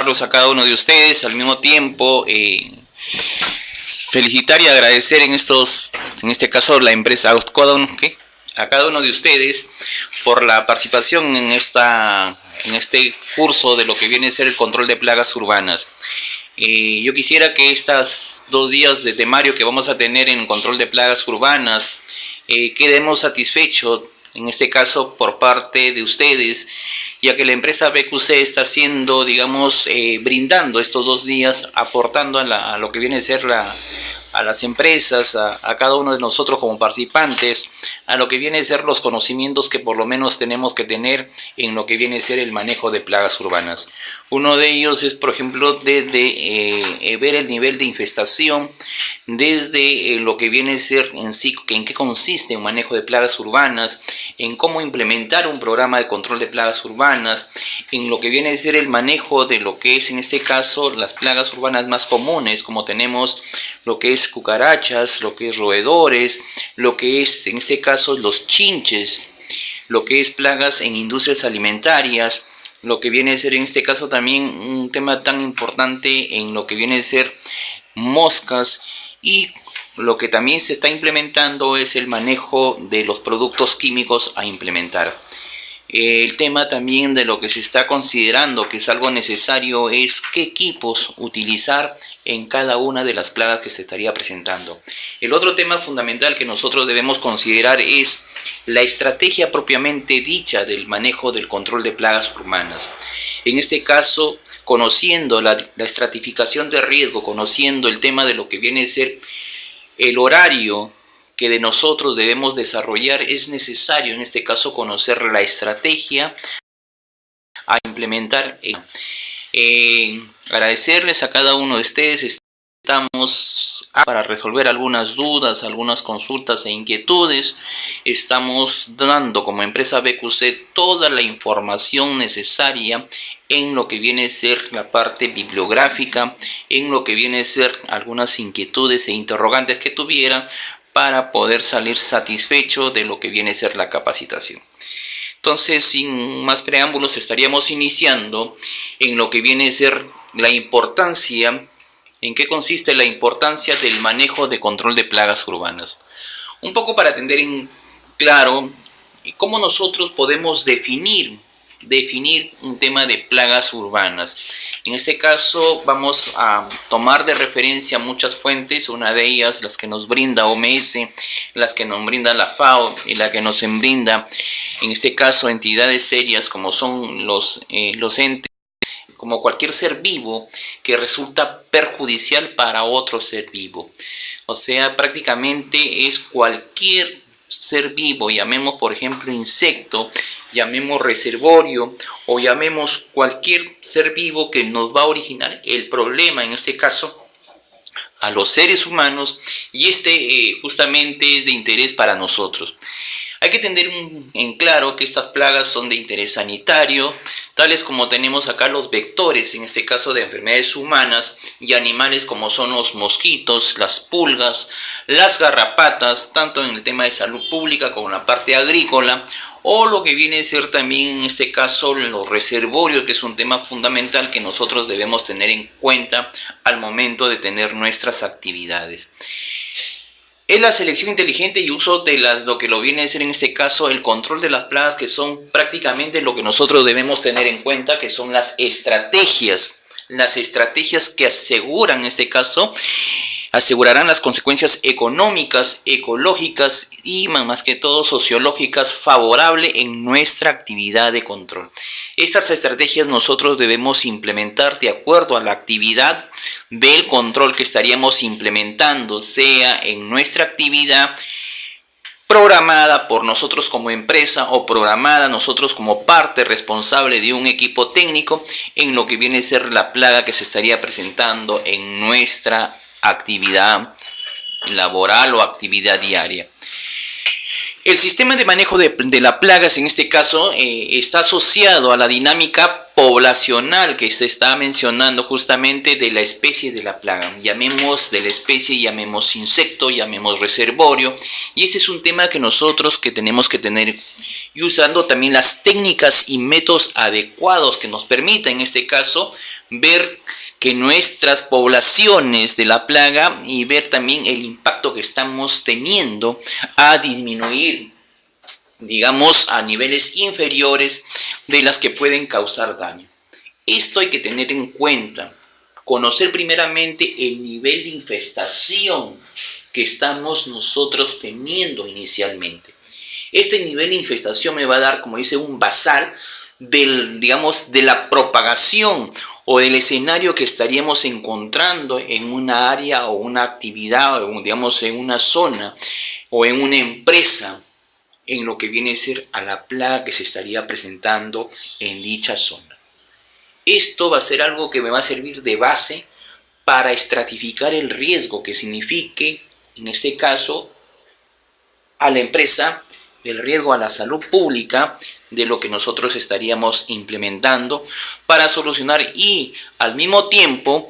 a cada uno de ustedes al mismo tiempo, felicitar y agradecer en este caso la empresa a cada uno de ustedes por la participación en este curso de lo que viene a ser el control de plagas urbanas. Yo quisiera que estos 2 días de temario que vamos a tener en control de plagas urbanas quedemos satisfechos, en este caso por parte de ustedes, ya que la empresa BQC está haciendo, digamos, brindando estos 2 días, aportando a lo que viene a ser a las empresas, a cada uno de nosotros como participantes, a lo que viene a ser los conocimientos que por lo menos tenemos que tener en lo que viene a ser el manejo de plagas urbanas. Uno de ellos es, por ejemplo, desde ver el nivel de infestación, desde lo que viene a ser en sí, en qué consiste un manejo de plagas urbanas, en cómo implementar un programa de control de plagas urbanas, en lo que viene a ser el manejo de lo que es en este caso las plagas urbanas más comunes, como tenemos lo que es cucarachas, lo que es roedores, lo que es en este caso los chinches, lo que es plagas en industrias alimentarias, lo que viene a ser en este caso también un tema tan importante en lo que viene a ser moscas, y lo que también se está implementando es el manejo de los productos químicos a implementar. El tema también de lo que se está considerando que es algo necesario es qué equipos utilizar en cada una de las plagas que se estaría presentando. El otro tema fundamental que nosotros debemos considerar es la estrategia propiamente dicha del manejo del control de plagas urbanas. En este caso, conociendo la estratificación de riesgo, conociendo el tema de lo que viene a ser el horario que de nosotros debemos desarrollar, es necesario en este caso conocer la estrategia a implementar. Agradecerles a cada uno de ustedes. Estamos para resolver algunas dudas, algunas consultas e inquietudes. Estamos dando como empresa BQC toda la información necesaria en lo que viene a ser la parte bibliográfica, en lo que viene a ser algunas inquietudes e interrogantes que tuviera, para poder salir satisfecho de lo que viene a ser la capacitación. Entonces, sin más preámbulos, estaríamos iniciando en lo que viene a ser la importancia, en qué consiste la importancia del manejo de control de plagas urbanas. Un poco para tener en claro cómo nosotros podemos definir un tema de plagas urbanas. En este caso vamos a tomar de referencia muchas fuentes, una de ellas las que nos brinda OMS, las que nos brinda la FAO y la que nos brinda en este caso entidades serias como son los entes, como cualquier ser vivo que resulta perjudicial para otro ser vivo. O sea, prácticamente es cualquier ser vivo, llamemos por ejemplo insecto, llamemos reservorio o llamemos cualquier ser vivo que nos va a originar el problema, en este caso a los seres humanos, y justamente es de interés para nosotros. Hay que tener en claro que estas plagas son de interés sanitario, tales como tenemos acá los vectores, en este caso de enfermedades humanas, y animales como son los mosquitos, las pulgas, las garrapatas, tanto en el tema de salud pública como en la parte agrícola, o lo que viene a ser también en este caso los reservorios, que es un tema fundamental que nosotros debemos tener en cuenta al momento de tener nuestras actividades. Es la selección inteligente y uso de lo que lo viene a ser en este caso el control de las plagas, que son prácticamente lo que nosotros debemos tener en cuenta, que son las estrategias que aseguran en este caso, asegurarán las consecuencias económicas, ecológicas y más que todo sociológicas favorables en nuestra actividad de control. Estas estrategias nosotros debemos implementar de acuerdo a la actividad del control que estaríamos implementando, sea en nuestra actividad programada por nosotros como empresa o programada nosotros como parte responsable de un equipo técnico en lo que viene a ser la plaga que se estaría presentando en nuestra actividad laboral o actividad diaria. El sistema de manejo de las plagas, en este caso, está asociado a la dinámica poblacional que se está mencionando justamente de la especie de la plaga. Llamemos de la especie, llamemos insecto, llamemos reservorio. Y este es un tema que nosotros que tenemos que tener y usando también las técnicas y métodos adecuados que nos permitan, en este caso, ver que nuestras poblaciones de la plaga y ver también el impacto que estamos teniendo a disminuir, digamos, a niveles inferiores de las que pueden causar daño. Esto hay que tener en cuenta, conocer primeramente el nivel de infestación que estamos nosotros teniendo inicialmente. Este nivel de infestación me va a dar, como dice, un basal digamos, de la propagación o del escenario que estaríamos encontrando en una área o una actividad, o digamos en una zona o en una empresa, en lo que viene a ser a la plaga que se estaría presentando en dicha zona. Esto va a ser algo que me va a servir de base para estratificar el riesgo que signifique, en este caso, a la empresa, el riesgo a la salud pública de lo que nosotros estaríamos implementando para solucionar, y al mismo tiempo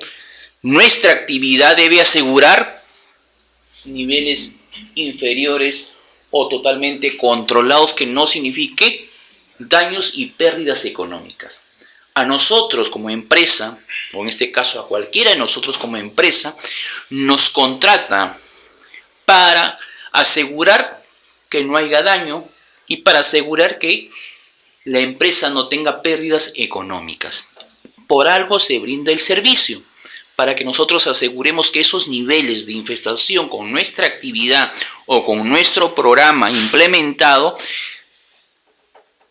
nuestra actividad debe asegurar niveles inferiores o totalmente controlados, que no signifique daños y pérdidas económicas. A nosotros como empresa, o en este caso a cualquiera de nosotros como empresa, nos contrata para asegurar que no haya daño y para asegurar que la empresa no tenga pérdidas económicas. Por algo se brinda el servicio, para que nosotros aseguremos que esos niveles de infestación con nuestra actividad o con nuestro programa implementado,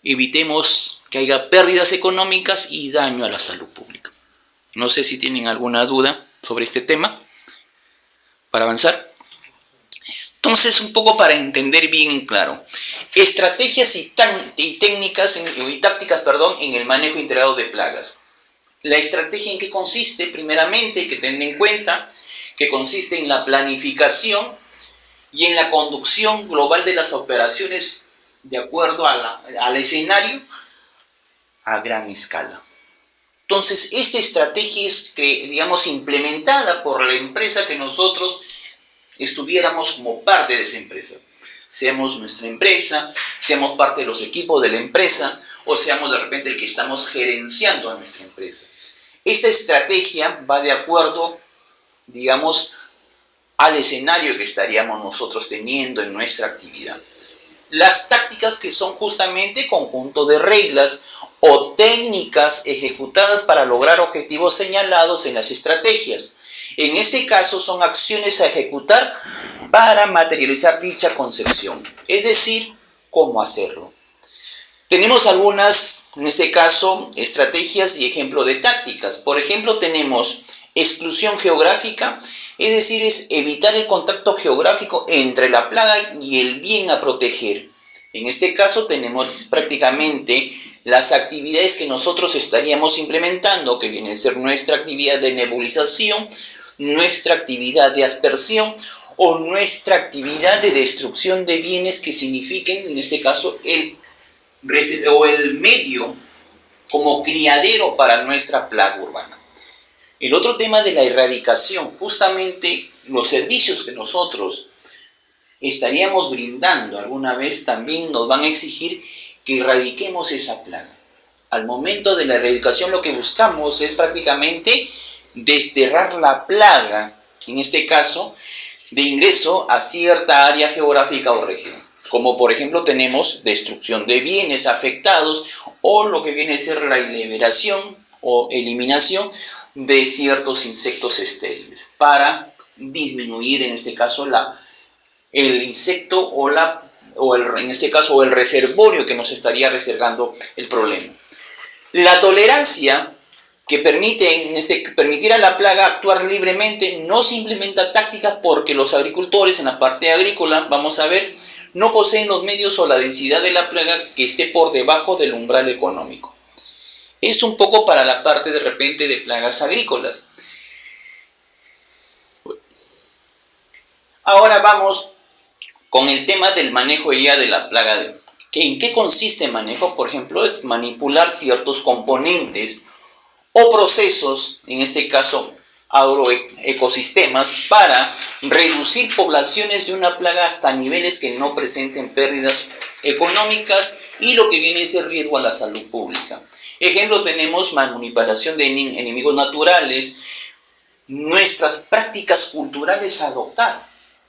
evitemos que haya pérdidas económicas y daño a la salud pública. No sé si tienen alguna duda sobre este tema para avanzar. Entonces, un poco para entender bien claro, estrategias y técnicas y tácticas, en el manejo integrado de plagas. La estrategia, ¿en qué consiste? Primeramente, hay que tener en cuenta que consiste en la planificación y en la conducción global de las operaciones de acuerdo al escenario a gran escala. Entonces, esta estrategia es digamos, implementada por la empresa que nosotros estuviéramos como parte de esa empresa. Seamos nuestra empresa, seamos parte de los equipos de la empresa, o seamos de repente el que estamos gerenciando a nuestra empresa. Esta estrategia va de acuerdo, digamos, al escenario que estaríamos nosotros teniendo en nuestra actividad. Las tácticas, que son justamente conjunto de reglas o técnicas ejecutadas para lograr objetivos señalados en las estrategias. En este caso son acciones a ejecutar para materializar dicha concepción, es decir, cómo hacerlo. Tenemos algunas, en este caso, estrategias y ejemplo de tácticas. Por ejemplo, tenemos exclusión geográfica, es decir, es evitar el contacto geográfico entre la plaga y el bien a proteger. En este caso tenemos prácticamente las actividades que nosotros estaríamos implementando, que viene a ser nuestra actividad de nebulización, nuestra actividad de aspersión o nuestra actividad de destrucción de bienes que signifiquen, en este caso, el medio como criadero para nuestra plaga urbana. El otro tema de la erradicación, justamente los servicios que nosotros estaríamos brindando alguna vez también nos van a exigir que erradiquemos esa plaga. Al momento de la erradicación lo que buscamos es prácticamente desterrar la plaga, en este caso, de ingreso a cierta área geográfica o región. Como por ejemplo tenemos destrucción de bienes afectados o lo que viene a ser la liberación o eliminación de ciertos insectos estériles para disminuir, en este caso, el insecto en este caso el reservorio que nos estaría reservando el problema. La tolerancia, que permitir a la plaga actuar libremente, no se implementa tácticas porque los agricultores en la parte agrícola, vamos a ver, no poseen los medios o la densidad de la plaga que esté por debajo del umbral económico. Esto un poco para la parte de repente de plagas agrícolas. Ahora vamos con el tema del manejo ya de la plaga. ¿En qué consiste el manejo? Por ejemplo, es manipular ciertos componentes o procesos, en este caso agroecosistemas, para reducir poblaciones de una plaga hasta niveles que no presenten pérdidas económicas y lo que viene es el riesgo a la salud pública. Ejemplo, tenemos manipulación de enemigos naturales, nuestras prácticas culturales a adoptar,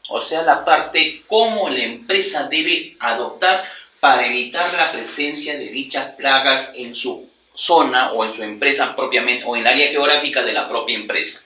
o sea, la parte cómo la empresa debe adoptar para evitar la presencia de dichas plagas en su zona o en su empresa propiamente o en el área geográfica de la propia empresa.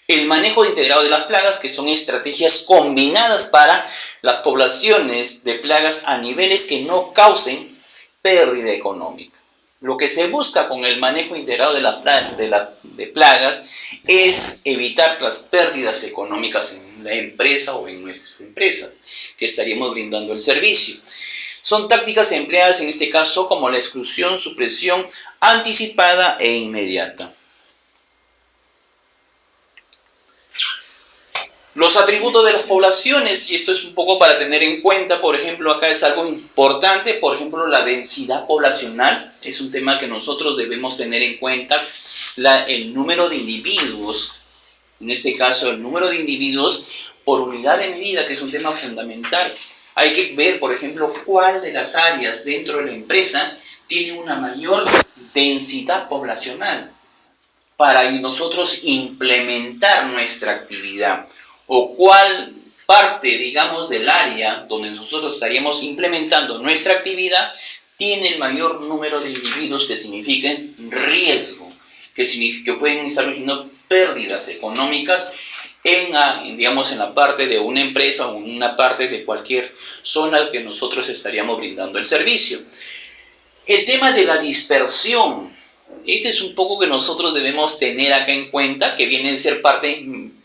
El manejo integrado de las plagas, que son estrategias combinadas para las poblaciones de plagas a niveles que no causen pérdida económica. Lo que se busca con el manejo integrado de plagas es evitar las pérdidas económicas en la empresa o en nuestras empresas que estaríamos brindando el servicio. Son tácticas empleadas en este caso como la exclusión, supresión anticipada e inmediata. Los atributos de las poblaciones, y esto es un poco para tener en cuenta, por ejemplo, acá es algo importante, por ejemplo, la densidad poblacional, es un tema que nosotros debemos tener en cuenta, el número de individuos, en este caso el número de individuos por unidad de medida, que es un tema fundamental. Hay que ver, por ejemplo, cuál de las áreas dentro de la empresa tiene una mayor densidad poblacional para nosotros implementar nuestra actividad, o cuál parte, digamos, del área donde nosotros estaríamos implementando nuestra actividad tiene el mayor número de individuos que signifiquen riesgo, que pueden estar originando pérdidas económicas digamos, en la parte de una empresa o en una parte de cualquier zona que nosotros estaríamos brindando el servicio. El tema de la dispersión, este es un poco que nosotros debemos tener acá en cuenta, que viene a ser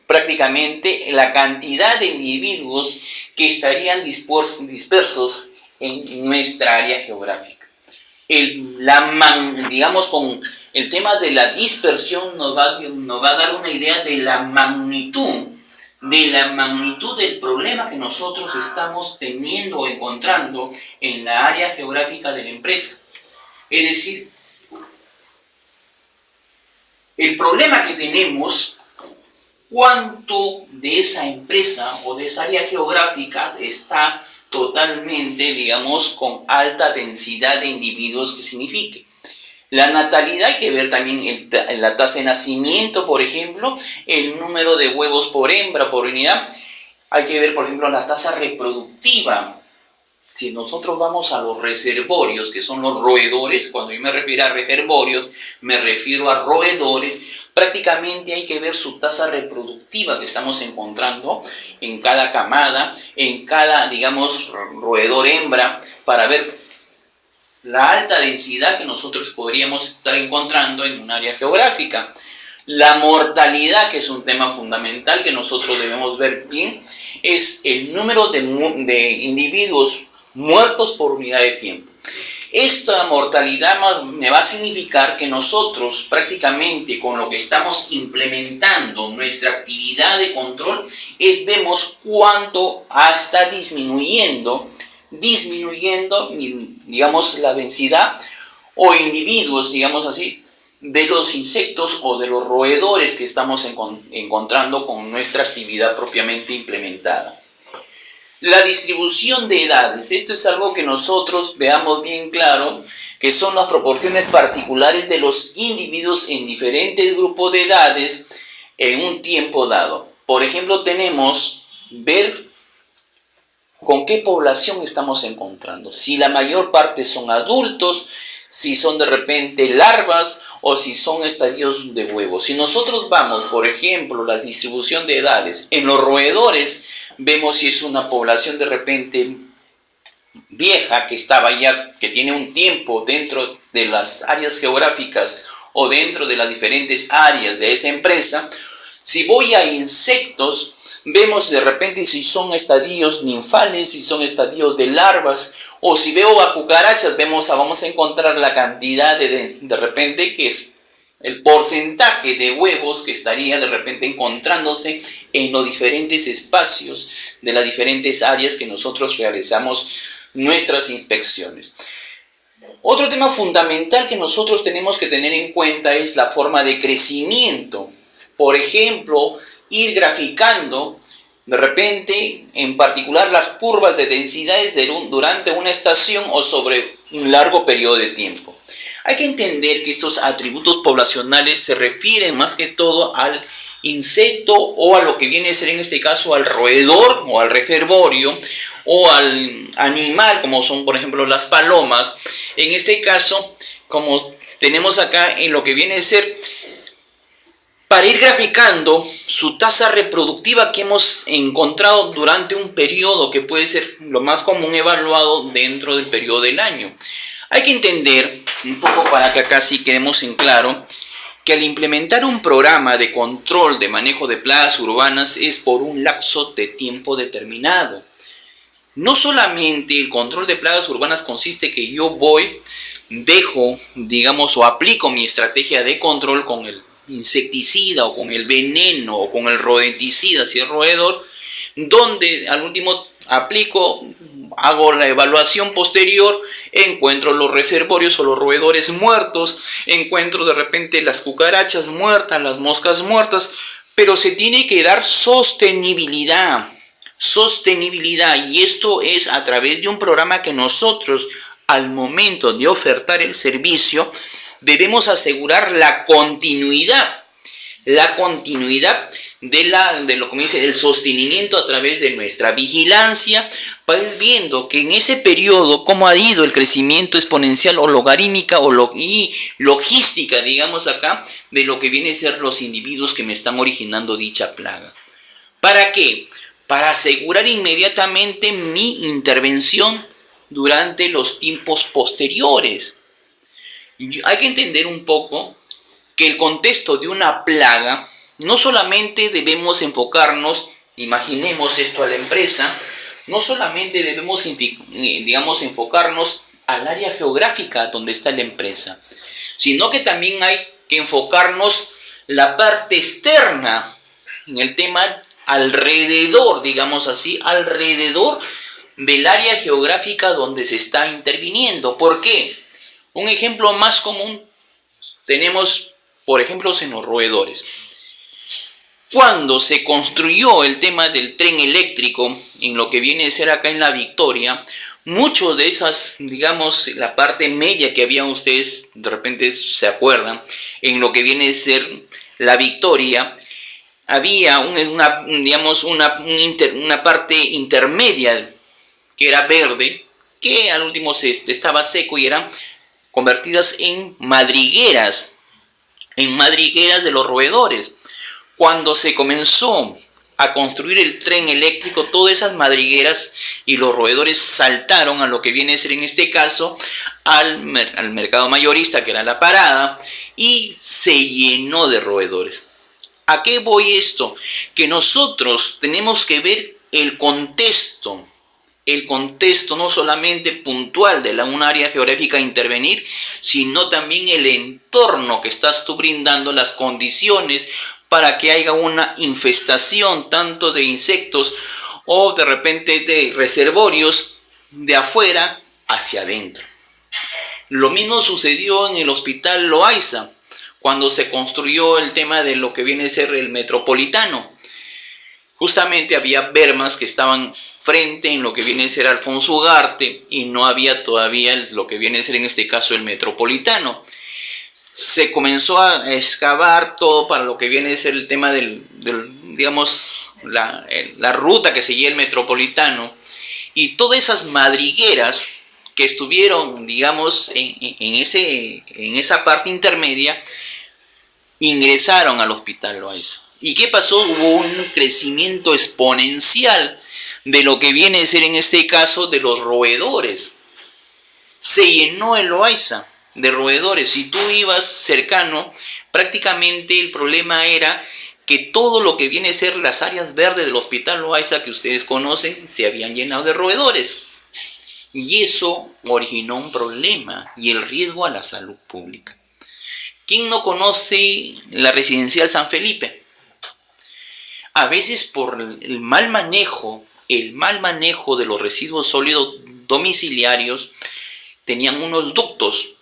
prácticamente la cantidad de individuos que estarían dispersos en nuestra área geográfica. Digamos, con el tema de la dispersión nos va a dar una idea de la magnitud del problema que nosotros estamos teniendo o encontrando en la área geográfica de la empresa. Es decir, el problema que tenemos, cuánto de esa empresa o de esa área geográfica está totalmente, digamos, con alta densidad de individuos que signifique. La natalidad, hay que ver también la tasa de nacimiento, por ejemplo, el número de huevos por hembra, por unidad. Hay que ver, por ejemplo, la tasa reproductiva. Si nosotros vamos a los reservorios, que son los roedores, cuando yo me refiero a reservorios, me refiero a roedores, prácticamente hay que ver su tasa reproductiva que estamos encontrando en cada camada, en cada, digamos, roedor hembra, para ver la alta densidad que nosotros podríamos estar encontrando en un área geográfica. La mortalidad, que es un tema fundamental que nosotros debemos ver bien, es el número de individuos muertos por unidad de tiempo. Esta mortalidad me va a significar que nosotros prácticamente con lo que estamos implementando nuestra actividad de control vemos cuánto está disminuyendo, digamos, la densidad o individuos, digamos así, de los insectos o de los roedores que estamos encontrando con nuestra actividad propiamente implementada. La distribución de edades, esto es algo que nosotros veamos bien claro, que son las proporciones particulares de los individuos en diferentes grupos de edades en un tiempo dado. Por ejemplo, tenemos ver con qué población estamos encontrando, si la mayor parte son adultos, si son de repente larvas o si son estadios de huevos. Si nosotros vamos, por ejemplo, la distribución de edades en los roedores, vemos si es una población de repente vieja que tiene un tiempo dentro de las áreas geográficas o dentro de las diferentes áreas de esa empresa. Si voy a insectos, vemos de repente si son estadios ninfales, si son estadios de larvas, o si veo a cucarachas, vamos a encontrar la cantidad de repente que el porcentaje de huevos que estaría de repente encontrándose en los diferentes espacios de las diferentes áreas que nosotros realizamos nuestras inspecciones. Otro tema fundamental que nosotros tenemos que tener en cuenta es la forma de crecimiento. Por ejemplo, ir graficando de repente, en particular, las curvas de densidades durante una estación o sobre un largo periodo de tiempo. Hay que entender que estos atributos poblacionales se refieren más que todo al insecto o a lo que viene a ser en este caso al roedor o al reservorio o al animal, como son por ejemplo las palomas. En este caso, como tenemos acá en lo que viene a ser, para ir graficando su tasa reproductiva que hemos encontrado durante un periodo que puede ser lo más común evaluado dentro del periodo del año. Hay que entender, un poco para que acá sí quedemos en claro, que al implementar un programa de control de manejo de plagas urbanas es por un lapso de tiempo determinado. No solamente el control de plagas urbanas consiste que yo dejo, digamos, o aplico mi estrategia de control con el insecticida o con el veneno o con el rodenticida si es roedor, donde al último hago la evaluación posterior, encuentro los reservorios o los roedores muertos, encuentro de repente las cucarachas muertas, las moscas muertas, pero se tiene que dar sostenibilidad, y esto es a través de un programa que nosotros al momento de ofertar el servicio debemos asegurar la continuidad de lo que me dice el sostenimiento a través de nuestra vigilancia, para ir viendo que en ese periodo cómo ha ido el crecimiento exponencial o logarítmica y logística, digamos acá, de lo que viene a ser los individuos que me están originando dicha plaga. ¿Para qué? Para asegurar inmediatamente mi intervención durante los tiempos posteriores. Hay que entender un poco que el contexto de una plaga, no solamente debemos enfocarnos, imaginemos esto a la empresa, no solamente debemos, digamos, enfocarnos al área geográfica donde está la empresa, sino que también hay que enfocarnos la parte externa, en el tema alrededor, digamos así, alrededor del área geográfica donde se está interviniendo. ¿Por qué? Un ejemplo más común tenemos, por ejemplo, en los roedores. Cuando se construyó el tema del tren eléctrico, en lo que viene a ser acá en La Victoria, muchos de esas, digamos, la parte media que había, ustedes de repente se acuerdan, en lo que viene a ser La Victoria, había una parte intermedia que era verde, que al último estaba seco y eran convertidas en madrigueras de los roedores. Cuando se comenzó a construir el tren eléctrico, todas esas madrigueras y los roedores saltaron a lo que viene a ser en este caso al mercado mayorista, que era la parada, y se llenó de roedores. ¿A qué voy esto? Que nosotros tenemos que ver el contexto no solamente puntual de un área geográfica a intervenir, sino también el entorno que estás tú brindando, las condiciones para que haya una infestación tanto de insectos o de repente de reservorios de afuera hacia adentro. Lo mismo sucedió en el Hospital Loaiza, cuando se construyó el tema de lo que viene a ser el Metropolitano. Justamente había bermas que estaban frente en lo que viene a ser Alfonso Ugarte y no había todavía lo que viene a ser en este caso el Metropolitano. Se comenzó a excavar todo para lo que viene a ser el tema digamos, la ruta que seguía el Metropolitano, y todas esas madrigueras que estuvieron, digamos, en esa parte intermedia, ingresaron al Hospital Loaiza. ¿Y qué pasó? Hubo un crecimiento exponencial de lo que viene a ser en este caso de los roedores. Se llenó el Loaiza de roedores. Si tú ibas cercano, prácticamente el problema era que todo lo que viene a ser las áreas verdes del Hospital Loaiza que ustedes conocen se habían llenado de roedores. Y eso originó un problema y el riesgo a la salud pública. ¿Quién no conoce la residencial San Felipe? A veces por el mal manejo de los residuos sólidos domiciliarios, tenían unos ductos,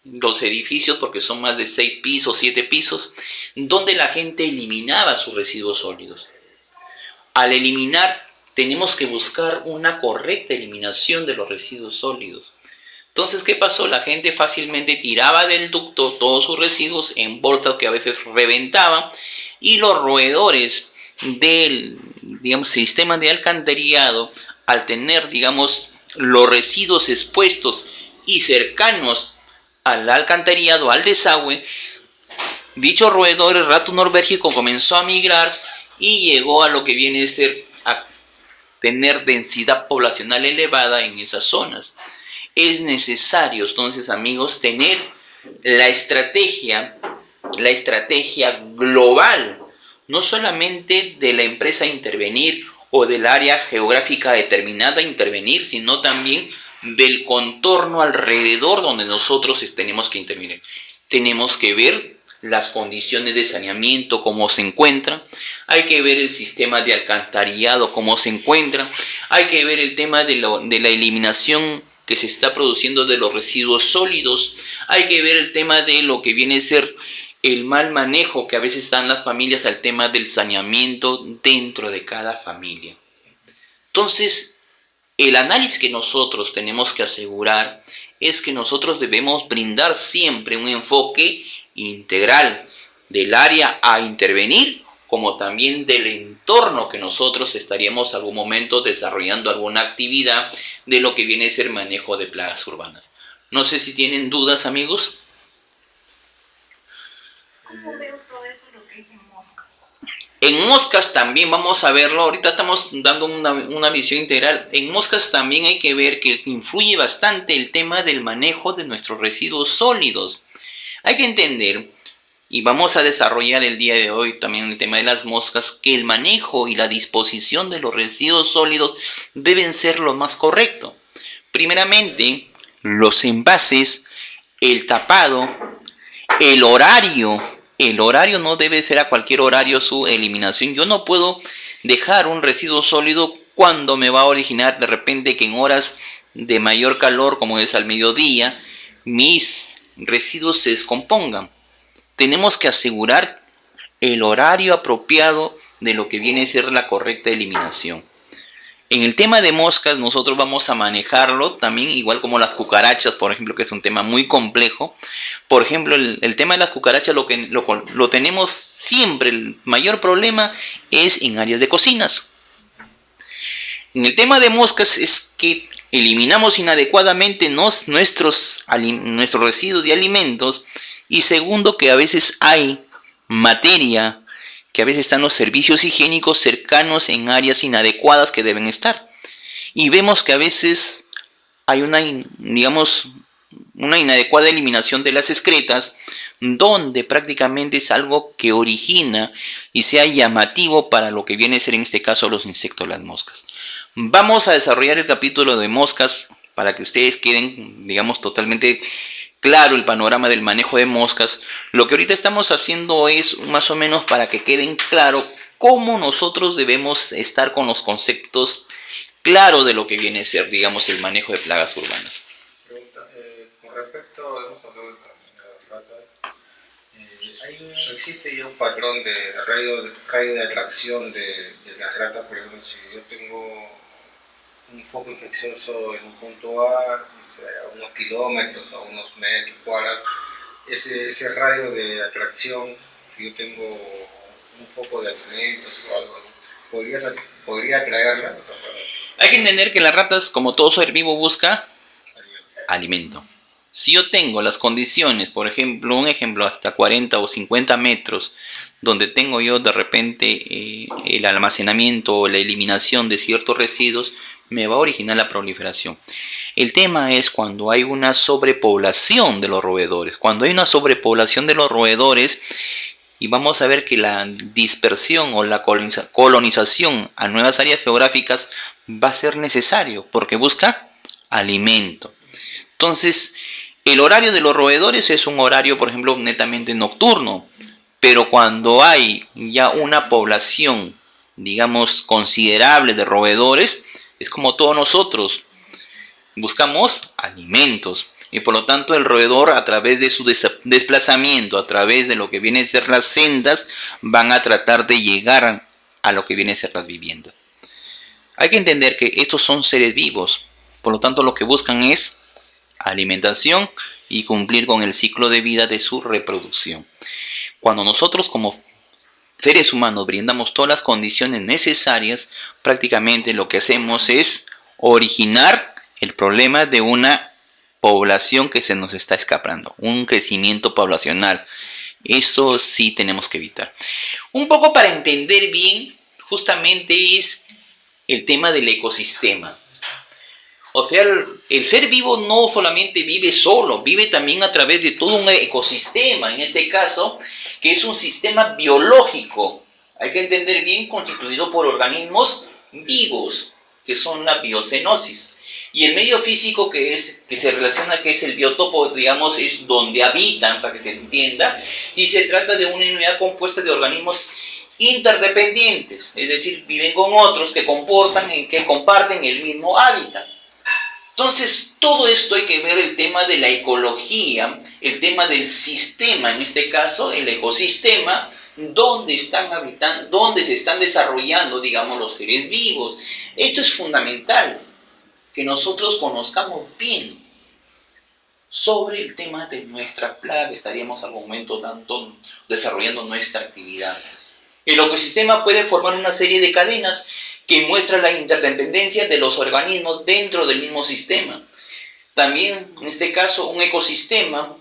los edificios, porque son más de 6 pisos, 7 pisos, donde la gente eliminaba sus residuos sólidos. Al eliminar, tenemos que buscar una correcta eliminación de los residuos sólidos. Entonces, ¿qué pasó? La gente fácilmente tiraba del ducto todos sus residuos en bolsas que a veces reventaban, y los roedores del, sistema de alcantarillado, al tener, los residuos expuestos y cercanos al alcantarillado, al desagüe, dicho roedor, el rato norbergico, comenzó a migrar y llegó a lo que viene a ser a tener densidad poblacional elevada en esas zonas. Es necesario, entonces, amigos, tener la estrategia global, no solamente de la empresa intervenir o del área geográfica determinada intervenir, sino también del contorno alrededor donde nosotros tenemos que intervenir. Tenemos que ver las condiciones de saneamiento, cómo se encuentran, hay que ver el sistema de alcantarillado, cómo se encuentra, hay que ver el tema de la eliminación que se está produciendo de los residuos sólidos, hay que ver el tema de lo que viene a ser el mal manejo que a veces dan las familias al tema del saneamiento dentro de cada familia. Entonces, el análisis que nosotros tenemos que asegurar es que nosotros debemos brindar siempre un enfoque integral del área a intervenir, como también del entorno que nosotros estaríamos algún momento desarrollando alguna actividad de lo que viene a ser manejo de plagas urbanas. No sé si tienen dudas, amigos. ¿Cómo veo todo eso lo que es en moscas? En moscas también vamos a verlo, ahorita estamos dando una visión integral. En moscas también hay que ver que influye bastante el tema del manejo de nuestros residuos sólidos. Hay que entender, y vamos a desarrollar el día de hoy también el tema de las moscas, que el manejo y la disposición de los residuos sólidos deben ser lo más correcto. Primeramente, los envases, el tapado, el horario. El horario no debe ser a cualquier horario su eliminación. Yo no puedo dejar un residuo sólido cuando me va a originar de repente que en horas de mayor calor, como es al mediodía, mis residuos se descompongan. Tenemos que asegurar el horario apropiado de lo que viene a ser la correcta eliminación. En el tema de moscas nosotros vamos a manejarlo también igual como las cucarachas, por ejemplo, que es un tema muy complejo. Por ejemplo, el tema de las cucarachas lo tenemos siempre, el mayor problema es en áreas de cocinas. En el tema de moscas es que eliminamos inadecuadamente nuestros residuos de alimentos, y segundo, que a veces hay materia que a veces están los servicios higiénicos cercanos en áreas inadecuadas que deben estar. Y vemos que a veces hay una inadecuada eliminación de las excretas, donde prácticamente es algo que origina y sea llamativo para lo que viene a ser en este caso los insectos, las moscas. Vamos a desarrollar el capítulo de moscas para que ustedes queden, totalmente claro el panorama del manejo de moscas. Lo que ahorita estamos haciendo es más o menos para que queden claro cómo nosotros debemos estar con los conceptos claros de lo que viene a ser, el manejo de plagas urbanas. Pregunta, con respecto, hemos hablado de las ratas, existe ya un patrón de radio de atracción de las ratas. Por ejemplo, si yo tengo un foco infeccioso en un punto A, a unos kilómetros, a unos metros cuadrados, ese radio de atracción, si yo tengo un foco de alimentos o algo, podría atraerla. Hay que entender que las ratas, como todo ser vivo, busca alimento. Si yo tengo las condiciones, por ejemplo, hasta 40 o 50 metros, donde tengo yo de repente el almacenamiento o la eliminación de ciertos residuos, me va a originar la proliferación. El tema es cuando hay una sobrepoblación de los roedores. Cuando hay una sobrepoblación de los roedores, y vamos a ver que la dispersión o la colonización a nuevas áreas geográficas va a ser necesario porque busca alimento. Entonces, El horario de los roedores es un horario, por ejemplo, netamente nocturno, pero cuando hay ya una población, digamos, considerable de roedores, es como todos nosotros, buscamos alimentos. Y por lo tanto el roedor, a través de su desplazamiento, a través de lo que vienen a ser las sendas, van a tratar de llegar a lo que vienen a ser las viviendas. Hay que entender que estos son seres vivos, por lo tanto lo que buscan es alimentación y cumplir con el ciclo de vida de su reproducción. Cuando nosotros como seres humanos brindamos todas las condiciones necesarias, prácticamente lo que hacemos es originar el problema de una población que se nos está escapando, un crecimiento poblacional. Eso sí tenemos que evitar. Un poco para entender bien, justamente es el tema del ecosistema. O sea, el ser vivo no solamente vive solo, vive también a través de todo un ecosistema, en este caso, que es un sistema biológico. Hay que entender bien, constituido por organismos vivos, que son la biocenosis. Y el medio físico que se relaciona, que es el biotopo, digamos, es donde habitan, para que se entienda, y se trata de una unidad compuesta de organismos interdependientes, es decir, viven con otros que comparten el mismo hábitat. Entonces, todo esto hay que ver el tema de la ecología, el tema del sistema, en este caso, el ecosistema, donde están habitando, donde se están desarrollando, digamos, los seres vivos. Esto es fundamental, que nosotros conozcamos bien sobre el tema de nuestra plaga. Estaríamos al momento tanto desarrollando nuestra actividad. El ecosistema puede formar una serie de cadenas que muestran la interdependencia de los organismos dentro del mismo sistema. También, en este caso, un ecosistema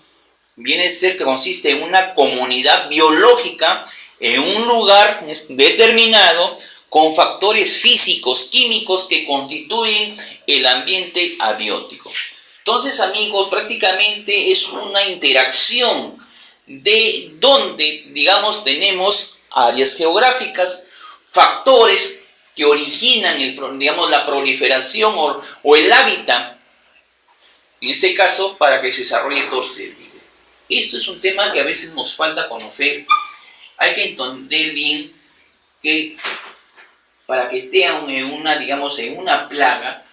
viene a ser que consiste en una comunidad biológica en un lugar determinado con factores físicos, químicos que constituyen el ambiente abiótico. Entonces, amigos, prácticamente es una interacción de donde, digamos, tenemos áreas geográficas, factores que originan la proliferación o el hábitat, en este caso, para que se desarrolle todo ser vivo. Esto es un tema que a veces nos falta conocer. Hay que entender bien que para que esté en una plaga,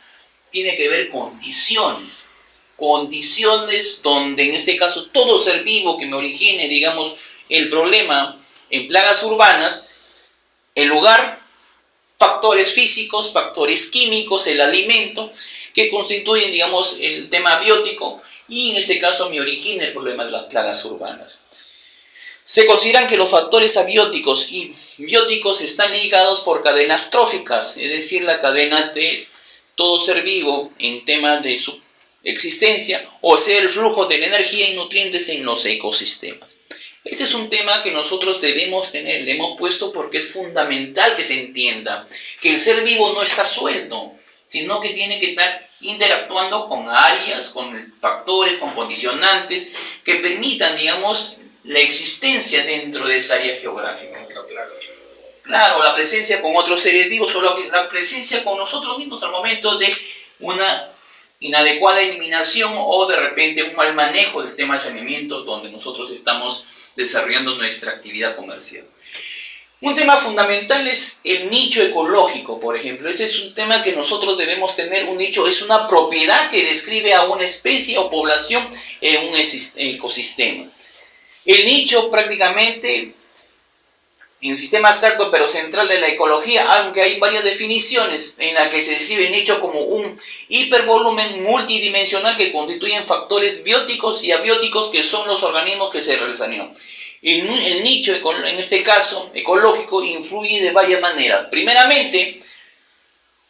tiene que haber condiciones donde, en este caso, todo ser vivo que me origine, digamos, el problema en plagas urbanas, el lugar, factores físicos, factores químicos, el alimento, que constituyen, digamos, el tema abiótico, y en este caso me origina el problema de las plagas urbanas. Se consideran que los factores abióticos y bióticos están ligados por cadenas tróficas, es decir, la cadena de todo ser vivo en tema de su existencia, o sea, el flujo de la energía y nutrientes en los ecosistemas. Este es un tema que nosotros debemos tener, le hemos puesto porque es fundamental que se entienda que el ser vivo no está suelto, sino que tiene que estar interactuando con áreas, con factores, con condicionantes que permitan, digamos, la existencia dentro de esa área geográfica. Claro, la presencia con otros seres vivos o la presencia con nosotros mismos al momento de una inadecuada eliminación o de repente un mal manejo del tema de saneamiento donde nosotros estamos desarrollando nuestra actividad comercial. Un tema fundamental es el nicho ecológico, por ejemplo. Este es un tema que nosotros debemos tener. Un nicho es una propiedad que describe a una especie o población en un ecosistema. El nicho prácticamente, en el sistema abstracto pero central de la ecología, aunque hay varias definiciones en las que se describe el nicho como un hipervolumen multidimensional que constituyen factores bióticos y abióticos que son los organismos que se relacionan. El nicho, en este caso, ecológico, influye de varias maneras. Primeramente,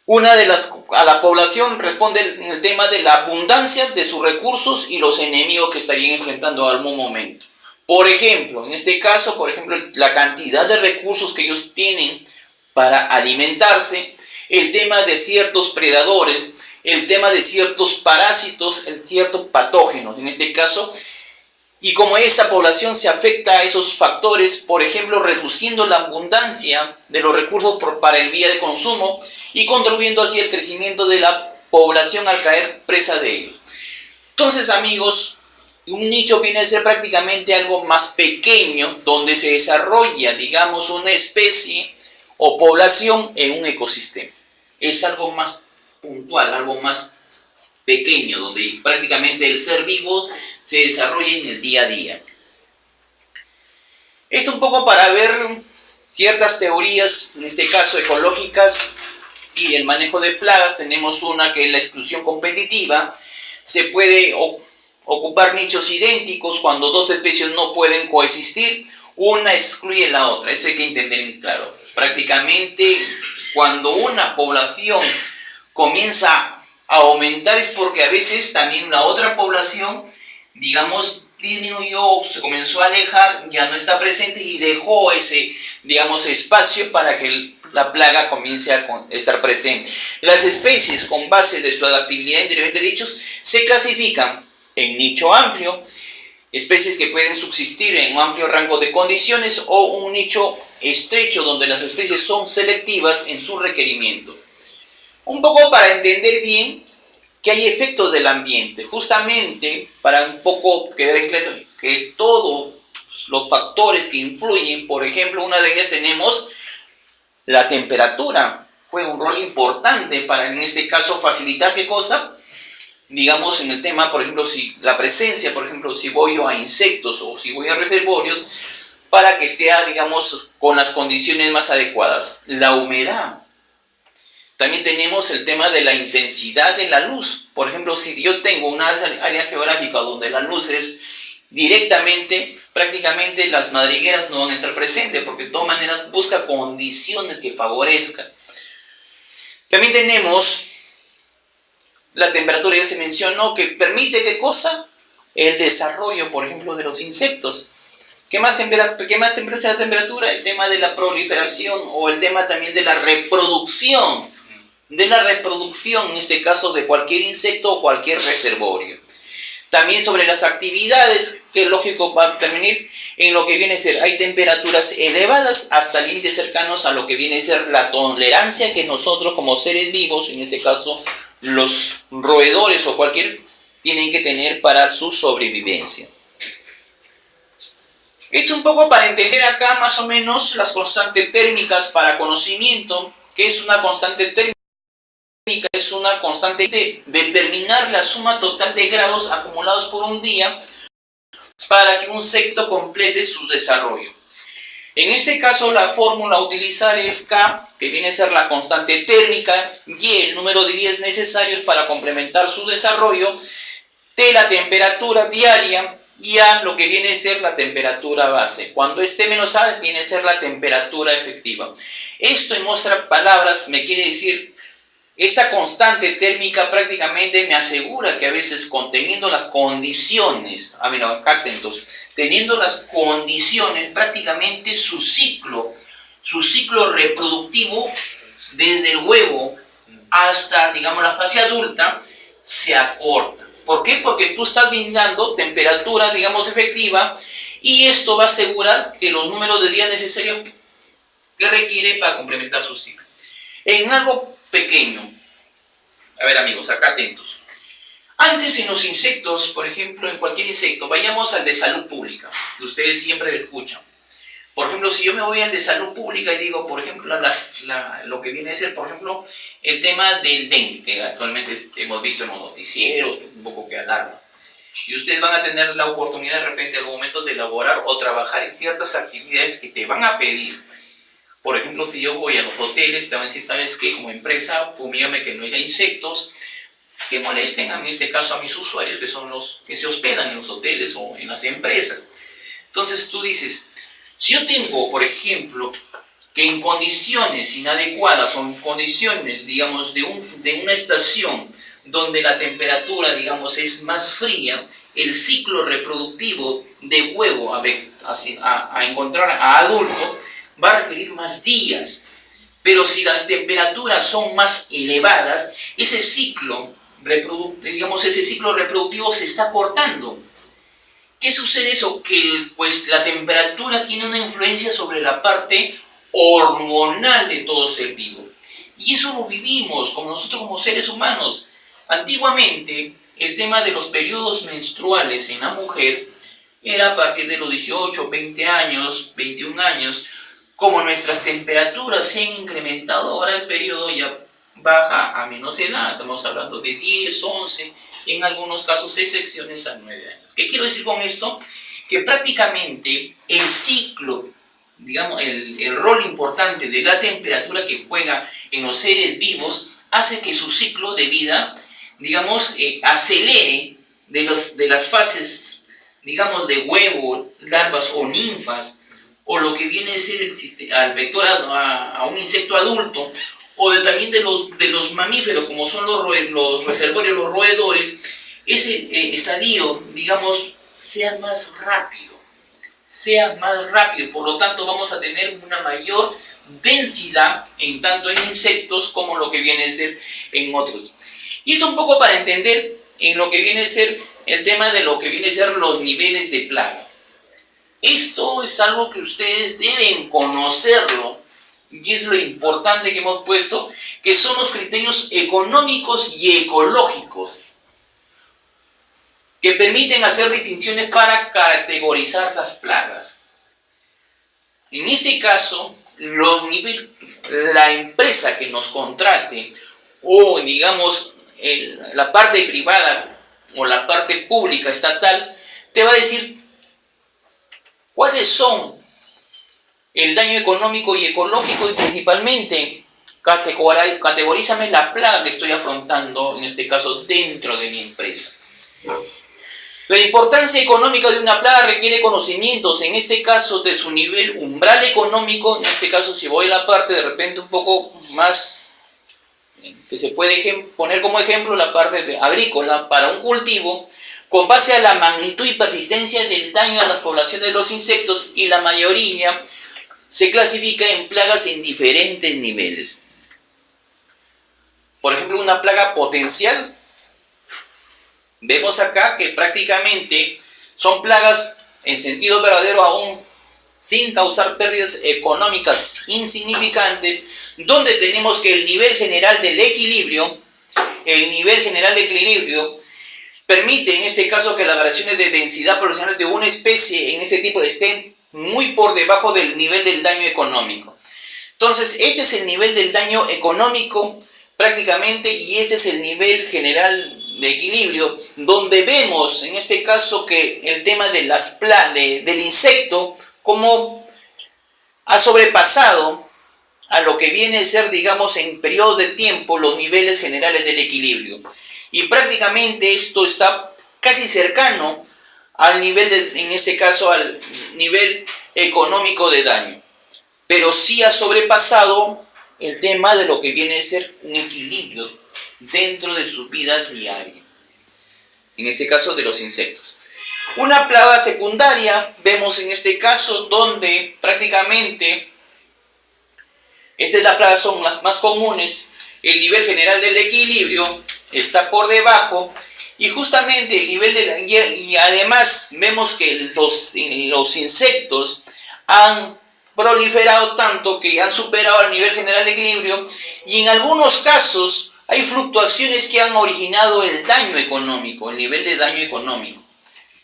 a la población responde en el tema de la abundancia de sus recursos y los enemigos que estarían enfrentando en algún momento. Por ejemplo, en este caso, la cantidad de recursos que ellos tienen para alimentarse, el tema de ciertos predadores, el tema de ciertos parásitos, ciertos patógenos, en este caso, y como esa población se afecta a esos factores, por ejemplo, reduciendo la abundancia de los recursos para el vía de consumo y contribuyendo así al crecimiento de la población al caer presa de ellos. Entonces, amigos, Un nicho viene a ser prácticamente algo más pequeño donde se desarrolla, digamos, una especie o población en un ecosistema. Es algo más puntual, algo más pequeño, donde prácticamente el ser vivo se desarrolla en el día a día. Esto un poco para ver ciertas teorías, en este caso ecológicas, y el manejo de plagas. Tenemos una que es la exclusión competitiva. Se puede ocupar nichos idénticos cuando dos especies no pueden coexistir, una excluye la otra. Eso hay que entender en claro. Prácticamente cuando una población comienza a aumentar es porque a veces también la otra población, digamos, disminuyó, se comenzó a alejar, ya no está presente y dejó ese, digamos, espacio para que la plaga comience a estar presente. Las especies, con base de su adaptabilidad independiente de dichos, se clasifican en nicho amplio, especies que pueden subsistir en un amplio rango de condiciones, o un nicho estrecho donde las especies son selectivas en su requerimiento. Un poco para entender bien que hay efectos del ambiente, justamente para un poco quedar en claro que todos los factores que influyen, por ejemplo, una de ellas tenemos la temperatura, juega un rol importante para, en este caso, facilitar qué cosa, digamos, en el tema, por ejemplo, si la presencia, por ejemplo, si voy yo a insectos o si voy a reservorios, para que esté, digamos, con las condiciones más adecuadas. La humedad. También tenemos el tema de la intensidad de la luz. Por ejemplo, si yo tengo una área geográfica donde la luz es directamente, prácticamente las madrigueras no van a estar presentes, porque de todas maneras busca condiciones que favorezcan. También tenemos la temperatura, ya se mencionó, que permite ¿qué cosa? El desarrollo, por ejemplo, de los insectos. ¿Qué más tempera la temperatura? El tema de la proliferación o el tema también de la reproducción. En este caso, de cualquier insecto o cualquier reservorio. También sobre las actividades, que es lógico va a terminar en lo que viene a ser, hay temperaturas elevadas hasta límites cercanos a lo que viene a ser la tolerancia que nosotros como seres vivos, en este caso los roedores o cualquier, tienen que tener para su sobrevivencia. Esto un poco para entender acá más o menos las constantes térmicas para conocimiento. ¿Qué es una constante térmica? Es una constante de determinar la suma total de grados acumulados por un día para que un insecto complete su desarrollo. En este caso, la fórmula a utilizar es K, que viene a ser la constante térmica, y el número de días necesarios para complementar su desarrollo, T, la temperatura diaria, y A, lo que viene a ser la temperatura base. Cuando esté menos A, viene a ser la temperatura efectiva. Esto en otras palabras me quiere decir, esta constante térmica prácticamente me asegura que a veces conteniendo las condiciones, acá atentos, teniendo las condiciones, prácticamente su ciclo reproductivo, desde el huevo hasta, digamos, la fase adulta, se acorta. ¿Por qué? Porque tú estás brindando temperatura, digamos, efectiva, y esto va a asegurar que los números de días necesarios que requiere para complementar su ciclo. En algo pequeño, a ver amigos, acá atentos. Antes en los insectos, por ejemplo, en cualquier insecto, vayamos al de salud pública, que ustedes siempre escuchan. Por ejemplo, si yo me voy al de salud pública y digo, por ejemplo, lo que viene a ser, por ejemplo, el tema del dengue, que actualmente hemos visto en los noticieros, un poco que alarma. Y ustedes van a tener la oportunidad de repente en algún momento de elaborar o trabajar en ciertas actividades que te van a pedir. Por ejemplo, si yo voy a los hoteles, te van a decir, ¿sabes qué? Como empresa, fumígame que no haya insectos que molesten, en este caso, a mis usuarios, que son los que se hospedan en los hoteles o en las empresas. Entonces tú dices, si yo tengo, por ejemplo, que en condiciones inadecuadas o en condiciones, digamos, de una estación donde la temperatura, digamos, es más fría, el ciclo reproductivo de huevo a encontrar a adulto va a requerir más días. Pero si las temperaturas son más elevadas, ese ciclo reproductivo se está cortando. ¿Qué sucede eso? Que pues la temperatura tiene una influencia sobre la parte hormonal de todo ser vivo. Y eso lo vivimos como nosotros como seres humanos. Antiguamente, el tema de los periodos menstruales en la mujer era a partir de los 18, 20 años, 21 años. Como nuestras temperaturas se han incrementado, ahora el periodo ya baja a menos edad. Estamos hablando de 10, 11, en algunos casos excepciones a 9 años. ¿Qué quiero decir con esto? Que prácticamente el ciclo, digamos, el rol importante de la temperatura que juega en los seres vivos hace que su ciclo de vida, digamos, acelere de las fases, digamos, de huevo, larvas o ninfas, o lo que viene a ser al vector a un insecto adulto, o también de los mamíferos, como son los reservorios, los roedores, ese estadio, digamos, sea más rápido, por lo tanto vamos a tener una mayor densidad en tanto en insectos como lo que viene a ser en otros. Y esto un poco para entender en lo que viene a ser el tema de lo que viene a ser los niveles de plaga. Esto es algo que ustedes deben conocerlo, y es lo importante que hemos puesto, que son los criterios económicos y ecológicos, que permiten hacer distinciones para categorizar las plagas. En este caso, la empresa que nos contrate, o digamos la parte privada o la parte pública estatal, te va a decir cuáles son el daño económico y ecológico, y principalmente categorízame la plaga que estoy afrontando, en este caso dentro de mi empresa. La importancia económica de una plaga requiere conocimientos, en este caso de su nivel umbral económico. En este caso, si voy a la parte de repente un poco más que se puede poner como ejemplo, la parte agrícola para un cultivo, con base a la magnitud y persistencia del daño a las poblaciones de los insectos, y la mayoría se clasifica en plagas en diferentes niveles. Por ejemplo, una plaga potencial, vemos acá que prácticamente son plagas en sentido verdadero aún sin causar pérdidas económicas insignificantes, donde tenemos que el nivel general del equilibrio permite en este caso que las variaciones de densidad poblacional de una especie en este tipo estén muy por debajo del nivel del daño económico. Entonces, este es el nivel del daño económico prácticamente, y este es el nivel general de equilibrio, donde vemos en este caso que el tema de del insecto como ha sobrepasado a lo que viene a ser, digamos, en periodo de tiempo los niveles generales del equilibrio, y prácticamente esto está casi cercano al nivel en este caso al nivel económico de daño, pero sí ha sobrepasado el tema de lo que viene a ser un equilibrio dentro de su vida diaria, en este caso de los insectos. Una plaga secundaria, vemos en este caso donde prácticamente, estas las plagas son las más comunes, el nivel general del equilibrio está por debajo, y justamente el nivel y además vemos que los insectos han proliferado tanto que han superado el nivel general de equilibrio, y en algunos casos hay fluctuaciones que han originado el daño económico, el nivel de daño económico.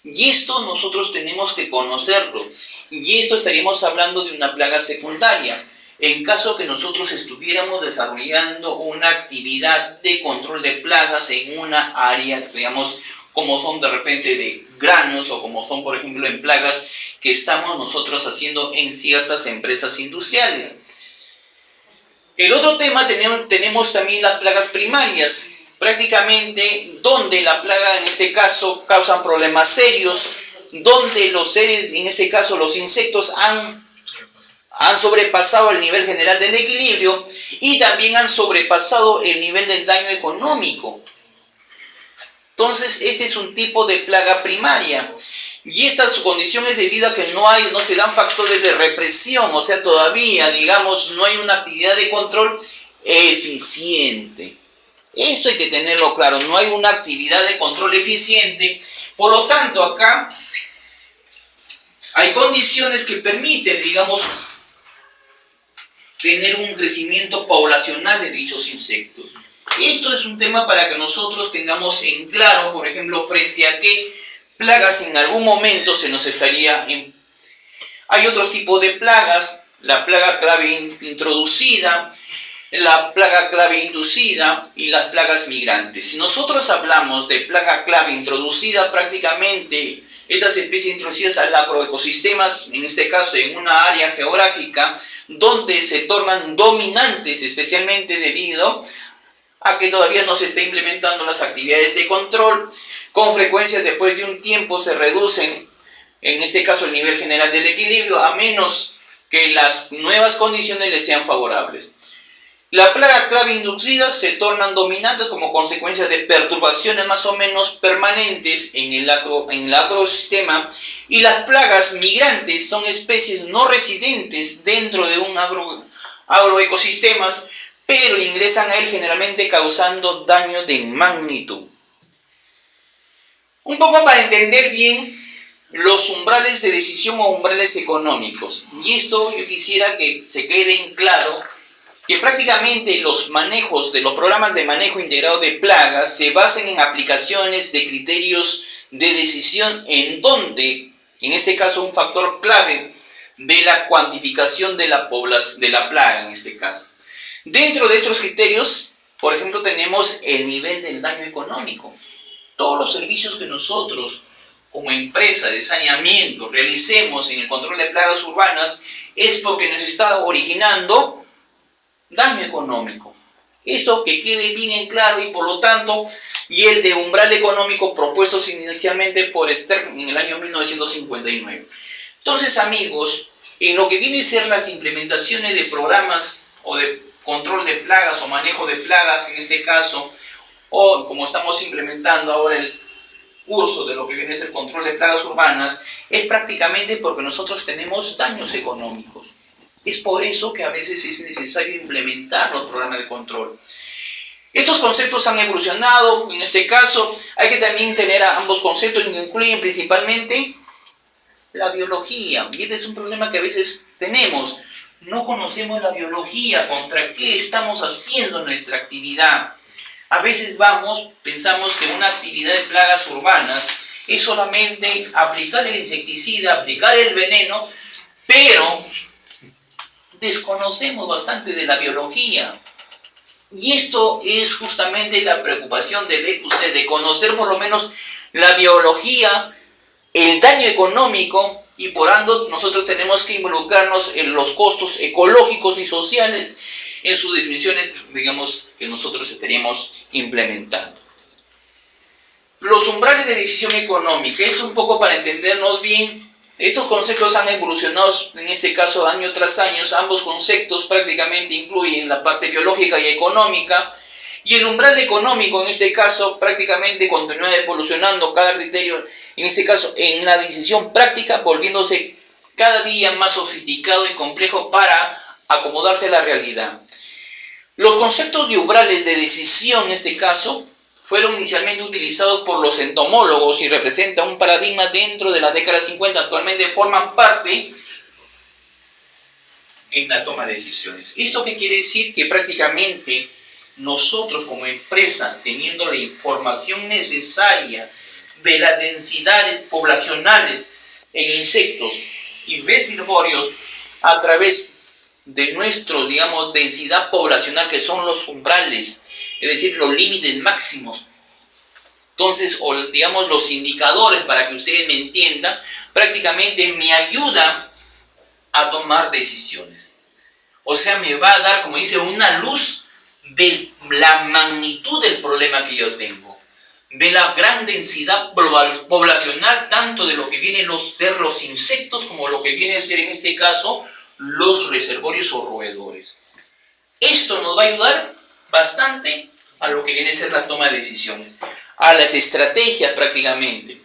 Y esto nosotros tenemos que conocerlo, y esto estaríamos hablando de una plaga secundaria. En caso que nosotros estuviéramos desarrollando una actividad de control de plagas en una área, digamos, como son de repente de granos, o como son, por ejemplo, en plagas que estamos nosotros haciendo en ciertas empresas industriales. El otro tema, tenemos también las plagas primarias, prácticamente donde la plaga en este caso causan problemas serios, donde los seres, en este caso los insectos, han sobrepasado el nivel general del equilibrio, y también han sobrepasado el nivel del daño económico. Entonces, este es un tipo de plaga primaria, y estas condiciones debido a que no se dan factores de represión, o sea, todavía, digamos, no hay una actividad de control eficiente. Esto hay que tenerlo claro, no hay una actividad de control eficiente. Por lo tanto, acá hay condiciones que permiten, digamos, tener un crecimiento poblacional de dichos insectos. Esto es un tema para que nosotros tengamos en claro, por ejemplo, frente a qué plagas en algún momento se nos estaría... Hay otros tipos de plagas, la plaga clave introducida, la plaga clave inducida y las plagas migrantes. Si nosotros hablamos de plaga clave introducida, prácticamente estas especies introducidas al agroecosistemas, en este caso en una área geográfica, donde se tornan dominantes, especialmente debido a que todavía no se está implementando las actividades de control. Con frecuencia, después de un tiempo, se reducen, en este caso, el nivel general del equilibrio, a menos que las nuevas condiciones les sean favorables. La plaga clave inducida se tornan dominantes como consecuencia de perturbaciones más o menos permanentes en el agroecosistema, y las plagas migrantes son especies no residentes dentro de un agroecosistemas, pero ingresan a él generalmente causando daño de magnitud. Un poco para entender bien los umbrales de decisión o umbrales económicos. Y esto yo quisiera que se quede en claro que prácticamente los manejos de los programas de manejo integrado de plagas se basan en aplicaciones de criterios de decisión en donde, en este caso, un factor clave de la cuantificación de la plaga, en este caso. Dentro de estos criterios, por ejemplo, tenemos el nivel del daño económico. Todos los servicios que nosotros, como empresa de saneamiento, realicemos en el control de plagas urbanas es porque nos está originando daño económico. Esto que quede bien en claro, y por lo tanto, y el de umbral económico propuestos inicialmente por Stern en el año 1959. Entonces, amigos, en lo que viene a ser las implementaciones de programas o de control de plagas o manejo de plagas en este caso, o como estamos implementando ahora el curso de lo que viene a ser control de plagas urbanas, es prácticamente porque nosotros tenemos daños económicos. Es por eso que a veces es necesario implementar los programas de control. Estos conceptos han evolucionado, en este caso hay que también tener ambos conceptos que incluyen principalmente la biología, y este es un problema que a veces tenemos. No conocemos la biología, contra qué estamos haciendo nuestra actividad. A veces pensamos que una actividad de plagas urbanas es solamente aplicar el insecticida, aplicar el veneno, pero desconocemos bastante de la biología. Y esto es justamente la preocupación de BQC, de conocer por lo menos la biología, el daño económico, y por ando nosotros tenemos que involucrarnos en los costos ecológicos y sociales en sus definiciones, digamos, que nosotros estaríamos implementando. Los umbrales de decisión económica, es un poco para entendernos bien. Estos conceptos han evolucionado, en este caso, año tras año. Ambos conceptos prácticamente incluyen la parte biológica y económica. Y el umbral económico, en este caso, prácticamente continúa evolucionando cada criterio, en este caso, en la decisión práctica, volviéndose cada día más sofisticado y complejo para acomodarse a la realidad. Los conceptos de umbrales de decisión, en este caso, fueron inicialmente utilizados por los entomólogos y representan un paradigma dentro de la década 50. Actualmente forman parte en la toma de decisiones. ¿Esto qué quiere decir? Que prácticamente nosotros como empresa, teniendo la información necesaria de las densidades poblacionales en insectos y reservorios a través de nuestro, digamos, densidad poblacional, que son los umbrales, es decir, los límites máximos. Entonces, o digamos, los indicadores, para que ustedes me entiendan, prácticamente me ayuda a tomar decisiones. O sea, me va a dar, como dice, una luz de la magnitud del problema que yo tengo, de la gran densidad poblacional, tanto de lo que vienen de los insectos como lo que viene a ser, en este caso, los reservorios o roedores. Esto nos va a ayudar bastante a lo que viene a ser la toma de decisiones, a las estrategias prácticamente.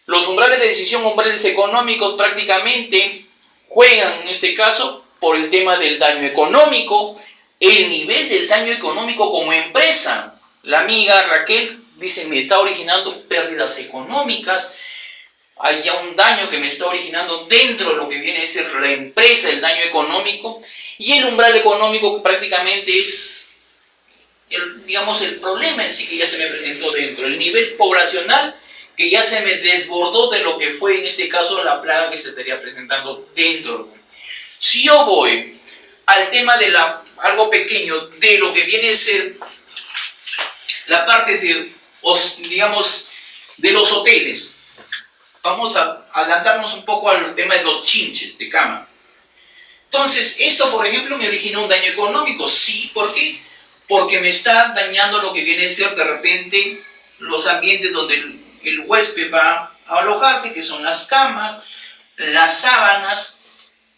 Los umbrales de decisión, umbrales económicos, prácticamente juegan en este caso por el tema del daño económico, el nivel del daño económico como empresa. La amiga Raquel dice, me está originando pérdidas económicas, hay ya un daño que me está originando dentro de lo que viene a ser la empresa, el daño económico, y el umbral económico prácticamente es digamos, el problema en sí que ya se me presentó dentro, el nivel poblacional que ya se me desbordó de lo que fue en este caso la plaga que se estaría presentando dentro. Si yo voy al tema de algo pequeño, de lo que viene a ser la parte de, digamos, de los hoteles, vamos a adelantarnos un poco al tema de los chinches de cama. Entonces, esto, por ejemplo, me originó un daño económico. Sí, ¿por qué? Porque me está dañando lo que viene a ser de repente los ambientes donde el huésped va a alojarse, que son las camas, las sábanas,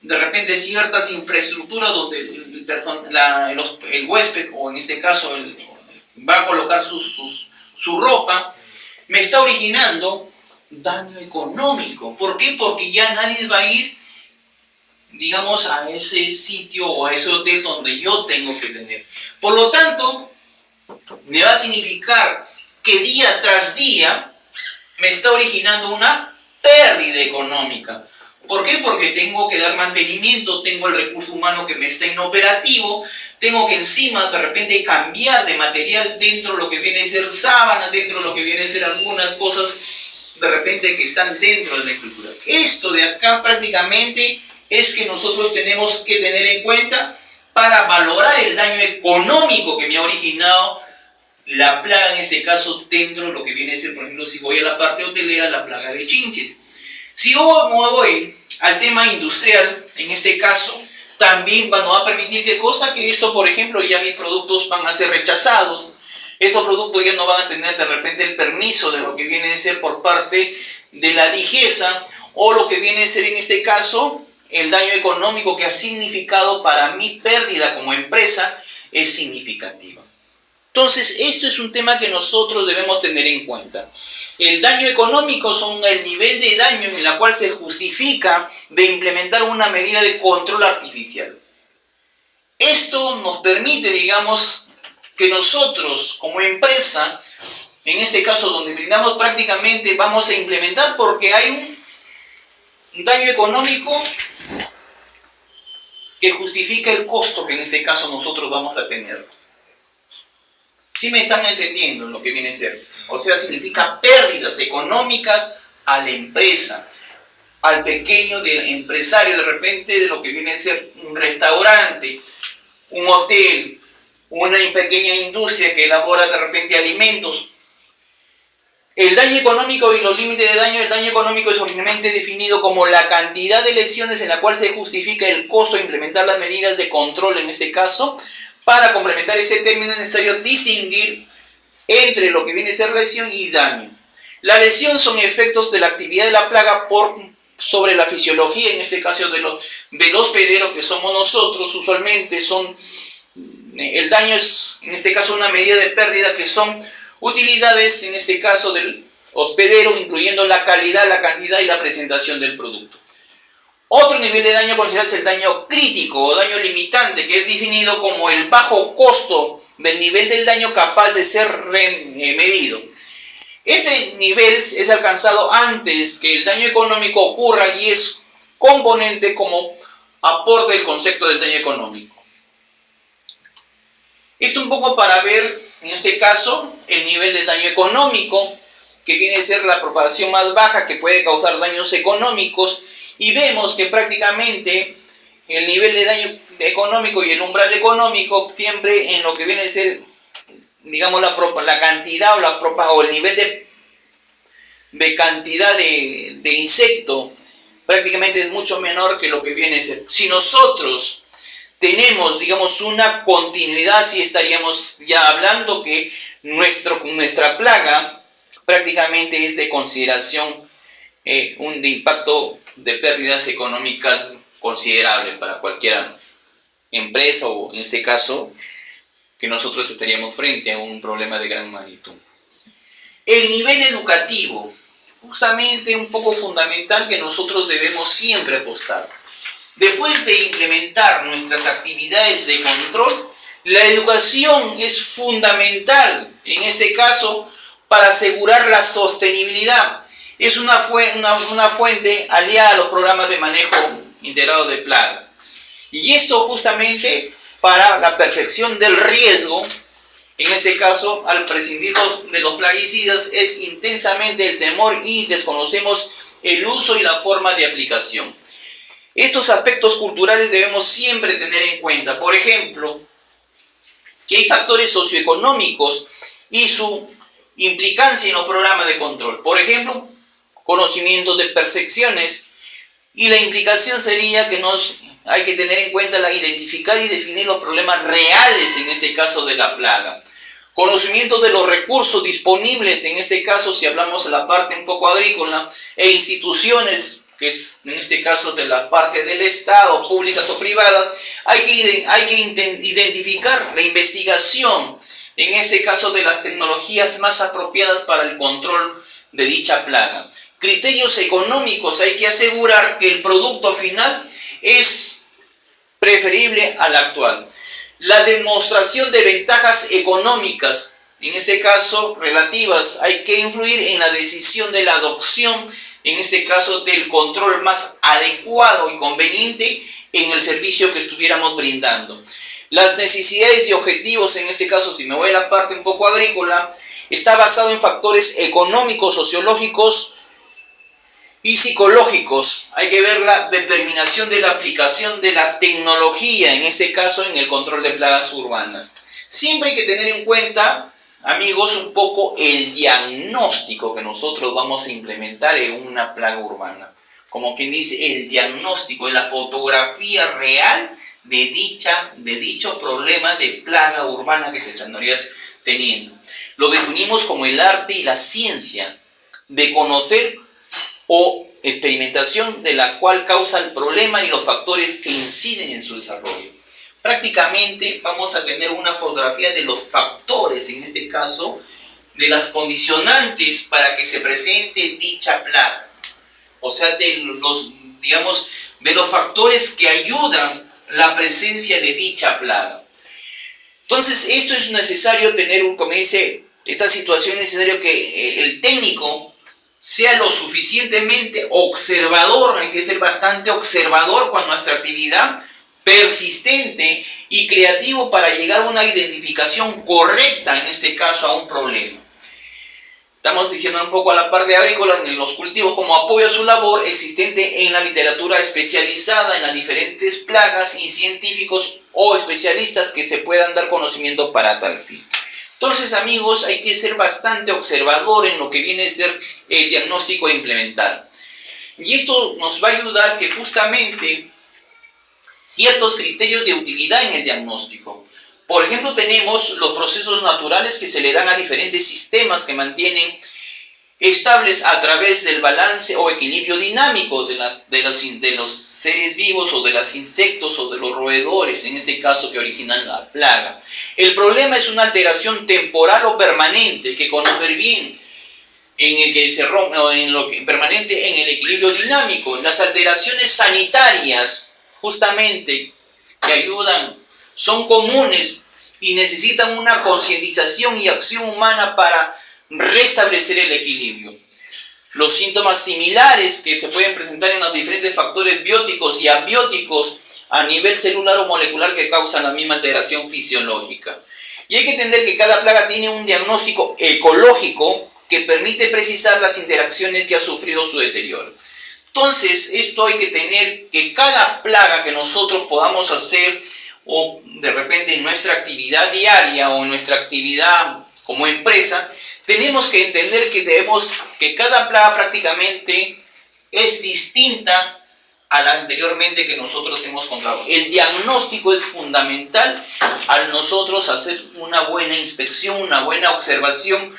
de repente ciertas infraestructuras donde el huésped, o en este caso va a colocar su ropa, me está originando daño económico. ¿Por qué? Porque ya nadie va a ir, digamos, a ese sitio o a ese hotel donde yo tengo que tener. Por lo tanto, me va a significar que día tras día me está originando una pérdida económica. ¿Por qué? Porque tengo que dar mantenimiento, tengo el recurso humano que me está inoperativo, tengo que encima de repente cambiar de material dentro de lo que viene a ser sábana, dentro de lo que viene a ser algunas cosas de repente que están dentro de la estructura. Esto de acá prácticamente es que nosotros tenemos que tener en cuenta para valorar el daño económico que me ha originado la plaga, en este caso dentro de lo que viene a ser, por ejemplo, si voy a la parte hotelera, la plaga de chinches. Si yo voy al tema industrial, en este caso, también nos va a permitir de cosa que esto, por ejemplo, ya mis productos van a ser rechazados. Estos productos ya no van a tener de repente el permiso de lo que viene a ser por parte de la DIGESA, o lo que viene a ser en este caso el daño económico que ha significado para mi pérdida como empresa es significativa. Entonces, esto es un tema que nosotros debemos tener en cuenta. El daño económico son el nivel de daño en la cual se justifica de implementar una medida de control artificial. Esto nos permite, digamos, que nosotros como empresa, en este caso donde brindamos prácticamente, vamos a implementar porque hay un daño económico que justifica el costo que en este caso nosotros vamos a tener. ¿Sí me están entendiendo lo que viene a ser? O sea, significa pérdidas económicas a la empresa, al pequeño empresario de repente de lo que viene a ser un restaurante, un hotel, una pequeña industria que elabora de repente alimentos. El daño económico y los límites de daño, el daño económico es originalmente definido como la cantidad de lesiones en la cual se justifica el costo de implementar las medidas de control en este caso. Para complementar este término es necesario distinguir entre lo que viene a ser lesión y daño. La lesión son efectos de la actividad de la plaga sobre la fisiología, en este caso del hospedero, que somos nosotros. Usualmente el daño es, en este caso, una medida de pérdida que son utilidades, en este caso del hospedero, incluyendo la calidad, la cantidad y la presentación del producto. Otro nivel de daño considerado es el daño crítico o daño limitante, que es definido como el bajo costo del nivel del daño capaz de ser medido. Este nivel es alcanzado antes que el daño económico ocurra y es componente como aporte del concepto del daño económico. Esto un poco para ver, en este caso, el nivel de daño económico, que viene a ser la propagación más baja que puede causar daños económicos, y vemos que prácticamente el nivel de daño económico y el umbral económico siempre en lo que viene a ser, digamos, la cantidad o el nivel de cantidad de insecto prácticamente es mucho menor que lo que viene a ser. Si nosotros tenemos, digamos, una continuidad, sí estaríamos ya hablando que nuestra plaga prácticamente es de consideración de impacto de pérdidas económicas considerable para cualquier empresa, o en este caso que nosotros estaríamos frente a un problema de gran magnitud. El nivel educativo, justamente un poco fundamental que nosotros debemos siempre apostar. Después de implementar nuestras actividades de control, la educación es fundamental en este caso para asegurar la sostenibilidad. Es una fuente aliada a los programas de manejo integrado de plagas. Y esto justamente para la percepción del riesgo En este caso, al prescindir de los plaguicidas, es intensamente el temor y desconocemos el uso y la forma de aplicación. Estos aspectos culturales debemos siempre tener en cuenta. Por ejemplo, que hay factores socioeconómicos y su implicancia en los programas de control. Por ejemplo, conocimiento de percepciones, y la implicación sería que hay que tener en cuenta identificar y definir los problemas reales, en este caso de la plaga. Conocimiento de los recursos disponibles, en este caso si hablamos de la parte un poco agrícola, e instituciones, que es en este caso de la parte del Estado, públicas o privadas, hay que identificar la investigación, en este caso de las tecnologías más apropiadas para el control de dicha plaga. Criterios económicos, hay que asegurar que el producto final es preferible al actual. La demostración de ventajas económicas, en este caso relativas, hay que influir en la decisión de la adopción, en este caso del control más adecuado y conveniente en el servicio que estuviéramos brindando. Las necesidades y objetivos, en este caso, si me voy a la parte un poco agrícola, está basado en factores económicos, sociológicos y psicológicos. Hay que ver la determinación de la aplicación de la tecnología, en este caso en el control de plagas urbanas. Siempre hay que tener en cuenta, amigos, un poco el diagnóstico que nosotros vamos a implementar en una plaga urbana. Como quien dice, el diagnóstico es la fotografía real de dicho problema de plaga urbana que se estaría teniendo. Lo definimos como el arte y la ciencia de conocer o experimentación de la cual causa el problema y los factores que inciden en su desarrollo. Prácticamente vamos a tener una fotografía de los factores, en este caso, de las condicionantes para que se presente dicha plaga. O sea, de los factores que ayudan la presencia de dicha plaga. Entonces, esto es necesario tener, como dice, esta situación es necesario que el técnico sea lo suficientemente observador, hay que ser bastante observador con nuestra actividad, persistente y creativo para llegar a una identificación correcta, en este caso, a un problema. Estamos diciendo un poco a la parte agrícola, en los cultivos, como apoyo a su labor existente en la literatura especializada en las diferentes plagas y científicos o especialistas que se puedan dar conocimiento para tal fin. Entonces, amigos, hay que ser bastante observador en lo que viene a ser el diagnóstico a implementar. Y esto nos va a ayudar que justamente ciertos criterios de utilidad en el diagnóstico. Por ejemplo, tenemos los procesos naturales que se le dan a diferentes sistemas que mantienen estables a través del balance o equilibrio dinámico de los seres vivos o de los insectos o de los roedores, en este caso que originan la plaga. El problema es una alteración temporal o permanente que conocer bien, en el que se rompe, o en lo que permanente en el equilibrio dinámico. Las alteraciones sanitarias, justamente, que ayudan, son comunes y necesitan una concientización y acción humana para restablecer el equilibrio. Los síntomas similares que se pueden presentar en los diferentes factores bióticos y abióticos a nivel celular o molecular que causan la misma alteración fisiológica. Y hay que entender que cada plaga tiene un diagnóstico ecológico que permite precisar las interacciones que ha sufrido su deterioro. Entonces, esto hay que tener que cada plaga que nosotros podamos hacer, o de repente en nuestra actividad diaria o en nuestra actividad como empresa, tenemos que entender que cada plaga prácticamente es distinta a la anteriormente que nosotros hemos encontrado. El diagnóstico es fundamental al nosotros hacer una buena inspección, una buena observación,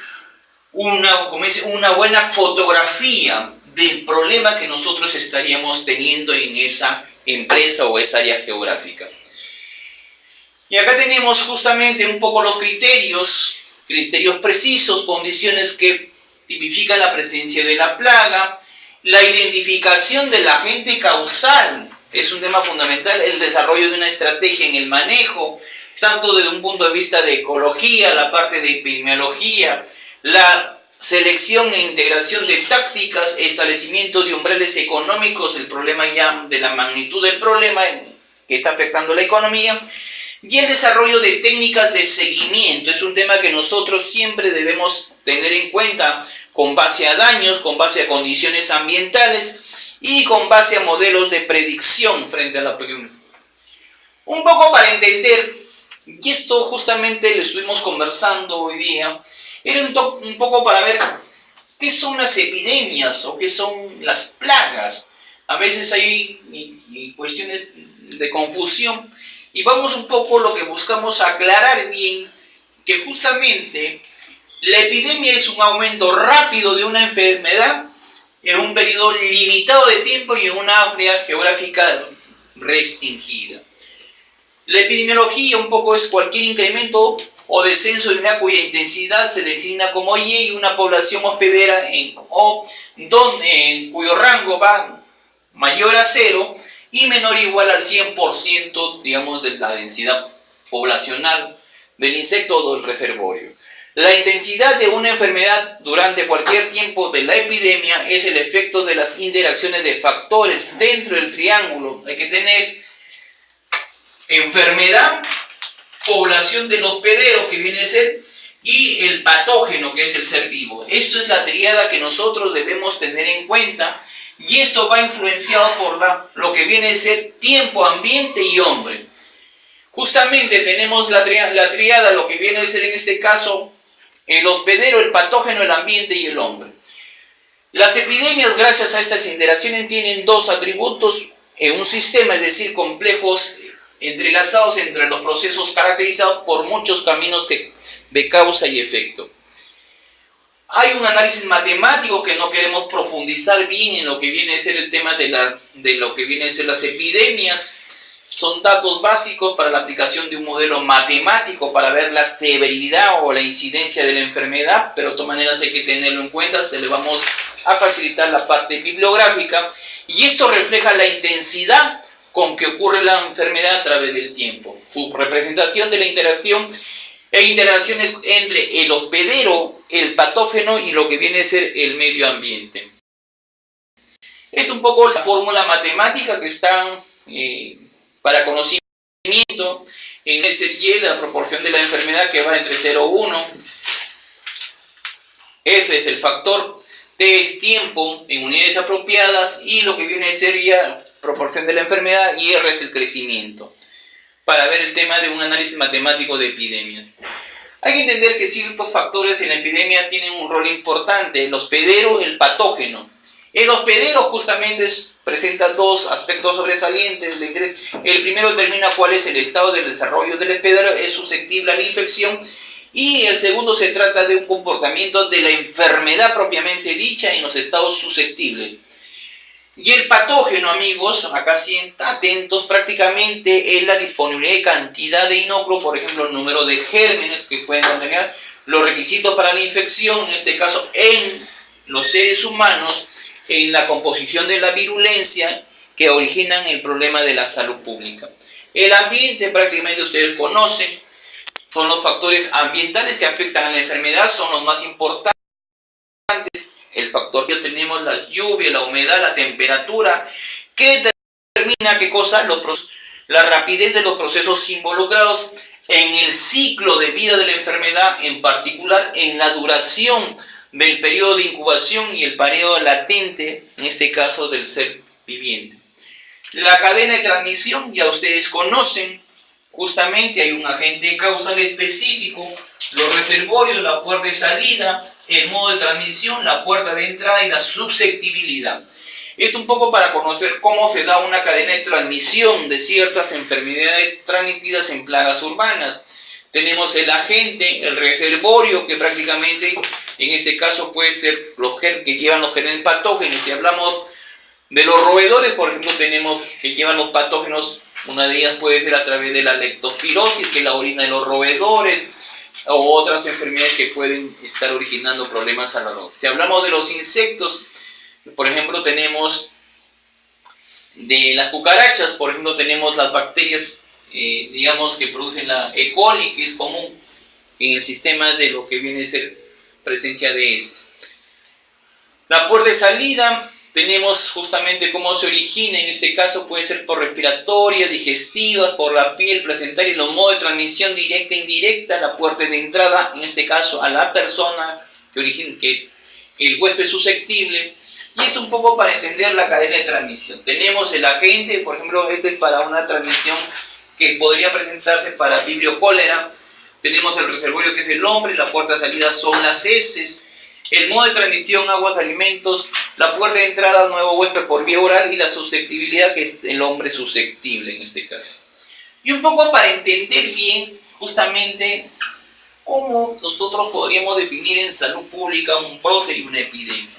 una buena fotografía del problema que nosotros estaríamos teniendo en esa empresa o esa área geográfica. Y acá tenemos justamente un poco los criterios precisos, condiciones que tipifican la presencia de la plaga, la identificación del agente causal, es un tema fundamental, el desarrollo de una estrategia en el manejo, tanto desde un punto de vista de ecología, la parte de epidemiología, la selección e integración de tácticas, establecimiento de umbrales económicos, el problema ya de la magnitud del problema que está afectando la economía, Y el desarrollo de técnicas de seguimiento es un tema que nosotros siempre debemos tener en cuenta con base a daños, con base a condiciones ambientales y con base a modelos de predicción frente a la pequeña. Un poco para entender, y esto justamente lo estuvimos conversando hoy día, era un poco para ver qué son las epidemias o qué son las plagas. A veces hay cuestiones de confusión. Y vamos un poco lo que buscamos aclarar bien, que justamente la epidemia es un aumento rápido de una enfermedad en un periodo limitado de tiempo y en una área geográfica restringida. La epidemiología un poco es cualquier incremento o descenso de una cuya intensidad se designa como Y, una población hospedera en cuyo rango va mayor a 0 y menor o igual al 100%, digamos, de la densidad poblacional del insecto o del reservorio. La intensidad de una enfermedad durante cualquier tiempo de la epidemia es el efecto de las interacciones de factores dentro del triángulo. Hay que tener enfermedad, población del hospedero, que viene a ser, y el patógeno, que es el ser vivo. Esto es la tríada que nosotros debemos tener en cuenta. Y esto va influenciado por lo que viene a ser tiempo, ambiente y hombre. Justamente tenemos la tríada, lo que viene a ser en este caso el hospedero, el patógeno, el ambiente y el hombre. Las epidemias, gracias a estas interacciones, tienen dos atributos en un sistema, es decir, complejos entrelazados entre los procesos caracterizados por muchos caminos de causa y efecto. Hay un análisis matemático que no queremos profundizar bien en lo que viene a ser el tema de lo que viene a ser las epidemias. Son datos básicos para la aplicación de un modelo matemático para ver la severidad o la incidencia de la enfermedad, pero de todas maneras hay que tenerlo en cuenta. Se le vamos a facilitar la parte bibliográfica y esto refleja la intensidad con que ocurre la enfermedad a través del tiempo. Su representación de la interacción e interacciones entre el hospedero, el patógeno y lo que viene a ser el medio ambiente. Esto es un poco la fórmula matemática que está para conocimiento. En ese Y, la proporción de la enfermedad que va entre 0 y 1. F es el factor, T es tiempo en unidades apropiadas y lo que viene a ser ya proporción de la enfermedad y R es el crecimiento. Para ver el tema de un análisis matemático de epidemias. Hay que entender que ciertos factores en la epidemia tienen un rol importante, el hospedero, el patógeno. El hospedero justamente presenta dos aspectos sobresalientes de interés. El primero determina cuál es el estado del desarrollo del hospedero, es susceptible a la infección. Y el segundo se trata de un comportamiento de la enfermedad propiamente dicha en los estados susceptibles. Y el patógeno, amigos, acá sí atentos, prácticamente es la disponibilidad de cantidad de inocuo, por ejemplo, el número de gérmenes que pueden contener, los requisitos para la infección, en este caso en los seres humanos, en la composición de la virulencia que originan el problema de la salud pública. El ambiente, prácticamente ustedes conocen, son los factores ambientales que afectan a la enfermedad, son los más importantes. El factor que tenemos, las lluvias, la humedad, la temperatura, que determina qué cosa, la rapidez de los procesos involucrados en el ciclo de vida de la enfermedad, en particular en la duración del periodo de incubación y el periodo latente, en este caso del ser viviente. La cadena de transmisión, ya ustedes conocen, justamente hay un agente causal específico, los reservorios, la puerta de salida, el modo de transmisión, la puerta de entrada y la susceptibilidad. Esto un poco para conocer cómo se da una cadena de transmisión de ciertas enfermedades transmitidas en plagas urbanas. Tenemos el agente, el reservorio, que prácticamente en este caso puede ser los que llevan los genes patógenos. Si hablamos de los roedores, por ejemplo, tenemos que llevan los patógenos, una de ellas puede ser a través de la leptospirosis, que es la orina de los roedores, o otras enfermedades que pueden estar originando problemas a la salud. Si hablamos de los insectos, por ejemplo, tenemos de las cucarachas, por ejemplo, tenemos las bacterias, digamos, que producen la E. coli, que es común en el sistema de lo que viene a ser presencia de heces. La puerta de salida Tenemos justamente cómo se origina, en este caso puede ser por respiratoria, digestiva, por la piel, placentaria, y los modos de transmisión directa e indirecta, la puerta de entrada, en este caso a la persona que el huésped es susceptible. Y esto un poco para entender la cadena de transmisión. Tenemos el agente, por ejemplo, este es para una transmisión que podría presentarse para vibrio cólera. Tenemos el reservorio que es el hombre, la puerta de salida son las heces. El modo de transmisión, aguas, alimentos, la puerta de entrada, nuevo huésped por vía oral y la susceptibilidad que es el hombre susceptible en este caso. Y un poco para entender bien justamente cómo nosotros podríamos definir en salud pública un brote y una epidemia.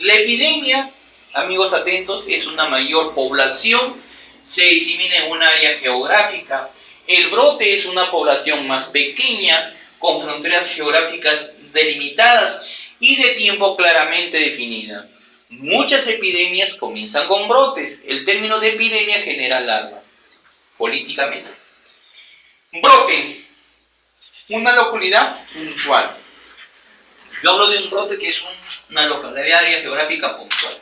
La epidemia, amigos atentos, es una mayor población, se disemina en un área geográfica. El brote es una población más pequeña, con fronteras geográficas delimitadas y de tiempo claramente definida. Muchas epidemias comienzan con brotes. El término de epidemia genera alarma, políticamente. Brote, una localidad puntual. Yo hablo de un brote que es una localidad de área geográfica puntual.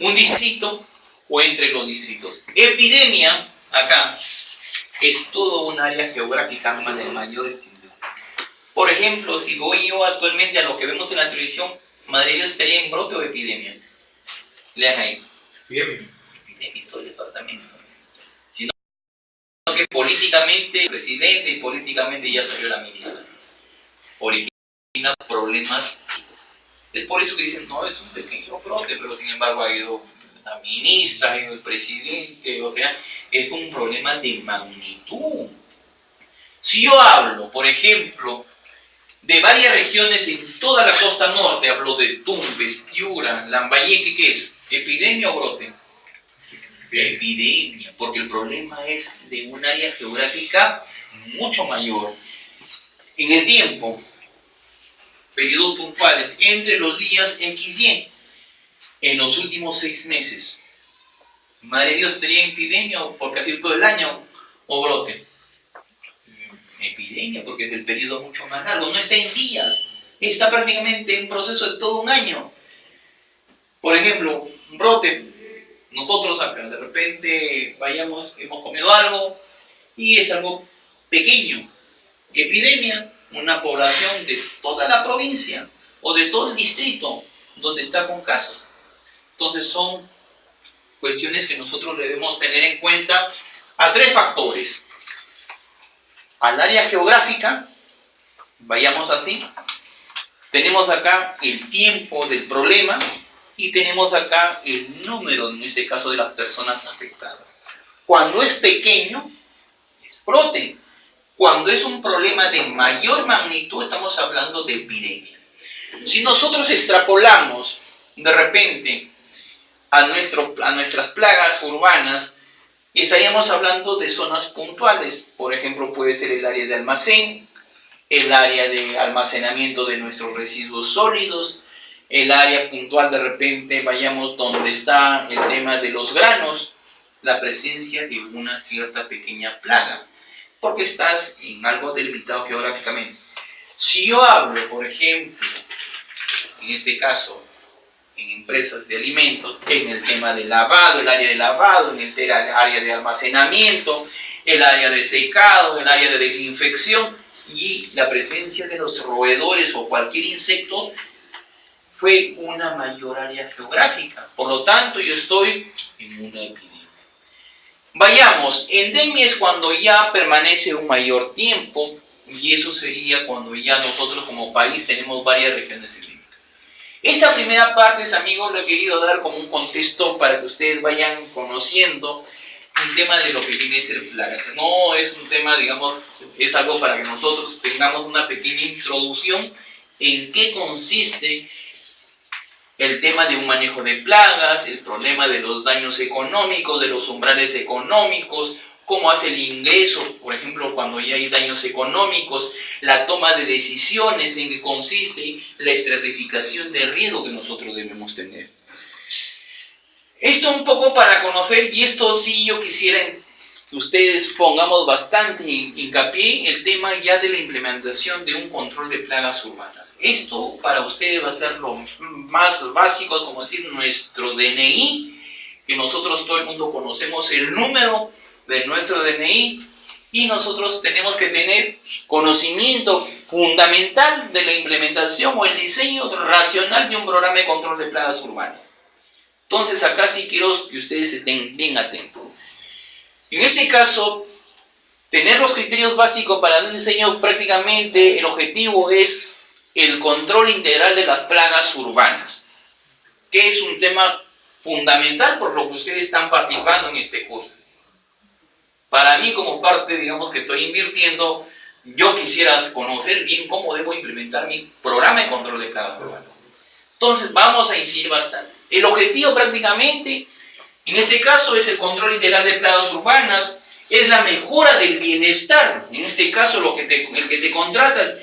Un distrito o entre los distritos. Epidemia, acá, es todo un área geográfica de mayor extensión. Por ejemplo, si voy yo actualmente a lo que vemos en la televisión, Madrid estaría en brote o epidemia. Lean ahí. Epidemia, todo el departamento. Sino que políticamente, el presidente y políticamente ya salió la ministra. Origina problemas. Es por eso que dicen, no, es un pequeño brote, pero sin embargo ha ido la ministra, ha ido el presidente, o sea, es un problema de magnitud. Si yo hablo, por ejemplo, de varias regiones en toda la costa norte, hablo de Tumbes, Piura, Lambayeque, ¿qué es? ¿Epidemia o brote? Epidemia, porque el problema es de un área geográfica mucho mayor. En el tiempo, periodos puntuales, entre los días X y Y, en los últimos 6 meses. Madre Dios, ¿estaría epidemia porque ha sido todo el año o brote? Epidemia, porque es el periodo mucho más largo, no está en días, está prácticamente en proceso de todo un año. Por ejemplo, un brote, nosotros acá de repente hemos comido algo y es algo pequeño. Epidemia, una población de toda la provincia o de todo el distrito donde está con casos. Entonces son cuestiones que nosotros debemos tener en cuenta a 3 factores. Al área geográfica, vayamos así, tenemos acá el tiempo del problema y tenemos acá el número, en este caso, de las personas afectadas. Cuando es pequeño, es brote. Cuando es un problema de mayor magnitud, estamos hablando de epidemia. Si nosotros extrapolamos de repente a nuestras plagas urbanas, estaríamos hablando de zonas puntuales. Por ejemplo, puede ser el área de almacén, el área de almacenamiento de nuestros residuos sólidos, el área puntual de repente vayamos donde está el tema de los granos, la presencia de una cierta pequeña plaga, porque estás en algo delimitado geográficamente. Si yo hablo, por ejemplo, en este caso, en empresas de alimentos, en el tema de lavado, el área de lavado, en el área de almacenamiento, el área de secado, el área de desinfección y la presencia de los roedores o cualquier insecto, fue una mayor área geográfica. Por lo tanto, yo estoy en una epidemia. Vayamos, endemia es cuando ya permanece un mayor tiempo y eso sería cuando ya nosotros como país tenemos varias regiones endémicas. Esta primera parte, amigos, lo he querido dar como un contexto para que ustedes vayan conociendo el tema de lo que viene a ser plagas. No es un tema, digamos, es algo para que nosotros tengamos una pequeña introducción en qué consiste el tema de un manejo de plagas, el problema de los daños económicos, de los umbrales económicos, cómo hace el ingreso, por ejemplo, cuando ya hay daños económicos, la toma de decisiones, en qué consiste la estratificación de riesgo que nosotros debemos tener. Esto un poco para conocer, y esto sí yo quisiera que ustedes pongamos bastante hincapié el tema ya de la implementación de un control de plagas urbanas. Esto para ustedes va a ser lo más básico, como decir, nuestro DNI, que nosotros todo el mundo conocemos el número de nuestro DNI, y nosotros tenemos que tener conocimiento fundamental de la implementación o el diseño racional de un programa de control de plagas urbanas. Entonces acá sí quiero que ustedes estén bien atentos. En este caso, tener los criterios básicos para un diseño, prácticamente el objetivo es el control integral de las plagas urbanas, que es un tema fundamental por lo que ustedes están participando en este curso. Para mí, como parte, digamos, que estoy invirtiendo, yo quisiera conocer bien cómo debo implementar mi programa de control de plagas urbanas. Entonces, vamos a incidir bastante. El objetivo prácticamente, en este caso, es el control integral de plagas urbanas, es la mejora del bienestar, en este caso, el que te contrata,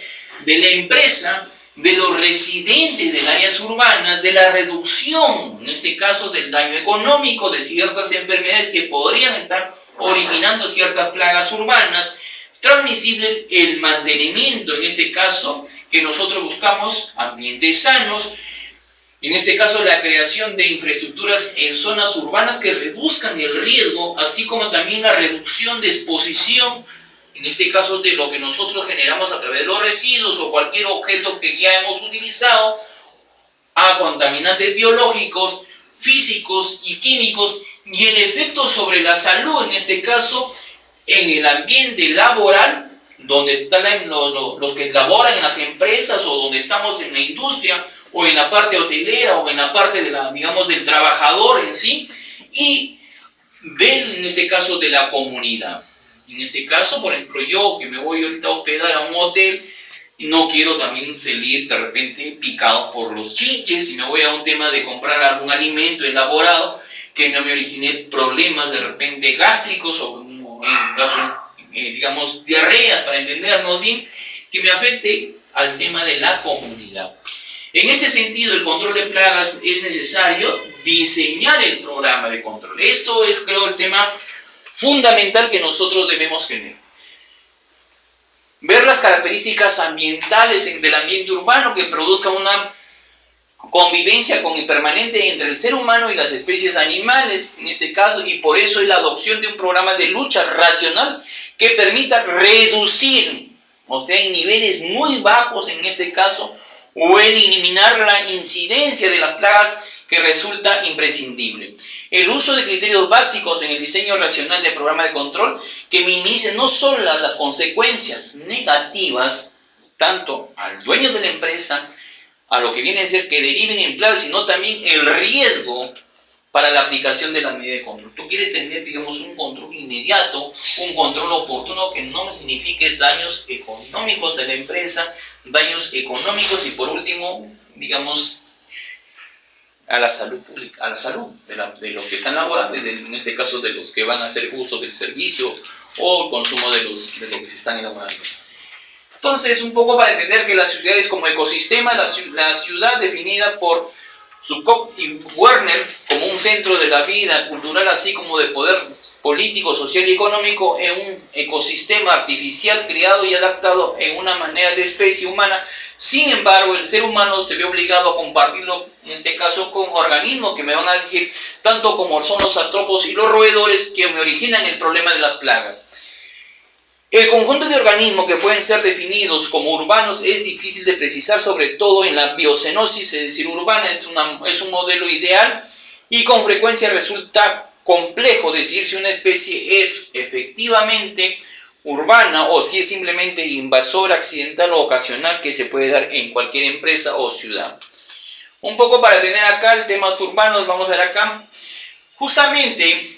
de la empresa, de los residentes de las áreas urbanas, de la reducción, en este caso, del daño económico, de ciertas enfermedades que podrían estar originando ciertas plagas urbanas transmisibles, el mantenimiento, en este caso, que nosotros buscamos, ambientes sanos, en este caso la creación de infraestructuras en zonas urbanas que reduzcan el riesgo, así como también la reducción de exposición, en este caso de lo que nosotros generamos a través de los residuos o cualquier objeto que ya hemos utilizado, a contaminantes biológicos, físicos y químicos, y el efecto sobre la salud, en este caso, en el ambiente laboral, donde están los que laboran en las empresas o donde estamos en la industria o en la parte hotelera o en la parte de digamos, del trabajador en sí, y en este caso de la comunidad. En este caso, por ejemplo, yo que me voy ahorita a hospedar a un hotel, no quiero también salir de repente picado por los chinches, y me voy a un tema de comprar algún alimento elaborado que no me origine problemas de repente gástricos o digamos diarreas, para entendernos bien, que me afecte al tema de la comunidad. En este sentido, el control de plagas es necesario diseñar el programa de control. Esto es, creo, el tema fundamental que nosotros debemos tener. Ver las características ambientales del ambiente urbano que produzca una convivencia permanente entre el ser humano y las especies animales, en este caso, y por eso es la adopción de un programa de lucha racional que permita reducir, o sea, en niveles muy bajos en este caso, o eliminar la incidencia de las plagas que resulta imprescindible. El uso de criterios básicos en el diseño racional del programa de control que minimicen no solo las consecuencias negativas, tanto al dueño de la empresa, a lo que viene a ser que deriven en plagas, sino también el riesgo para la aplicación de la medida de control. Tú quieres tener, digamos, un control inmediato, un control oportuno que no signifique daños económicos de la empresa, daños económicos y por último, digamos, a la salud pública, a la salud de los que están laborando, en este caso de los que van a hacer uso del servicio o el consumo de lo que se están elaborando. Entonces, un poco para entender que la ciudad es como ecosistema, la ciudad definida por Zuccotti y Werner como un centro de la vida cultural, así como de poder político, social y económico, en un ecosistema artificial creado y adaptado en una manera de especie humana. Sin embargo, el ser humano se ve obligado a compartirlo, en este caso, con organismos que me van a decir, tanto como son los artrópodos y los roedores, que me originan el problema de las plagas. El conjunto de organismos que pueden ser definidos como urbanos es difícil de precisar, sobre todo en la biocenosis, es decir, urbana es un modelo ideal y con frecuencia resulta complejo decir si una especie es efectivamente urbana o si es simplemente invasora, accidental o ocasional que se puede dar en cualquier empresa o ciudad. Un poco para tener acá el tema urbanos, vamos a ver acá. Justamente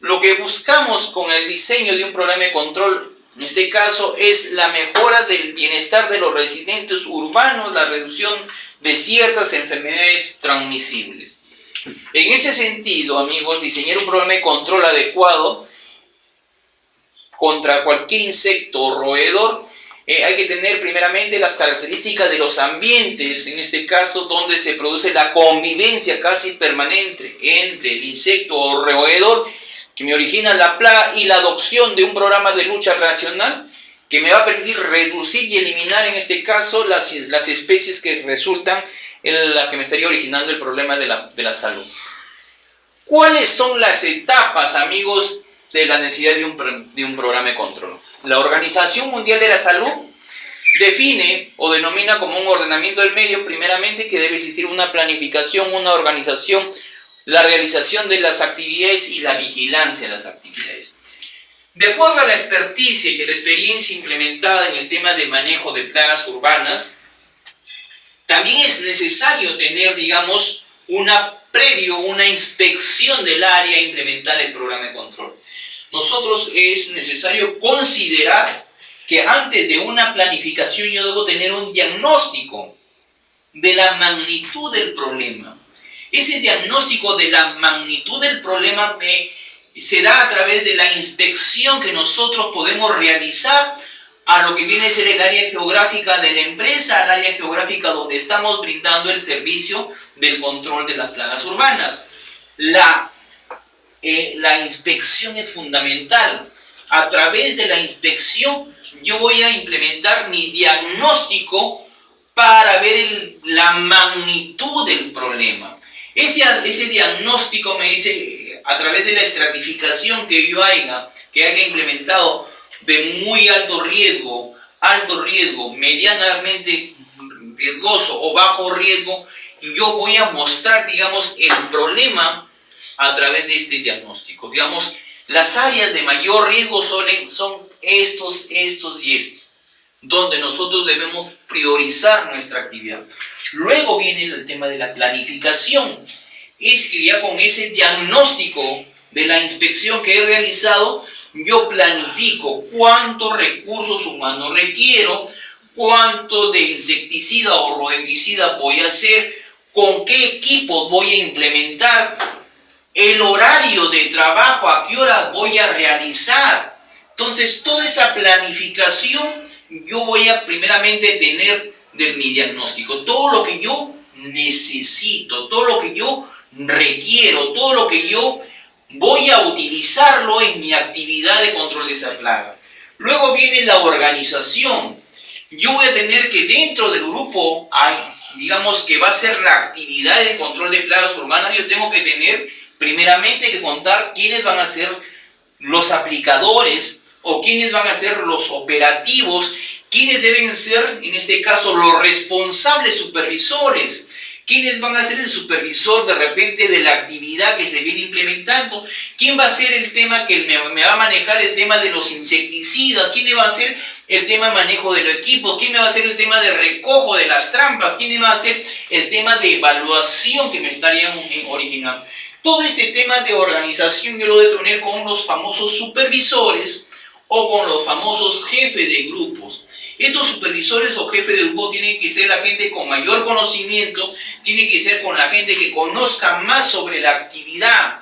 lo que buscamos con el diseño de un programa de control, en este caso, es la mejora del bienestar de los residentes urbanos, la reducción de ciertas enfermedades transmisibles. En ese sentido, amigos, diseñar un programa de control adecuado contra cualquier insecto o roedor, hay que tener primeramente las características de los ambientes, en este caso donde se produce la convivencia casi permanente entre el insecto o roedor, que me origina la plaga y la adopción de un programa de lucha racional que me va a permitir reducir y eliminar en este caso las especies que resultan en la que me estaría originando el problema de la salud. ¿Cuáles son las etapas, amigos, de la necesidad de un programa de control? La Organización Mundial de la Salud define o denomina como un ordenamiento del medio, primeramente, que debe existir una planificación, una organización, la realización de las actividades y la vigilancia de las actividades. De acuerdo a la experticia y la experiencia implementada en el tema de manejo de plagas urbanas, también es necesario tener, digamos, una inspección del área e implementar el programa de control. Nosotros es necesario considerar que antes de una planificación yo debo tener un diagnóstico de la magnitud del problema. Ese diagnóstico de la magnitud del problema se da a través de la inspección que nosotros podemos realizar a lo que viene a ser el área geográfica de la empresa, al área geográfica donde estamos brindando el servicio del control de las plagas urbanas. La inspección es fundamental. A través de la inspección yo voy a implementar mi diagnóstico para ver la magnitud del problema. Ese diagnóstico me dice, a través de la estratificación que yo haya implementado de muy alto riesgo, medianamente riesgoso o bajo riesgo, yo voy a mostrar, digamos, el problema a través de este diagnóstico. Digamos, las áreas de mayor riesgo son estos y estos, donde nosotros debemos priorizar nuestra actividad. Luego viene el tema de la planificación. Es que ya con ese diagnóstico de la inspección que he realizado, yo planifico cuántos recursos humanos requiero, cuánto de insecticida o rodenticida voy a hacer, con qué equipos voy a implementar, el horario de trabajo, a qué hora voy a realizar. Entonces, toda esa planificación yo voy a primeramente tener de mi diagnóstico. Todo lo que yo necesito, todo lo que yo requiero, todo lo que yo voy a utilizarlo en mi actividad de control de esa plaga. Luego viene la organización. Yo voy a tener que dentro del grupo, digamos que va a ser la actividad de control de plagas urbanas, yo tengo que tener primeramente que contar quiénes van a ser los aplicadores o quiénes van a ser los operativos, quiénes deben ser, en este caso, los responsables supervisores, quiénes van a ser el supervisor de repente de la actividad que se viene implementando, quién va a ser el tema que me va a manejar el tema de los insecticidas, quién va a ser el tema de manejo de los equipos, quién me va a hacer el tema de recojo de las trampas, quién me va a hacer el tema de evaluación que me estarían originando. Todo este tema de organización yo lo debo tener con los famosos supervisores o con los famosos jefes de grupos. Estos supervisores o jefes de grupo tienen que ser la gente con mayor conocimiento, tienen que ser con la gente que conozca más sobre la actividad.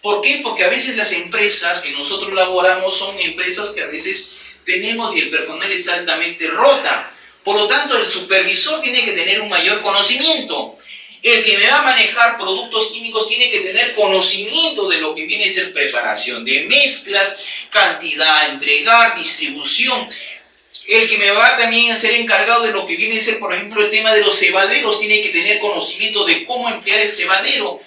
¿Por qué? Porque a veces las empresas que nosotros laboramos son empresas que a veces tenemos y el personal es altamente rota. Por lo tanto, el supervisor tiene que tener un mayor conocimiento. El que me va a manejar productos químicos tiene que tener conocimiento de lo que viene a ser preparación de mezclas, cantidad, entregar, distribución. El que me va también a ser encargado de lo que viene a ser, por ejemplo, el tema de los cebaderos, tiene que tener conocimiento de cómo emplear el cebadero,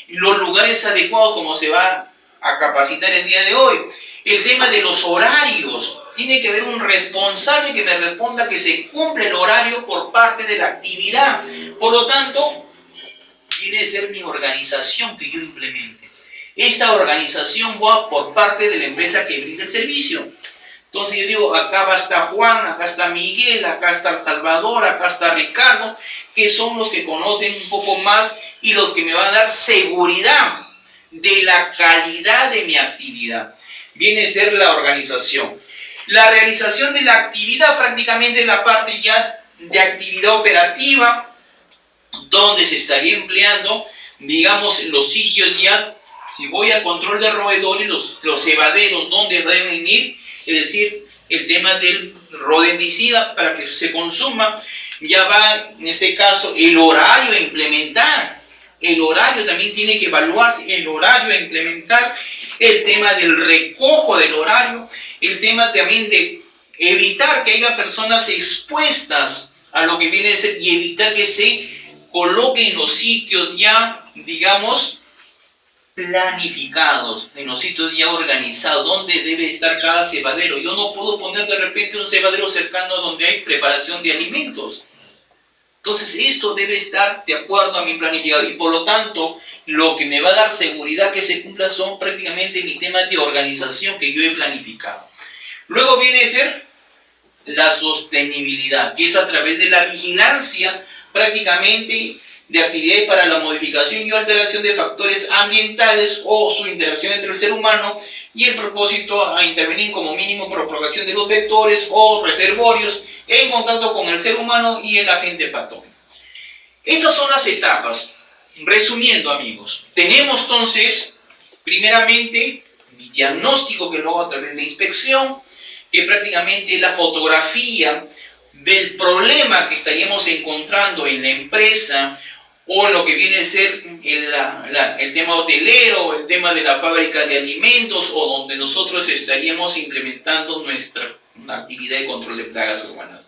los lugares adecuados, como se va a capacitar el día de hoy. El tema de los horarios, tiene que haber un responsable que me responda que se cumple el horario por parte de la actividad. Por lo tanto, tiene que ser mi organización que yo implemente. Esta organización va por parte de la empresa que brinda el servicio. Entonces yo digo, acá va a estar Juan, acá está Miguel, acá está Salvador, acá está Ricardo, que son los que conocen un poco más y los que me van a dar seguridad de la calidad de mi actividad. Viene a ser la organización. La realización de la actividad prácticamente es la parte ya de actividad operativa, donde se estaría empleando, digamos, los sitios ya, si voy al control de roedores, los cebaderos, donde deben ir, es decir, el tema del rodenticida para que se consuma, ya va, en este caso, el horario a implementar. El horario también tiene que evaluarse, el horario a implementar, el tema del recojo del horario, el tema también de evitar que haya personas expuestas a lo que viene a ser y evitar que se coloquen en los sitios ya, digamos, planificados, en los sitios ya organizados, donde debe estar cada cebadero. Yo no puedo poner de repente un cebadero cercano donde hay preparación de alimentos. Entonces esto debe estar de acuerdo a mi planificación y por lo tanto lo que me va a dar seguridad que se cumpla son prácticamente mis temas de organización que yo he planificado. Luego viene a ser la sostenibilidad, que es a través de la vigilancia prácticamente de actividades para la modificación y alteración de factores ambientales o su interacción entre el ser humano y el propósito a intervenir como mínimo propagación de los vectores o reservorios en contacto con el ser humano y el agente patógeno. Estas son las etapas. Resumiendo, amigos, tenemos entonces primeramente mi diagnóstico que luego a través de la inspección, que prácticamente es la fotografía del problema que estaríamos encontrando en la empresa o lo que viene a ser el tema hotelero, el tema de la fábrica de alimentos o donde nosotros estaríamos implementando nuestra actividad de control de plagas urbanas.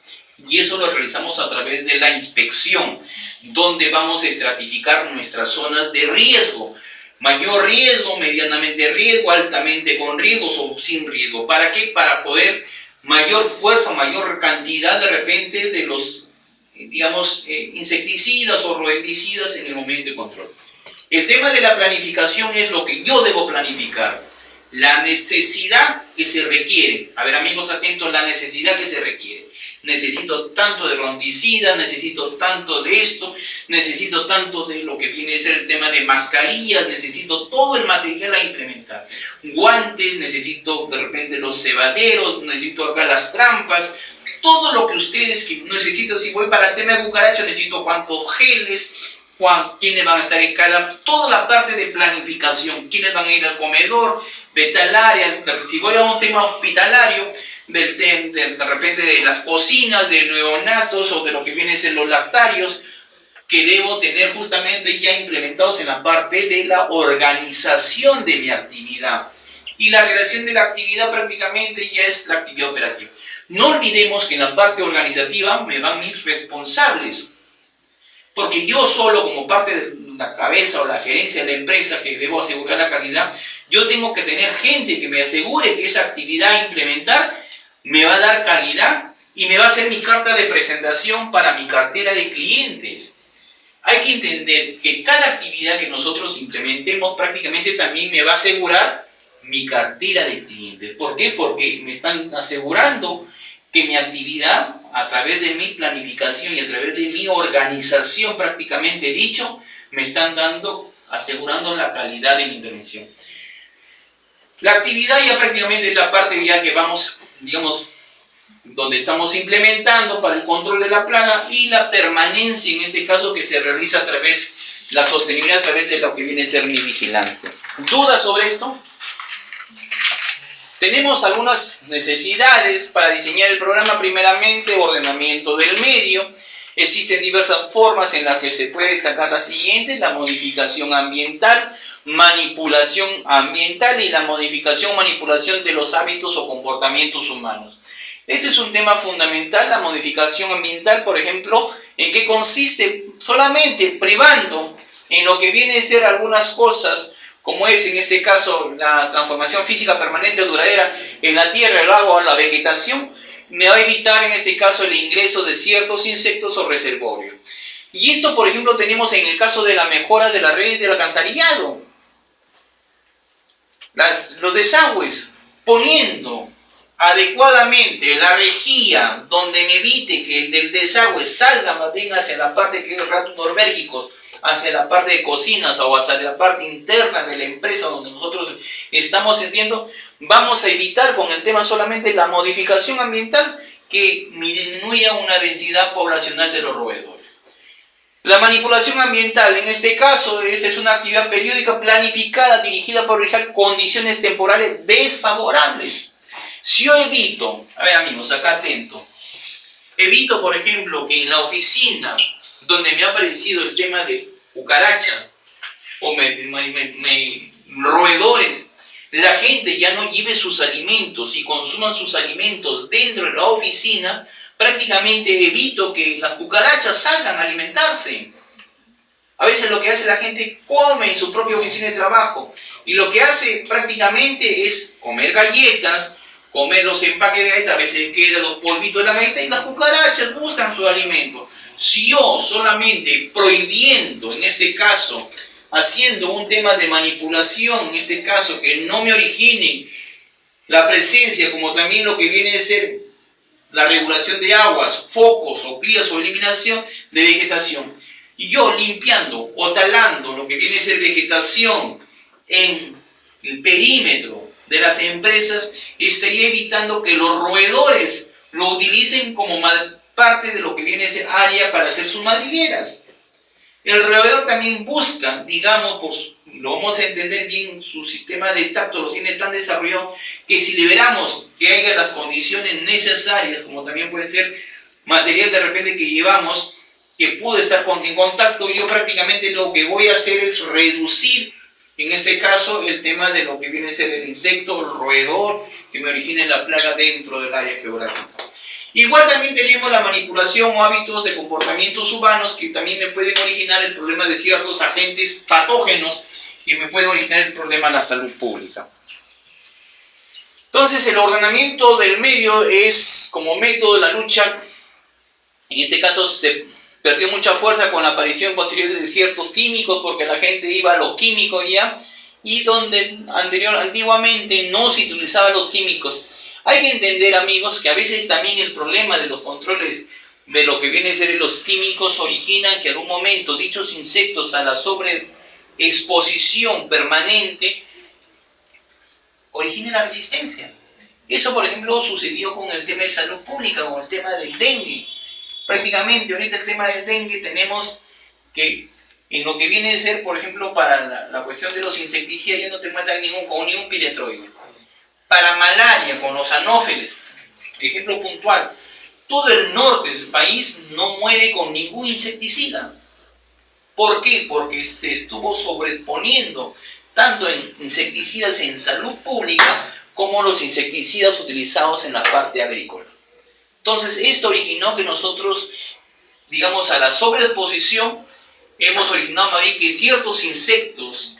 Y eso lo realizamos a través de la inspección, donde vamos a estratificar nuestras zonas de riesgo. Mayor riesgo, medianamente riesgo, altamente con riesgos o sin riesgo. ¿Para qué? Para poder mayor fuerza, mayor cantidad de repente de los, digamos, insecticidas o rodenticidas en el momento de control. El tema de la planificación es lo que yo debo planificar. La necesidad que se requiere. A ver, amigos, atentos, la necesidad que se requiere. Necesito tanto de rodenticidas, necesito tanto de esto, necesito tanto de lo que viene a ser el tema de mascarillas, necesito todo el material a implementar. Guantes, necesito de repente los cebaderos, necesito acá las trampas, todo lo que ustedes necesitan. Si voy para el tema de cucaracha, necesito cuántos geles, quiénes van a estar en toda la parte de planificación, quiénes van a ir al comedor, de tal área. Si voy a un tema hospitalario, de repente de las cocinas, de neonatos o de lo que vienen a ser los lactarios, que debo tener justamente ya implementados en la parte de la organización de mi actividad. Y la relación de la actividad prácticamente ya es la actividad operativa. No olvidemos que en la parte organizativa me van mis responsables, porque yo solo como parte de la cabeza o la gerencia de la empresa que debo asegurar la calidad, yo tengo que tener gente que me asegure que esa actividad a implementar me va a dar calidad y me va a hacer mi carta de presentación para mi cartera de clientes. Hay que entender que cada actividad que nosotros implementemos prácticamente también me va a asegurar mi cartera de clientes. ¿Por qué? Porque me están asegurando que mi actividad, a través de mi planificación y a través de mi organización prácticamente dicho, me están asegurando la calidad de mi intervención. La actividad ya prácticamente es la parte ya que vamos, digamos, donde estamos implementando para el control de la plaga y la permanencia, en este caso, que se realiza a través, la sostenibilidad a través de lo que viene a ser mi vigilancia. ¿Dudas sobre esto? Tenemos algunas necesidades para diseñar el programa. Primeramente, ordenamiento del medio. Existen diversas formas en las que se puede destacar las siguientes: la modificación ambiental, manipulación ambiental y la modificación o manipulación de los hábitos o comportamientos humanos. Este es un tema fundamental, la modificación ambiental, por ejemplo, ¿en qué consiste? Solamente privando en lo que viene a ser algunas cosas, como es en este caso la transformación física permanente o duradera en la tierra, el agua o la vegetación, me va a evitar en este caso el ingreso de ciertos insectos o reservorios. Y esto, por ejemplo, tenemos en el caso de la mejora de las redes del alcantarillado. Los desagües, poniendo adecuadamente la rejilla donde me evite que el del desagüe salga más bien hacia la parte que es ratos norvérgicos, hacia la parte de cocinas o hacia la parte interna de la empresa donde nosotros estamos sintiendo, vamos a evitar con el tema solamente la modificación ambiental que disminuya una densidad poblacional de los roedores. La manipulación ambiental, en este caso, esta es una actividad periódica planificada dirigida para originar condiciones temporales desfavorables. Si yo evito, a ver amigos, acá atento, evito por ejemplo que en la oficina donde me ha aparecido el tema de cucarachas o roedores, la gente ya no lleve sus alimentos y consuman sus alimentos dentro de la oficina, prácticamente evito que las cucarachas salgan a alimentarse. A veces lo que hace la gente come en su propia oficina de trabajo y lo que hace prácticamente es comer galletas, comer los empaques de galletas, a veces quedan los polvitos de la galleta y las cucarachas buscan su alimento. Si yo solamente prohibiendo, en este caso, haciendo un tema de manipulación, en este caso, que no me origine la presencia, como también lo que viene a ser la regulación de aguas, focos o crías o eliminación de vegetación, y yo limpiando o talando lo que viene a ser vegetación en el perímetro de las empresas, estaría evitando que los roedores lo utilicen como parte de lo que viene a ser área para hacer sus madrigueras. El roedor también busca, digamos, pues lo vamos a entender bien, su sistema de tacto lo tiene tan desarrollado que si liberamos que haya las condiciones necesarias, como también puede ser material de repente que llevamos, que pudo estar en contacto, yo prácticamente lo que voy a hacer es reducir, en este caso, el tema de lo que viene a ser el insecto, el roedor, que me origine la plaga dentro del área geográfica. Igual también tenemos la manipulación o hábitos de comportamientos humanos que también me pueden originar el problema de ciertos agentes patógenos que me pueden originar el problema de la salud pública. Entonces el ordenamiento del medio es como método de la lucha. En este caso se perdió mucha fuerza con la aparición posterior de ciertos químicos porque la gente iba a los químicos ya, y donde antiguamente no se utilizaban los químicos. Hay que entender, amigos, que a veces también el problema de los controles de lo que viene a ser los químicos originan que en algún momento dichos insectos a la sobreexposición permanente originen la resistencia. Eso, por ejemplo, sucedió con el tema de salud pública, con el tema del dengue. Prácticamente ahorita el tema del dengue tenemos que en lo que viene a ser, por ejemplo, para la cuestión de los insecticidas ya no te matan con ningún piretroide. Para malaria, con los anófeles, ejemplo puntual, todo el norte del país no muere con ningún insecticida. ¿Por qué? Porque se estuvo sobreexponiendo tanto en insecticidas en salud pública como los insecticidas utilizados en la parte agrícola. Entonces, esto originó que nosotros, digamos, a la sobreexposición, hemos originado más bien que ciertos insectos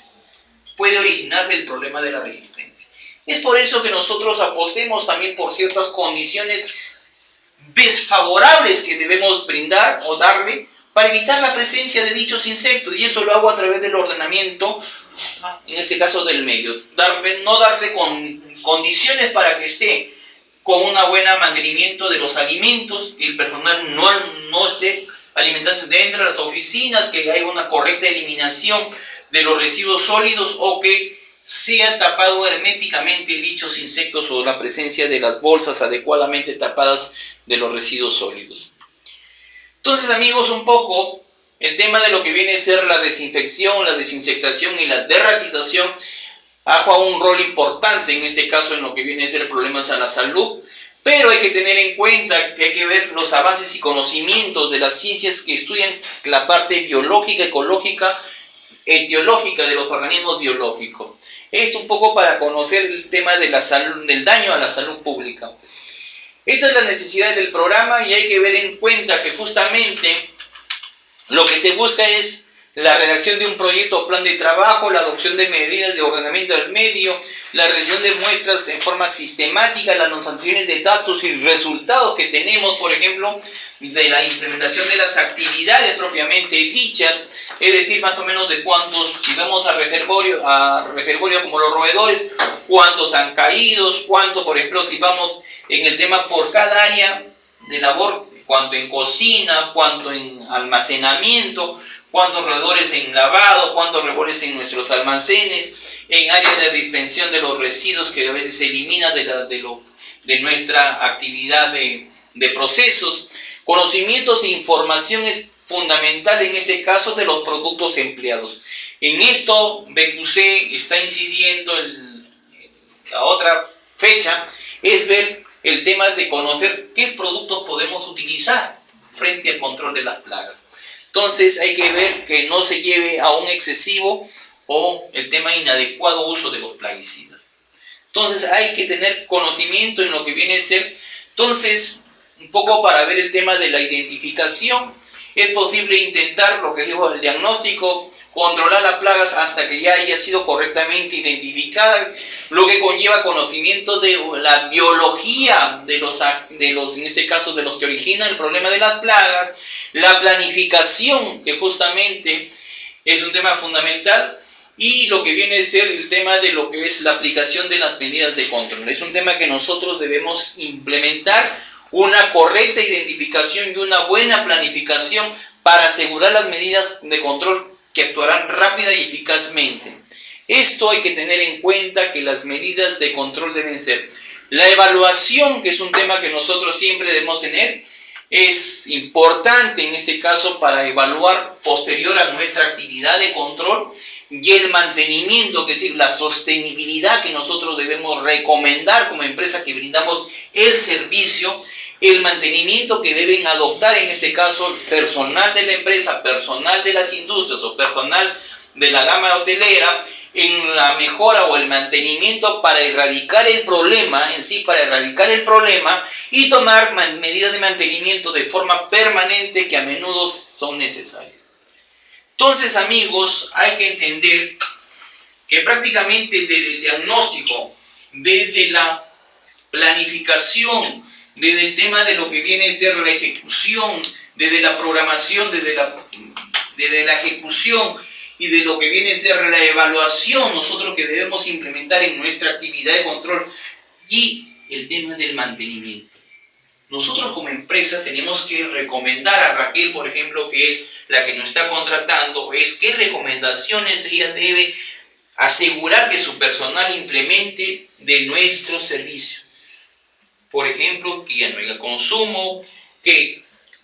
puede originarse el problema de la resistencia. Es por eso que nosotros apostemos también por ciertas condiciones desfavorables que debemos brindar o darle para evitar la presencia de dichos insectos, y eso lo hago a través del ordenamiento, en este caso del medio. No darle condiciones para que esté con un buen mantenimiento de los alimentos, que el personal no esté alimentándose dentro de las oficinas, que haya una correcta eliminación de los residuos sólidos o que sea tapado herméticamente dichos insectos o la presencia de las bolsas adecuadamente tapadas de los residuos sólidos. Entonces, amigos, un poco el tema de lo que viene a ser la desinfección, la desinsectación y la derratización ha jugado un rol importante en este caso en lo que viene a ser problemas a la salud, pero hay que tener en cuenta que hay que ver los avances y conocimientos de las ciencias que estudian la parte biológica, ecológica, etiológica de los organismos biológicos. Esto un poco para conocer el tema de la salud, del daño a la salud pública. Esta es la necesidad del programa y hay que ver en cuenta que justamente lo que se busca es la redacción de un proyecto o plan de trabajo, la adopción de medidas de ordenamiento del medio, la realización de muestras en forma sistemática, las anotaciones de datos y resultados que tenemos, por ejemplo, de la implementación de las actividades propiamente dichas, es decir, más o menos de cuántos, si vamos a reservorio como los roedores, cuántos han caído, cuánto, por ejemplo, si vamos en el tema por cada área de labor, cuánto en cocina, cuánto en almacenamiento, cuántos roedores en lavado, cuántos roedores en nuestros almacenes, en áreas de dispensión de los residuos que a veces se eliminan de nuestra actividad de procesos. Conocimientos e información es fundamental en este caso de los productos empleados. En esto BQC está incidiendo, la otra fecha es ver el tema de conocer qué productos podemos utilizar frente al control de las plagas. Entonces hay que ver que no se lleve a un excesivo o el tema inadecuado uso de los plaguicidas. Entonces hay que tener conocimiento en lo que viene a ser. Entonces, un poco para ver el tema de la identificación, es posible intentar, lo que digo, el diagnóstico, controlar las plagas hasta que ya haya sido correctamente identificada, lo que conlleva conocimiento de la biología de los, en este caso, de los que originan el problema de las plagas, la planificación, que justamente es un tema fundamental, y lo que viene a ser el tema de lo que es la aplicación de las medidas de control. Es un tema que nosotros debemos implementar una correcta identificación y una buena planificación para asegurar las medidas de control que actuarán rápida y eficazmente. Esto hay que tener en cuenta, que las medidas de control deben ser la evaluación, que es un tema que nosotros siempre debemos tener. Es importante en este caso para evaluar posterior a nuestra actividad de control, y el mantenimiento, que es decir, la sostenibilidad que nosotros debemos recomendar como empresa que brindamos el servicio, el mantenimiento que deben adoptar en este caso personal de la empresa, personal de las industrias o personal de la gama hotelera, en la mejora o el mantenimiento para erradicar el problema en sí, para erradicar el problema y tomar medidas de mantenimiento de forma permanente que a menudo son necesarias. Entonces, amigos, hay que entender que prácticamente desde el diagnóstico, desde la planificación, desde el tema de lo que viene a ser la ejecución, desde la programación, desde la ejecución y de lo que viene a ser la evaluación, nosotros que debemos implementar en nuestra actividad de control, y el tema del mantenimiento. Nosotros como empresa tenemos que recomendar a Raquel, por ejemplo, que es la que nos está contratando, es qué recomendaciones ella debe asegurar que su personal implemente de nuestro servicio. Por ejemplo, que ya no haya consumo, que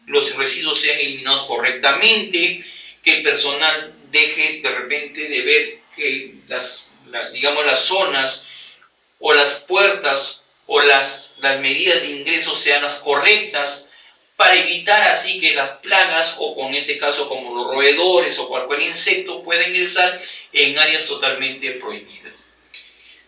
los residuos sean eliminados correctamente, que el personal deje de repente de ver que las zonas o las puertas o las medidas de ingreso sean las correctas, para evitar así que las plagas, o con este caso como los roedores o cualquier insecto, pueda ingresar en áreas totalmente prohibidas.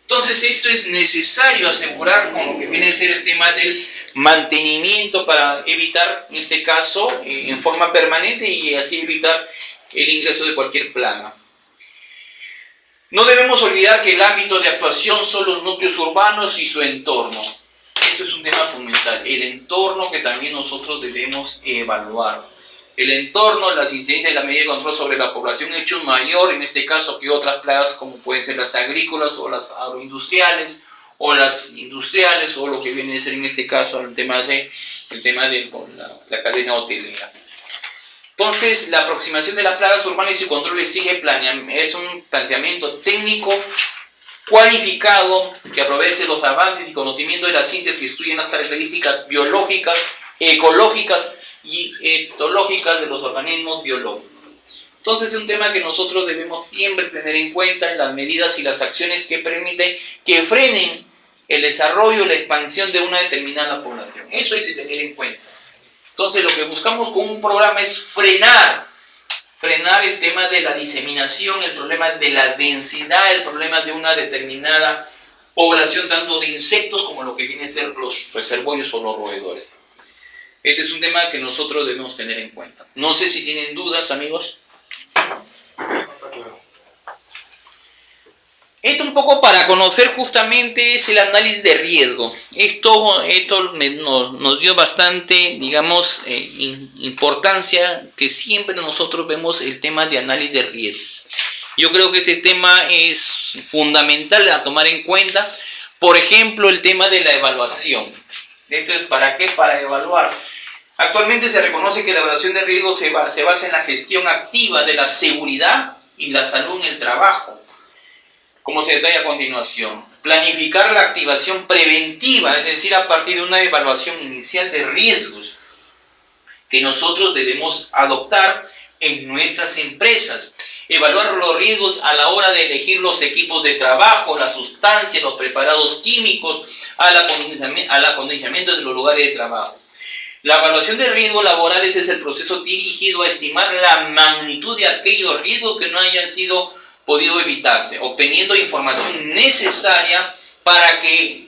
Entonces esto es necesario asegurar con lo que viene a ser el tema del mantenimiento para evitar, en este caso, en forma permanente, y así evitar el ingreso de cualquier plaga. No debemos olvidar que el ámbito de actuación son los núcleos urbanos y su entorno. Esto es un tema fundamental, el entorno que también nosotros debemos evaluar. El entorno, las incidencias de la medida de control sobre la población hecho mayor, en este caso, que otras plagas como pueden ser las agrícolas o las agroindustriales o las industriales, o lo que viene a ser en este caso el tema de la cadena hotelera. Entonces, la aproximación de las plagas urbanas y su control exige es un planteamiento técnico cualificado que aproveche los avances y conocimientos de la ciencia que estudian las características biológicas, ecológicas y etológicas de los organismos biológicos. Entonces, es un tema que nosotros debemos siempre tener en cuenta en las medidas y las acciones que permiten que frenen el desarrollo y la expansión de una determinada población. Eso hay que tener en cuenta. Entonces, lo que buscamos con un programa es frenar el tema de la diseminación, el problema de la densidad, el problema de una determinada población, tanto de insectos como lo que viene a ser los reservorios o los roedores. Este es un tema que nosotros debemos tener en cuenta. No sé si tienen dudas, amigos. Esto un poco para conocer justamente es el análisis de riesgo. Esto nos dio bastante, digamos, importancia, que siempre nosotros vemos el tema de análisis de riesgo. Yo creo que este tema es fundamental a tomar en cuenta. Por ejemplo, el tema de la evaluación. Entonces, ¿para qué? Para evaluar. Actualmente se reconoce que la evaluación de riesgo se basa en la gestión activa de la seguridad y la salud en el trabajo, como se detalla a continuación. Planificar la activación preventiva, es decir, a partir de una evaluación inicial de riesgos que nosotros debemos adoptar en nuestras empresas. Evaluar los riesgos a la hora de elegir los equipos de trabajo, las sustancias, los preparados químicos, al acondicionamiento de los lugares de trabajo. La evaluación de riesgos laborales es el proceso dirigido a estimar la magnitud de aquellos riesgos que no hayan sido podido evitarse, obteniendo información necesaria para que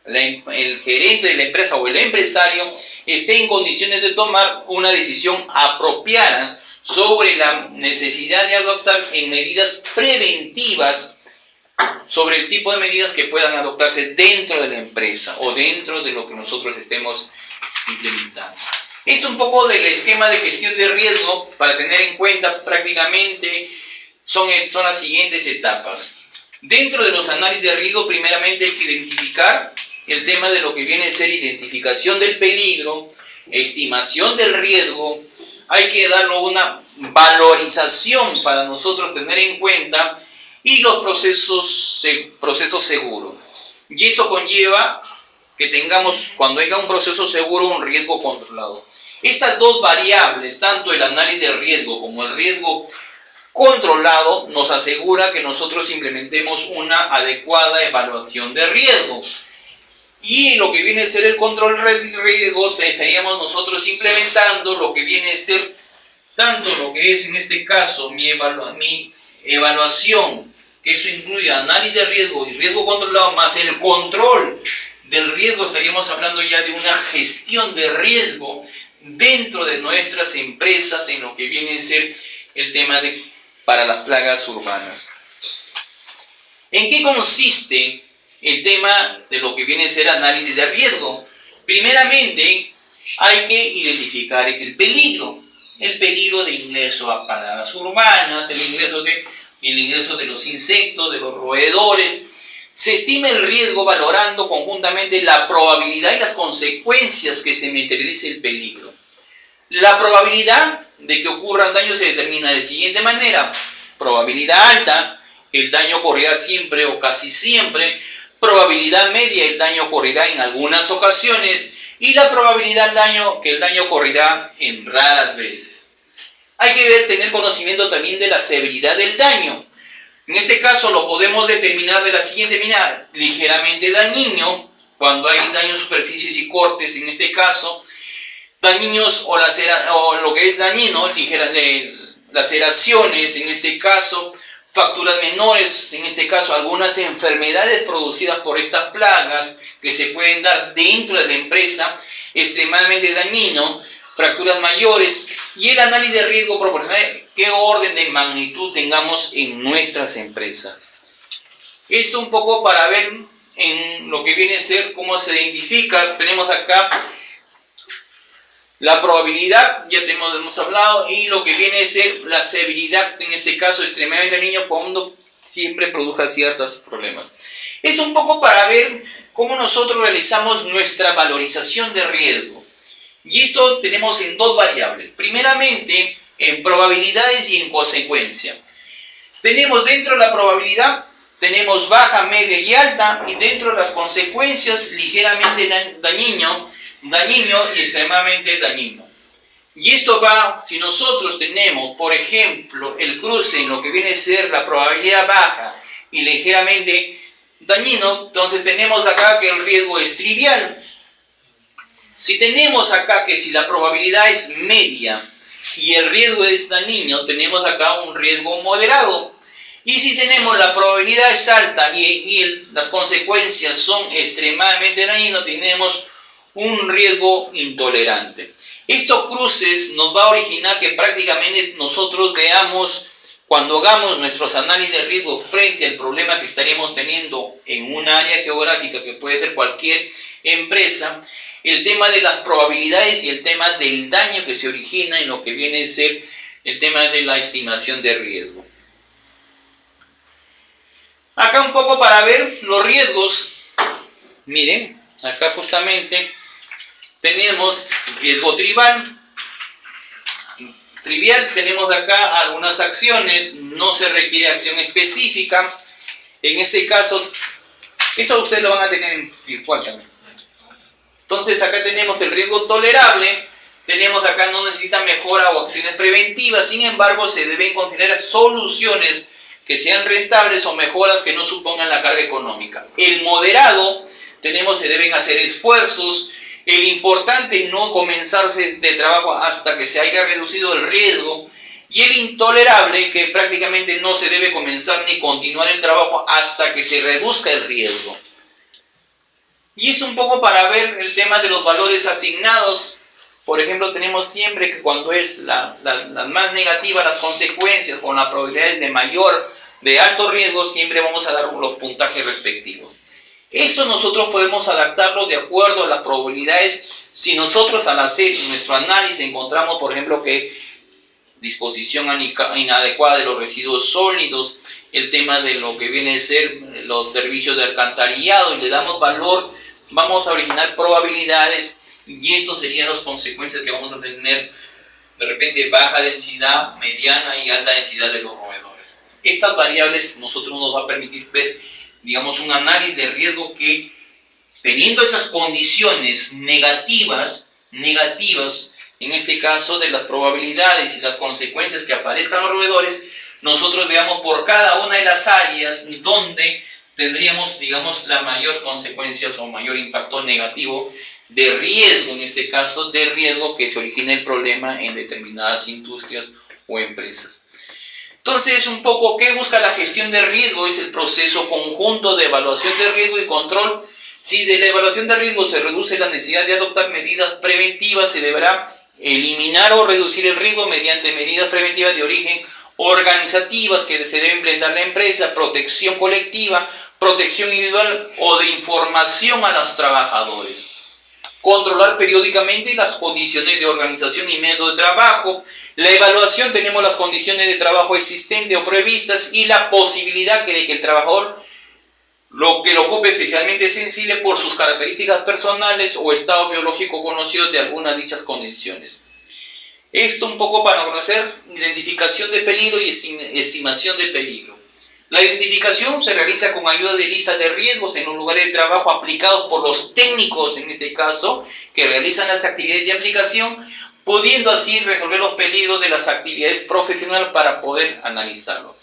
el gerente de la empresa o el empresario esté en condiciones de tomar una decisión apropiada sobre la necesidad de adoptar en medidas preventivas sobre el tipo de medidas que puedan adoptarse dentro de la empresa o dentro de lo que nosotros estemos implementando. Esto un poco del esquema de gestión de riesgo para tener en cuenta prácticamente son las siguientes etapas. Dentro de los análisis de riesgo, primeramente hay que identificar el tema de lo que viene a ser identificación del peligro, estimación del riesgo. Hay que darle una valorización para nosotros tener en cuenta y los procesos seguros. Y esto conlleva que tengamos, cuando haya un proceso seguro, un riesgo controlado. Estas dos variables, tanto el análisis de riesgo como el riesgo controlado, nos asegura que nosotros implementemos una adecuada evaluación de riesgo. Y lo que viene a ser el control de riesgo, estaríamos nosotros implementando lo que viene a ser tanto lo que es en este caso mi evaluación, que esto incluye análisis de riesgo y riesgo controlado, más el control del riesgo. Estaríamos hablando ya de una gestión de riesgo dentro de nuestras empresas en lo que viene a ser el tema para las plagas urbanas. ¿En qué consiste el tema de lo que viene a ser análisis de riesgo? Primeramente, hay que identificar el peligro de ingreso a plagas urbanas, el ingreso de los insectos, de los roedores. Se estima el riesgo valorando conjuntamente la probabilidad y las consecuencias que se materialice el peligro. La probabilidad de que ocurran daños se determina de la siguiente manera: probabilidad alta, el daño ocurrirá siempre o casi siempre; probabilidad media, el daño ocurrirá en algunas ocasiones; y la probabilidad que el daño ocurrirá en raras veces. Hay que tener conocimiento también de la severidad del daño. En este caso lo podemos determinar de la siguiente manera: ligeramente dañino, cuando hay daños, superficies y cortes, en este caso; dañinos o lo que es dañino, laceraciones, en este caso; fracturas menores, en este caso algunas enfermedades producidas por estas plagas que se pueden dar dentro de la empresa, extremadamente dañino; fracturas mayores; y el análisis de riesgo proporcional qué orden de magnitud tengamos en nuestras empresas. Esto un poco para ver en lo que viene a ser cómo se identifica. Tenemos acá la probabilidad, ya hemos hablado, y lo que viene a ser la severidad, en este caso extremadamente dañino, cuando siempre produzca ciertos problemas. Esto un poco para ver cómo nosotros realizamos nuestra valorización de riesgo. Y esto tenemos en dos variables. Primeramente, en probabilidades y en consecuencia. Tenemos dentro de la probabilidad, tenemos baja, media y alta, y dentro de las consecuencias, ligeramente dañino y extremadamente dañino. Y esto va, si nosotros tenemos, por ejemplo, el cruce en lo que viene a ser la probabilidad baja y ligeramente dañino, entonces tenemos acá que el riesgo es trivial. Si tenemos acá que si la probabilidad es media y el riesgo es dañino, tenemos acá un riesgo moderado. Y si tenemos la probabilidad es alta y las consecuencias son extremadamente dañinos, tenemos un riesgo intolerante. Estos cruces nos va a originar que prácticamente nosotros veamos, cuando hagamos nuestros análisis de riesgo frente al problema que estaríamos teniendo en un área geográfica, que puede ser cualquier empresa, el tema de las probabilidades y el tema del daño que se origina en lo que viene a ser el tema de la estimación de riesgo. Acá un poco para ver los riesgos. Miren, acá justamente tenemos riesgo trivial. Tenemos acá algunas acciones, no se requiere acción específica. En este caso, esto ustedes lo van a tener en virtual también. Entonces acá tenemos el riesgo tolerable, tenemos acá no necesita mejora o acciones preventivas, sin embargo se deben considerar soluciones que sean rentables o mejoras que no supongan la carga económica. El moderado, se deben hacer esfuerzos. El importante, no comenzarse de trabajo hasta que se haya reducido el riesgo. Y el intolerable, que prácticamente no se debe comenzar ni continuar el trabajo hasta que se reduzca el riesgo. Y es un poco para ver el tema de los valores asignados. Por ejemplo, tenemos siempre que cuando es la más negativa las consecuencias con la probabilidad de alto riesgo, siempre vamos a dar los puntajes respectivos. Esto nosotros podemos adaptarlo de acuerdo a las probabilidades. Si nosotros al hacer nuestro análisis encontramos, por ejemplo, que disposición inadecuada de los residuos sólidos, el tema de lo que viene a ser los servicios de alcantarillado, y le damos valor, vamos a originar probabilidades, y eso serían las consecuencias que vamos a tener de repente: baja densidad, mediana y alta densidad de los roedores. Estas variables nosotros nos va a permitir ver, digamos, un análisis de riesgo que, teniendo esas condiciones negativas, en este caso de las probabilidades y las consecuencias que aparezcan los roedores, nosotros veamos por cada una de las áreas donde tendríamos, digamos, la mayor consecuencia o mayor impacto negativo de riesgo, en este caso de riesgo que se origine el problema en determinadas industrias o empresas. Entonces, un poco, ¿qué busca la gestión de riesgo? Es el proceso conjunto de evaluación de riesgo y control. Si de la evaluación de riesgo se reduce la necesidad de adoptar medidas preventivas, se deberá eliminar o reducir el riesgo mediante medidas preventivas de origen organizativas que se deben blindar la empresa, protección colectiva, protección individual o de información a los trabajadores. Controlar periódicamente las condiciones de organización y método de trabajo. La evaluación, tenemos las condiciones de trabajo existentes o previstas y la posibilidad de que el trabajador lo ocupe especialmente sensible por sus características personales o estado biológico conocido de algunas de dichas condiciones. Esto un poco para conocer identificación de peligro y estimación de peligro. La identificación se realiza con ayuda de listas de riesgos en los lugares de trabajo aplicados por los técnicos, en este caso, que realizan las actividades de aplicación, pudiendo así resolver los peligros de las actividades profesionales para poder analizarlo.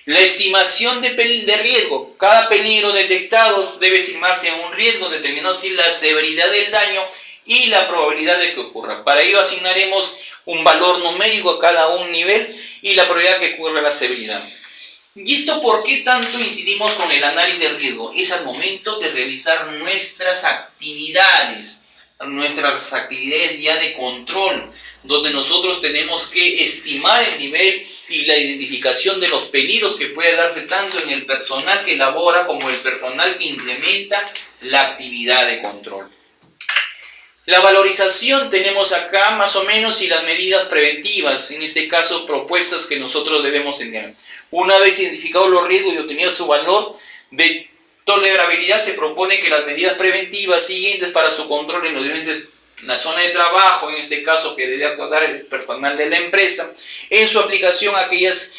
La estimación de riesgo. Cada peligro detectado debe estimarse en un riesgo determinado, la severidad del daño y la probabilidad de que ocurra. Para ello asignaremos un valor numérico a cada un nivel y la probabilidad que ocurra la severidad. ¿Y esto por qué tanto incidimos con el análisis de riesgo? Es al momento de realizar nuestras actividades ya de control, donde nosotros tenemos que estimar el nivel y la identificación de los peligros que puede darse tanto en el personal que elabora como el personal que implementa la actividad de control. La valorización tenemos acá más o menos, y las medidas preventivas, en este caso propuestas que nosotros debemos tener. Una vez identificados los riesgos y obtenido su valor de tolerabilidad, se propone que las medidas preventivas siguientes para su control en la zona de trabajo, en este caso que debe actuar el personal de la empresa, en su aplicación aquellas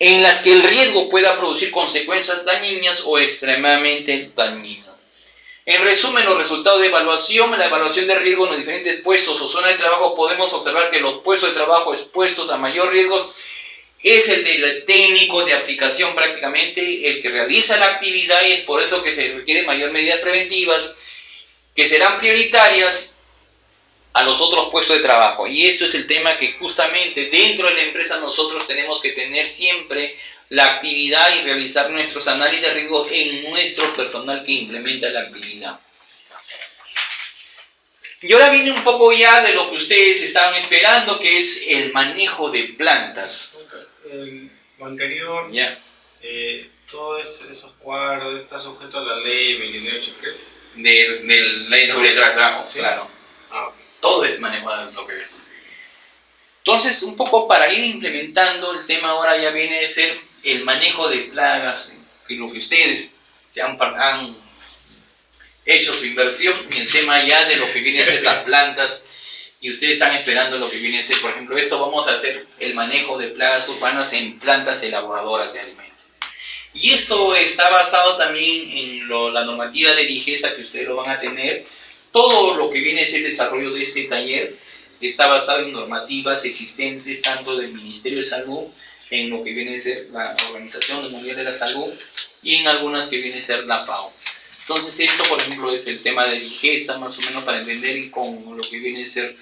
en las que el riesgo pueda producir consecuencias dañinas o extremadamente dañinas. En resumen, los resultados de evaluación, la evaluación de riesgo en los diferentes puestos o zonas de trabajo, podemos observar que los puestos de trabajo expuestos a mayor riesgo es el del técnico de aplicación, prácticamente el que realiza la actividad, y es por eso que se requieren mayor medidas preventivas que serán prioritarias a los otros puestos de trabajo. Y esto es el tema que justamente dentro de la empresa nosotros tenemos que tener siempre la actividad y realizar nuestros análisis de riesgo en nuestro personal que implementa la actividad. Y ahora viene un poco ya de lo que ustedes estaban esperando, que es el manejo de plantas. Lo anterior, todos esos cuadros están sujetos a la ley 2983. De ley sobre el trabajo, ¿sí? Claro. Okay. Todo es manejado en lo que ve. Entonces, un poco para ir implementando el tema ahora ya viene a ser el manejo de plagas, que lo que ustedes han hecho su inversión en el tema ya de lo que viene a ser las plantas, y ustedes están esperando lo que viene a ser, por ejemplo, esto vamos a hacer el manejo de plagas urbanas en plantas elaboradoras de alimentos. Y esto está basado también en la normativa de DIGESA que ustedes lo van a tener. Todo lo que viene a ser el desarrollo de este taller está basado en normativas existentes tanto del Ministerio de Salud, en lo que viene a ser la Organización Mundial de la Salud, y en algunas que viene a ser la FAO. Entonces esto, por ejemplo, es el tema de DIGESA, más o menos para entender con lo que viene a ser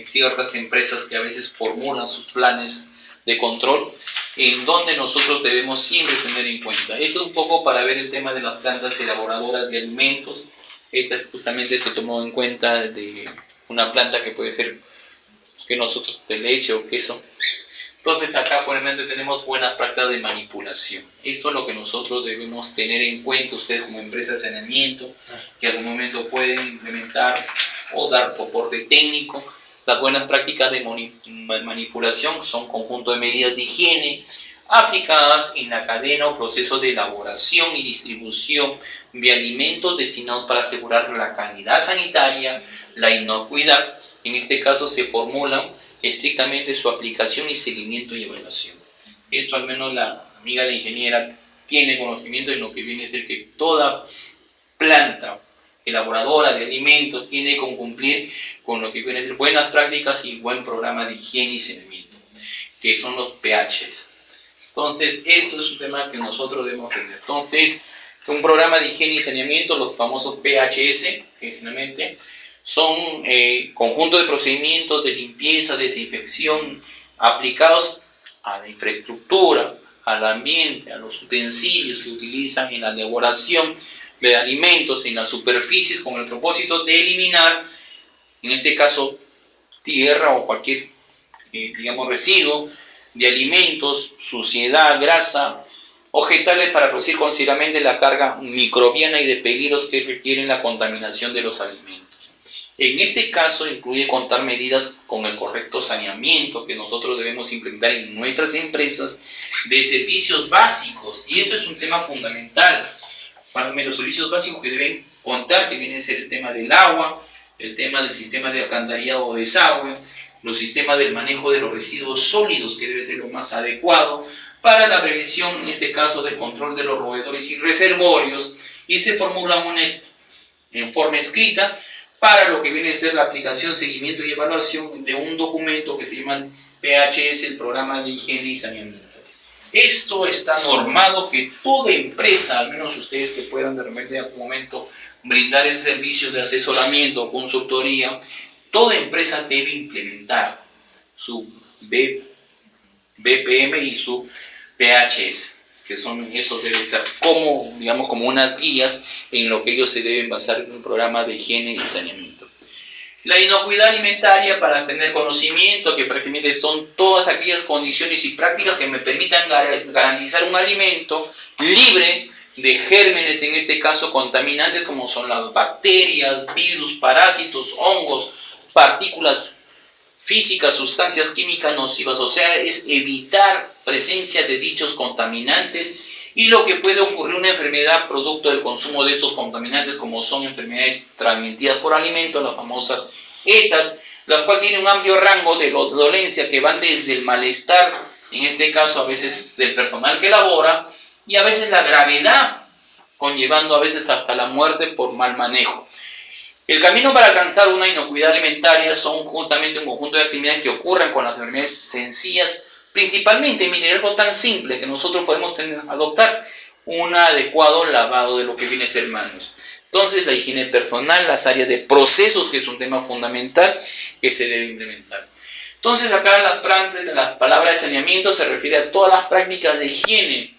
ciertas empresas que a veces formulan sus planes de control, en donde nosotros debemos siempre tener en cuenta. Esto es un poco para ver el tema de las plantas elaboradoras de alimentos, Esta justamente se tomó en cuenta de una planta que puede ser que nosotros de leche o queso. Entonces acá por ejemplo tenemos buenas prácticas de manipulación. Esto es lo que nosotros debemos tener en cuenta, ustedes como empresa de saneamiento, que algún momento pueden implementar o dar soporte técnico. Las buenas prácticas de manipulación son conjunto de medidas de higiene aplicadas en la cadena o proceso de elaboración y distribución de alimentos destinados para asegurar la calidad sanitaria, la inocuidad. En este caso se formulan estrictamente su aplicación y seguimiento y evaluación. Esto al menos la amiga la ingeniera tiene conocimiento de lo que viene a ser que toda planta elaboradora de alimentos tiene que cumplir con lo que viene a ser buenas prácticas y buen programa de higiene y saneamiento, que son los PHs. Entonces, esto es un tema que nosotros debemos tener. Entonces, un programa de higiene y saneamiento, los famosos PHS, que generalmente son conjuntos de procedimientos de limpieza, desinfección, aplicados a la infraestructura, al ambiente, a los utensilios que utilizan en la elaboración de alimentos en las superficies con el propósito de eliminar, en este caso, tierra o cualquier, digamos, residuo de alimentos, suciedad, grasa, objetales para reducir considerablemente la carga microbiana y de peligros que requieren la contaminación de los alimentos. En este caso incluye contar medidas con el correcto saneamiento que nosotros debemos implementar en nuestras empresas de servicios básicos, y esto es un tema fundamental. Para los servicios básicos que deben contar, que viene a ser el tema del agua, el tema del sistema de alcantarillado o desagüe, los sistemas del manejo de los residuos sólidos, que debe ser lo más adecuado para la prevención, en este caso, del control de los roedores y reservorios, y se formula en forma escrita para lo que viene a ser la aplicación, seguimiento y evaluación de un documento que se llama PHS, el Programa de Higiene y Saneamiento. Esto está normado que toda empresa, al menos ustedes que puedan de repente en algún momento brindar el servicio de asesoramiento o consultoría, toda empresa debe implementar su BPM y su PHS, que son esos deben estar como, digamos, como unas guías en lo que ellos se deben basar en un programa de higiene y saneamiento. La inocuidad alimentaria, para tener conocimiento que prácticamente son todas aquellas condiciones y prácticas que me permitan garantizar un alimento libre de gérmenes, en este caso contaminantes como son las bacterias, virus, parásitos, hongos, partículas físicas, sustancias químicas nocivas, o sea, es evitar presencia de dichos contaminantes y lo que puede ocurrir una enfermedad producto del consumo de estos contaminantes, como son enfermedades transmitidas por alimentos, las famosas ETAs, las cuales tienen un amplio rango de dolencia que van desde el malestar, en este caso a veces del personal que elabora, y a veces la gravedad, conllevando a veces hasta la muerte por mal manejo. El camino para alcanzar una inocuidad alimentaria son justamente un conjunto de actividades que ocurren con las enfermedades sencillas, principalmente, mire, algo tan simple que nosotros podemos adoptar, un adecuado lavado de lo que viene a ser manos. Entonces, la higiene personal, las áreas de procesos, que es un tema fundamental que se debe implementar. Entonces, acá las palabras de saneamiento se refiere a todas las prácticas de higiene,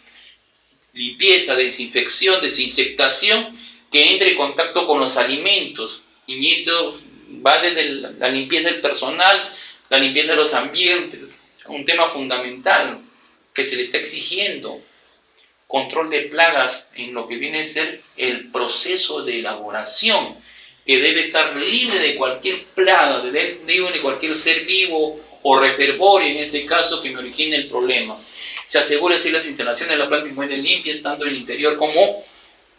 limpieza, desinfección, desinsectación, que entre en contacto con los alimentos. Y esto va desde la limpieza del personal, la limpieza de los ambientes, un tema fundamental que se le está exigiendo. Control de plagas en lo que viene a ser el proceso de elaboración, que debe estar libre de cualquier plaga, de cualquier ser vivo o reservorio, en este caso, que me origine el problema. Se asegura así las instalaciones de la planta se encuentren limpias, tanto en el interior como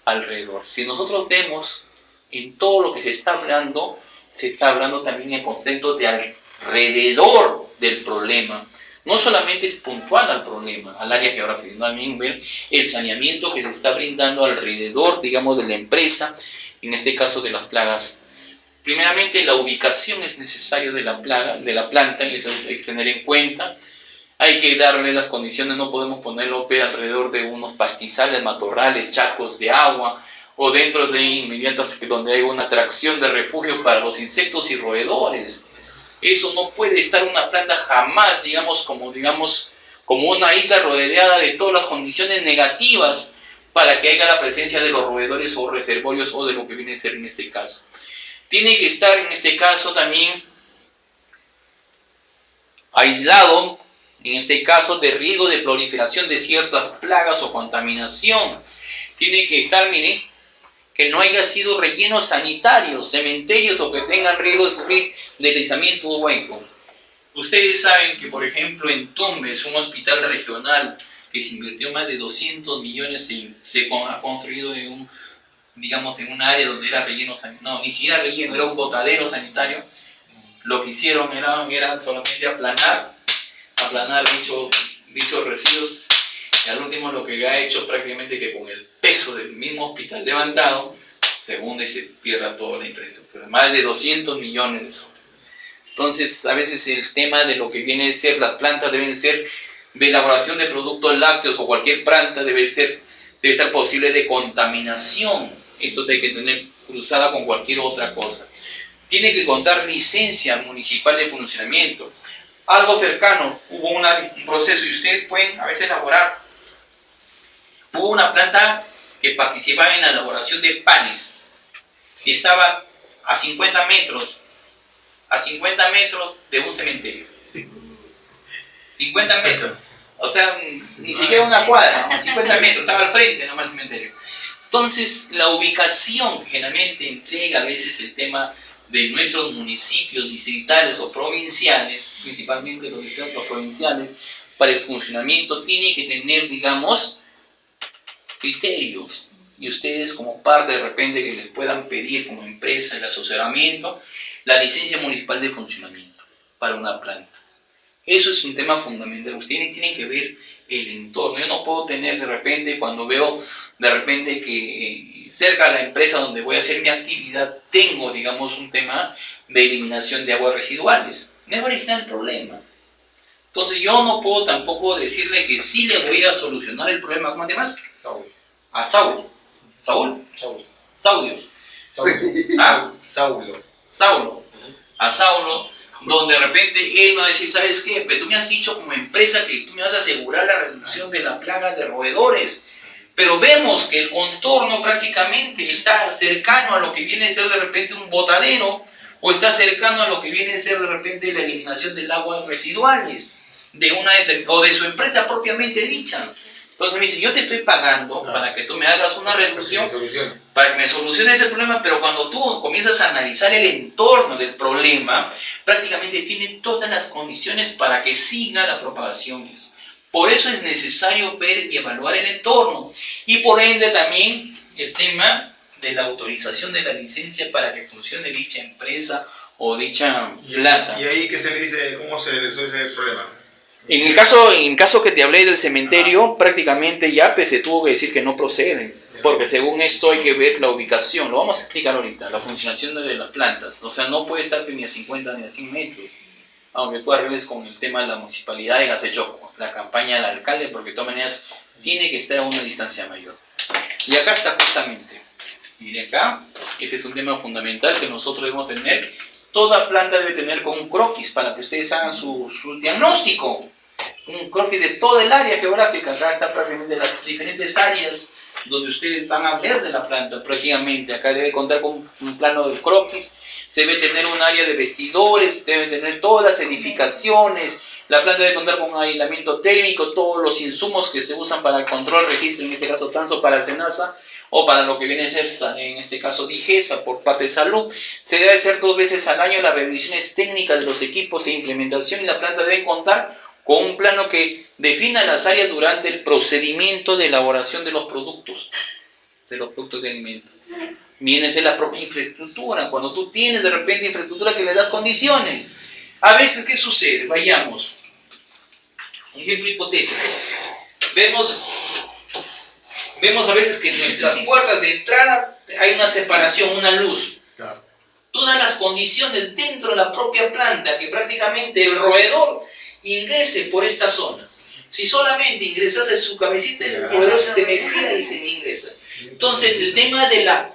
alrededor. Si nosotros vemos en todo lo que se está hablando también en contexto de alrededor del problema. No solamente es puntual al problema, al área geográfica, sino también ver el saneamiento que se está brindando alrededor, digamos, de la empresa, en este caso de las plagas. Primeramente, la ubicación es necesaria de la planta, y eso hay que tener en cuenta. Hay que darle las condiciones, no podemos ponerlo alrededor de unos pastizales, matorrales, charcos de agua, o dentro de inmediatas donde hay una atracción de refugio para los insectos y roedores. Eso no puede estar una planta jamás, como una isla rodeada de todas las condiciones negativas para que haya la presencia de los roedores o reservorios o de lo que viene a ser en este caso. Tiene que estar en este caso también aislado, en este caso de riesgo de proliferación de ciertas plagas o contaminación. Tiene que estar, miren, que no haya sido rellenos sanitarios, cementerios o que tengan riesgo de sufrir deslizamiento hueco. Ustedes saben que, por ejemplo, en Tumbes, un hospital regional que se invirtió más de 200 millones, se ha construido en en un área donde era relleno sanitario, no, ni siquiera relleno, era un botadero sanitario. Lo que hicieron era solamente aplanar dichos residuos, y al último lo que ha hecho prácticamente que con el peso del mismo hospital levantado, se hunde y se pierda toda la infraestructura. Más de 200 millones de soles. Entonces, a veces el tema de lo que viene a ser las plantas deben ser de elaboración de productos lácteos o cualquier planta debe ser posible de contaminación. Entonces hay que tener cruzada con cualquier otra cosa. Tiene que contar licencia municipal de funcionamiento. Algo cercano, hubo un proceso y ustedes pueden a veces elaborar. Hubo una planta que participaba en la elaboración de panes. Y estaba a 50 metros de un cementerio. 50 metros. O sea, ni siquiera una cuadra, ¿no? 50 metros, estaba al frente nomás el cementerio. Entonces, la ubicación generalmente entrega a veces el tema de nuestros municipios distritales o provinciales, principalmente los distritos provinciales, para el funcionamiento tiene que tener, digamos, criterios. Y ustedes como parte de repente que les puedan pedir como empresa el asesoramiento, la licencia municipal de funcionamiento para una planta. Eso es un tema fundamental. Ustedes tienen que ver el entorno. Yo no puedo tener de repente, cuando veo de repente que cerca de la empresa donde voy a hacer mi actividad, tengo, digamos, un tema de eliminación de aguas residuales. Me va a originar el problema. Entonces yo no puedo tampoco decirle que sí le voy a solucionar el problema. ¿Cómo te llamas? Saúl. A Saúl. ¿Saúl? Saúl. Saudio. Ah, Saulo. Saulo. A Saulo, donde de repente él va a decir, ¿sabes qué? Pero tú me has dicho como empresa que tú me vas a asegurar la reducción de la plaga de roedores. Pero vemos que el contorno prácticamente está cercano a lo que viene a ser de repente un botadero, o está cercano a lo que viene a ser de repente la eliminación del agua residuales o de su empresa propiamente dicha. Entonces me dice, yo te estoy pagando para que tú me hagas una reducción, para que me soluciones el problema, pero cuando tú comienzas a analizar el entorno del problema, prácticamente tiene todas las condiciones para que siga la propagación. Por eso es necesario ver y evaluar el entorno. Y por ende también el tema de la autorización de la licencia para que funcione dicha empresa o dicha planta. ¿Y ahí qué se le dice? ¿Cómo se resuelve ese problema? En el caso que te hablé del cementerio, prácticamente ya se tuvo que decir que no proceden. Porque según esto hay que ver la ubicación. Lo vamos a explicar ahorita, la funcionación de las plantas. O sea, no puede estar ni a 50 ni a 100 metros. Aunque tú arregles con el tema de la municipalidad y has hecho la campaña del alcalde, porque de todas maneras tiene que estar a una distancia mayor. Y acá está justamente, mire acá, este es un tema fundamental que nosotros debemos tener. Toda planta debe tener con un croquis para que ustedes hagan su diagnóstico. Un croquis de todo el área geográfica. Acá está prácticamente las diferentes áreas donde ustedes van a ver de la planta prácticamente. Acá debe contar con un plano del croquis. Se debe tener un área de vestidores, debe tener todas las edificaciones. La planta debe contar con un aislamiento térmico, todos los insumos que se usan para el control, registro, en este caso tanto para SENASA o para lo que viene a ser, en este caso, DIGESA por parte de salud. Se debe hacer 2 veces al año las revisiones técnicas de los equipos e implementación, y la planta debe contar con un plano que defina las áreas durante el procedimiento de elaboración de los productos de alimento. Viene a ser la propia infraestructura. Cuando tú tienes de repente infraestructura que le das condiciones. A veces, ¿qué sucede? Vayamos. Un ejemplo hipotético. Vemos a veces que en nuestras puertas de entrada hay una separación, una luz. Claro. Todas las condiciones dentro de la propia planta, que prácticamente el roedor ingrese por esta zona. Si solamente ingresase su cabecita, el roedor se me estira y se me ingresa. Entonces, el tema de la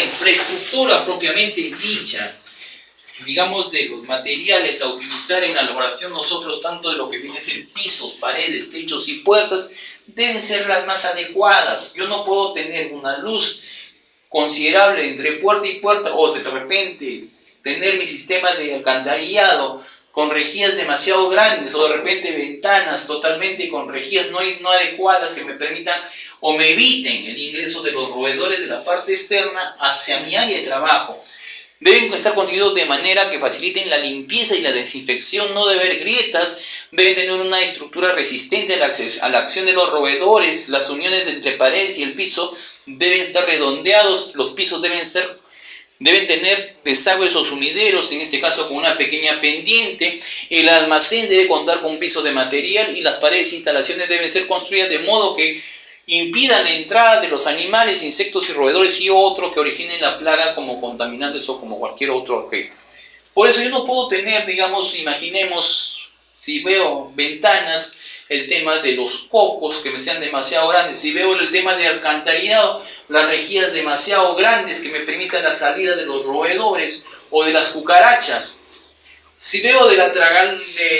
infraestructura propiamente dicha, digamos, de los materiales a utilizar en la elaboración nosotros, tanto de lo que viene a ser pisos, paredes, techos y puertas, deben ser las más adecuadas. Yo no puedo tener una luz considerable entre puerta y puerta, o de repente tener mi sistema de alcantarillado con rejillas demasiado grandes, o de repente ventanas totalmente con rejillas no adecuadas que me permitan o me eviten el ingreso de los roedores de la parte externa hacia mi área de trabajo. Deben estar construidos de manera que faciliten la limpieza y la desinfección, no debe haber grietas, deben tener una estructura resistente a la acción de los roedores, las uniones entre paredes y el piso deben estar redondeados, los pisos deben tener desagües o sumideros, en este caso con una pequeña pendiente, el almacén debe contar con un piso de material y las paredes e instalaciones deben ser construidas de modo que impidan la entrada de los animales, insectos y roedores y otros que originen la plaga como contaminantes o como cualquier otro objeto. Por eso yo no puedo tener, digamos, imaginemos, si veo ventanas, el tema de los cocos que me sean demasiado grandes, si veo el tema de alcantarillado, las rejillas demasiado grandes que me permitan la salida de los roedores o de las cucarachas. Si veo de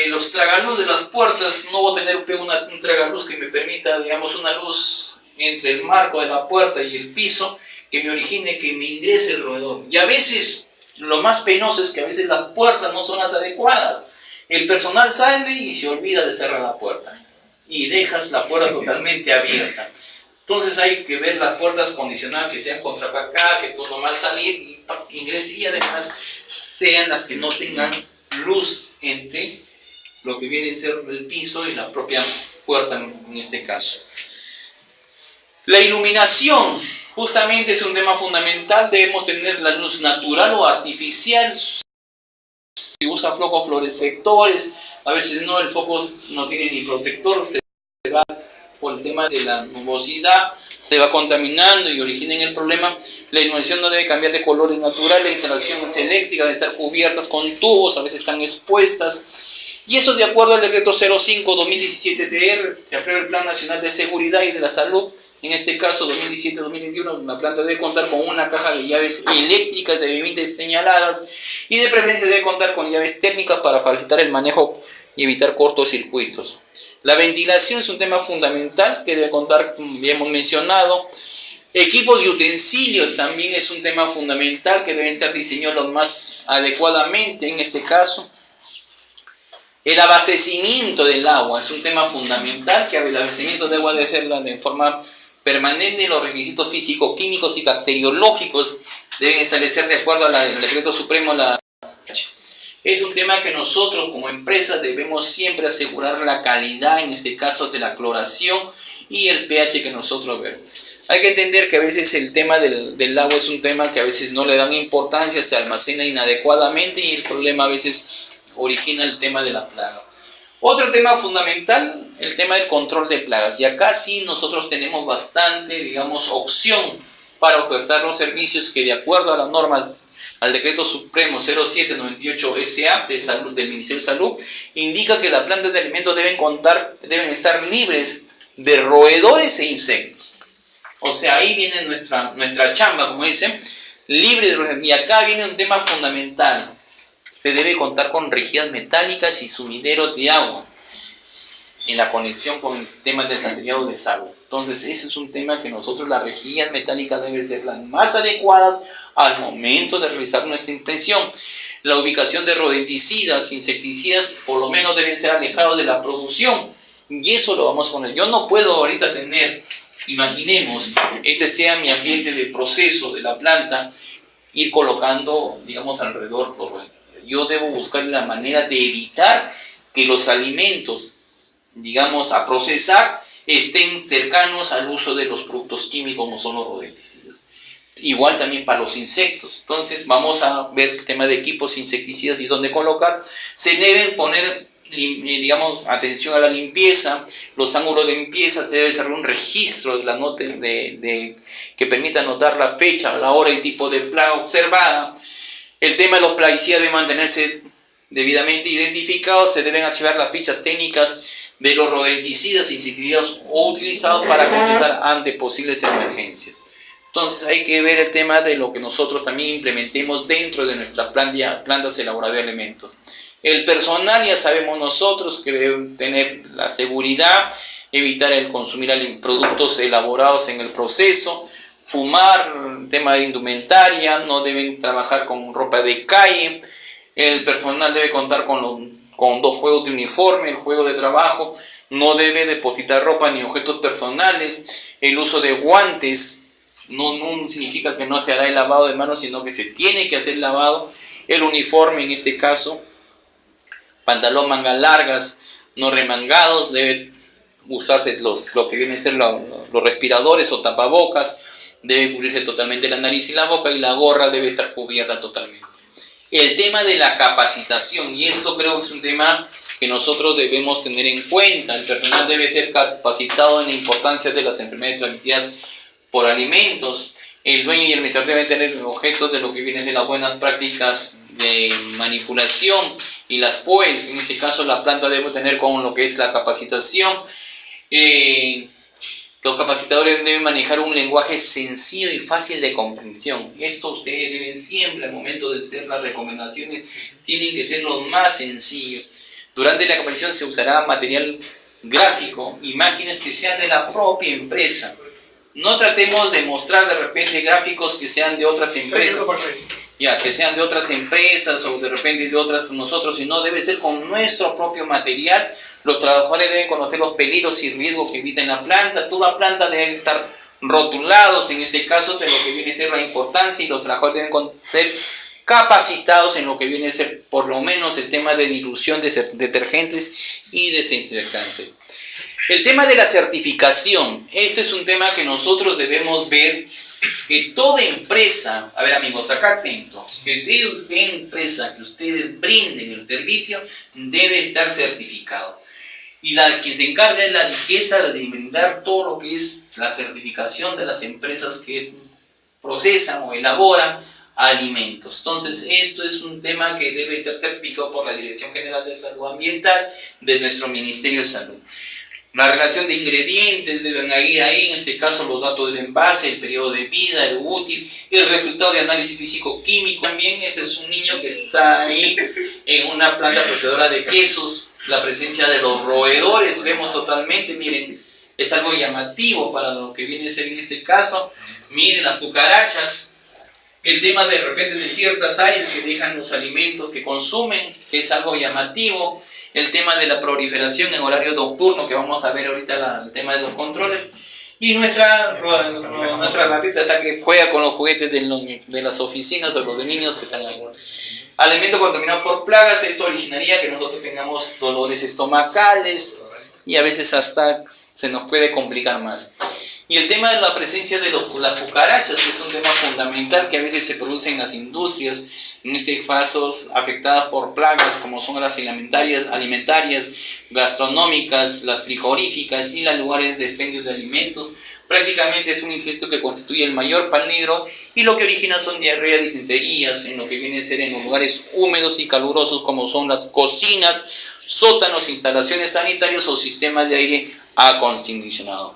los tragaluz de las puertas, no voy a tener un tragaluz que me permita, digamos, una luz entre el marco de la puerta y el piso que me origine, que me ingrese el roedor. Y a veces, lo más penoso es que a veces las puertas no son las adecuadas. El personal sale y se olvida de cerrar la puerta y dejas la puerta totalmente abierta. Entonces hay que ver las puertas condicionadas que sean contra acá, que todo mal salir y ingrese, y además sean las que no tengan luz entre lo que viene a ser el piso y la propia puerta en este caso. La iluminación justamente es un tema fundamental. Debemos tener la luz natural o artificial. Si usa focos fluorescentes, a veces no, el foco no tiene ni protector, se va por el tema de la nubosidad, se va contaminando y origina el problema. La iluminación no debe cambiar de colores naturales, las instalaciones eléctricas deben estar cubiertas con tubos, a veces están expuestas. Y esto de acuerdo al decreto 05-2017-TR, se aprueba el Plan Nacional de Seguridad y de la Salud. En este caso, 2017-2021, la planta debe contar con una caja de llaves eléctricas debidamente señaladas y de preferencia debe contar con llaves térmicas para facilitar el manejo y evitar cortocircuitos. La ventilación es un tema fundamental que debe contar, como ya hemos mencionado. Equipos y utensilios también es un tema fundamental que deben estar diseñados lo más adecuadamente en este caso. El abastecimiento del agua es un tema fundamental, que el abastecimiento de agua debe ser de forma permanente. Los requisitos físico-químicos y bacteriológicos deben establecer de acuerdo al decreto supremo. Es un tema que nosotros como empresa debemos siempre asegurar la calidad, en este caso de la cloración y el pH que nosotros vemos. Hay que entender que a veces el tema del agua es un tema que a veces no le dan importancia, se almacena inadecuadamente y el problema a veces origina el tema de la plaga. Otro tema fundamental, el tema del control de plagas. Y acá sí nosotros tenemos bastante, digamos, opción para ofertar los servicios que de acuerdo a las normas, al decreto supremo 0798-SA de salud, del Ministerio de Salud, indica que las plantas de alimentos deben estar libres de roedores e insectos. O sea, ahí viene nuestra chamba, como dicen, libre de roedores. Y acá viene un tema fundamental. Se debe contar con rejillas metálicas y sumideros de agua en la conexión con el tema del alcantarillado de desagüe. Entonces, ese es un tema que nosotros, las rejillas metálicas deben ser las más adecuadas al momento de realizar nuestra inspección. La ubicación de rodenticidas, insecticidas, por lo menos deben ser alejados de la producción. Y eso lo vamos a poner. Yo no puedo ahorita tener, imaginemos, este sea mi ambiente de proceso de la planta, ir colocando, digamos, alrededor los rodenticidas. Yo debo buscar la manera de evitar que los alimentos, digamos, a procesar, estén cercanos al uso de los productos químicos como son los rodenticidas. Igual también para los insectos. Entonces vamos a ver el tema de equipos insecticidas y dónde colocar. Se deben poner, digamos, atención a la limpieza. Los ángulos de limpieza debe ser un registro de la nota que permita anotar la fecha, la hora y tipo de plaga observada. El tema de los plaguicidas debe mantenerse debidamente identificados. Se deben archivar las fichas técnicas de los rodenticidas, insecticidas o utilizados para consultar ante posibles emergencias. Entonces hay que ver el tema de lo que nosotros también implementemos dentro de nuestra plantas elaboradoras de alimentos. El personal ya sabemos nosotros que deben tener la seguridad, evitar el consumir productos elaborados en el proceso, fumar, tema de indumentaria, no deben trabajar con ropa de calle, el personal debe contar con 2 juegos de uniforme, el juego de trabajo, no debe depositar ropa ni objetos personales, el uso de guantes no significa que no se hará el lavado de manos, sino que se tiene que hacer el lavado, el uniforme en este caso, pantalón mangas largas, no remangados, debe usarse lo que vienen a ser los respiradores o tapabocas, debe cubrirse totalmente la nariz y la boca, y la gorra debe estar cubierta totalmente. El tema de la capacitación, y esto creo que es un tema que nosotros debemos tener en cuenta, el personal debe ser capacitado en la importancia de las enfermedades transmitidas por alimentos, el dueño y el administrador deben tener objetos de lo que vienen de las buenas prácticas de manipulación y las POEs, en este caso la planta debe tener con lo que es la capacitación. Los capacitadores deben manejar un lenguaje sencillo y fácil de comprensión. Esto ustedes deben siempre, al momento de hacer las recomendaciones, tienen que ser lo más sencillo. Durante la capacitación se usará material gráfico, imágenes que sean de la propia empresa. No tratemos de mostrar de repente gráficos que sean de otras empresas, que sean de otras empresas o de repente de otras nosotros, sino debe ser con nuestro propio material. Los trabajadores deben conocer los peligros y riesgos que evita en la planta. Toda planta debe estar rotulados, en este caso, de lo que viene a ser la importancia, y los trabajadores deben ser capacitados en lo que viene a ser por lo menos el tema de dilución de detergentes y desinfectantes. El tema de la certificación, este es un tema que nosotros debemos ver, que toda empresa, a ver amigos, acá atento, que usted empresa, que ustedes brinden el servicio, debe estar certificado. Y quien se encarga es la DIGESA de brindar todo lo que es la certificación de las empresas que procesan o elaboran alimentos. Entonces, esto es un tema que debe estar certificado por la Dirección General de Salud Ambiental de nuestro Ministerio de Salud. La relación de ingredientes deben ir ahí, en este caso los datos del envase, el periodo de vida, el útil, el resultado de análisis físico-químico. También este es un niño que está ahí en una planta procesadora de quesos, la presencia de los roedores, vemos totalmente, miren, es algo llamativo para lo que viene a ser en este caso. Miren las cucarachas, el tema de repente de ciertas áreas que dejan los alimentos que consumen, que es algo llamativo. El tema de la proliferación en horario nocturno, que vamos a ver ahorita el tema de los controles. Y nuestra ratita está que juega con los juguetes de las oficinas o los de niños que están ahí. Alimentos contaminados por plagas, esto originaría que nosotros tengamos dolores estomacales y a veces hasta se nos puede complicar más. Y el tema de la presencia de las cucarachas es un tema fundamental que a veces se produce en las industrias, en este caso afectadas por plagas como son las alimentarias, gastronómicas, las frigoríficas y los lugares de expendio de alimentos. Prácticamente es un ingesto que constituye el mayor peligro y lo que origina son diarrea, disenterías en lo que viene a ser en los lugares húmedos y calurosos como son las cocinas, sótanos, instalaciones sanitarias o sistemas de aire acondicionado.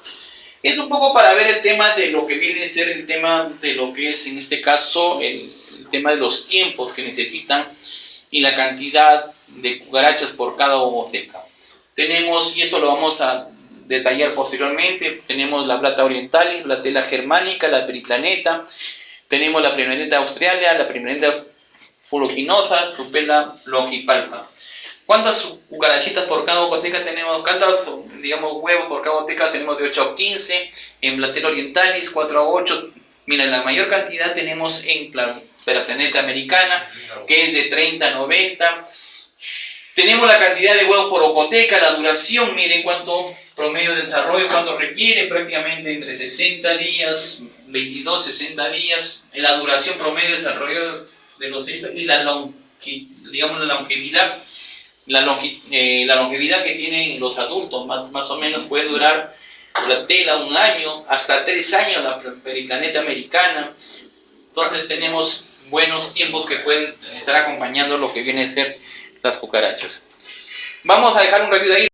Es un poco para ver el tema de lo que viene a ser el tema de lo que es en este caso el tema de los tiempos que necesitan y la cantidad de cucarachas por cada ovoteca. Tenemos, y esto lo vamos a detallar posteriormente, tenemos la Blata orientalis, la tela germánica, la periplaneta, tenemos la Primiplaneta australia, la Primiplaneta fulginosa, Rupella longipalpa. ¿Cuántas cucarachitas por cada ovoteca tenemos? ¿Cuántos, huevos por cada ovoteca? Tenemos de 8 a 15, en Blatella orientalis 4 a 8. Mira, la mayor cantidad tenemos en la Periplaneta americana, que es de 30 a 90. Tenemos la cantidad de huevos por ovoteca, la duración, miren cuánto promedio de desarrollo, cuánto requiere, prácticamente entre 60 días, 22, 60 días, en la duración promedio de desarrollo de los 6 y la longevidad. La longevidad que tienen los adultos, más o menos puede durar la tela 1 año, hasta 3 años la Periplaneta americana. Entonces tenemos buenos tiempos que pueden estar acompañando lo que viene a ser las cucarachas. Vamos a dejar un ratito ahí.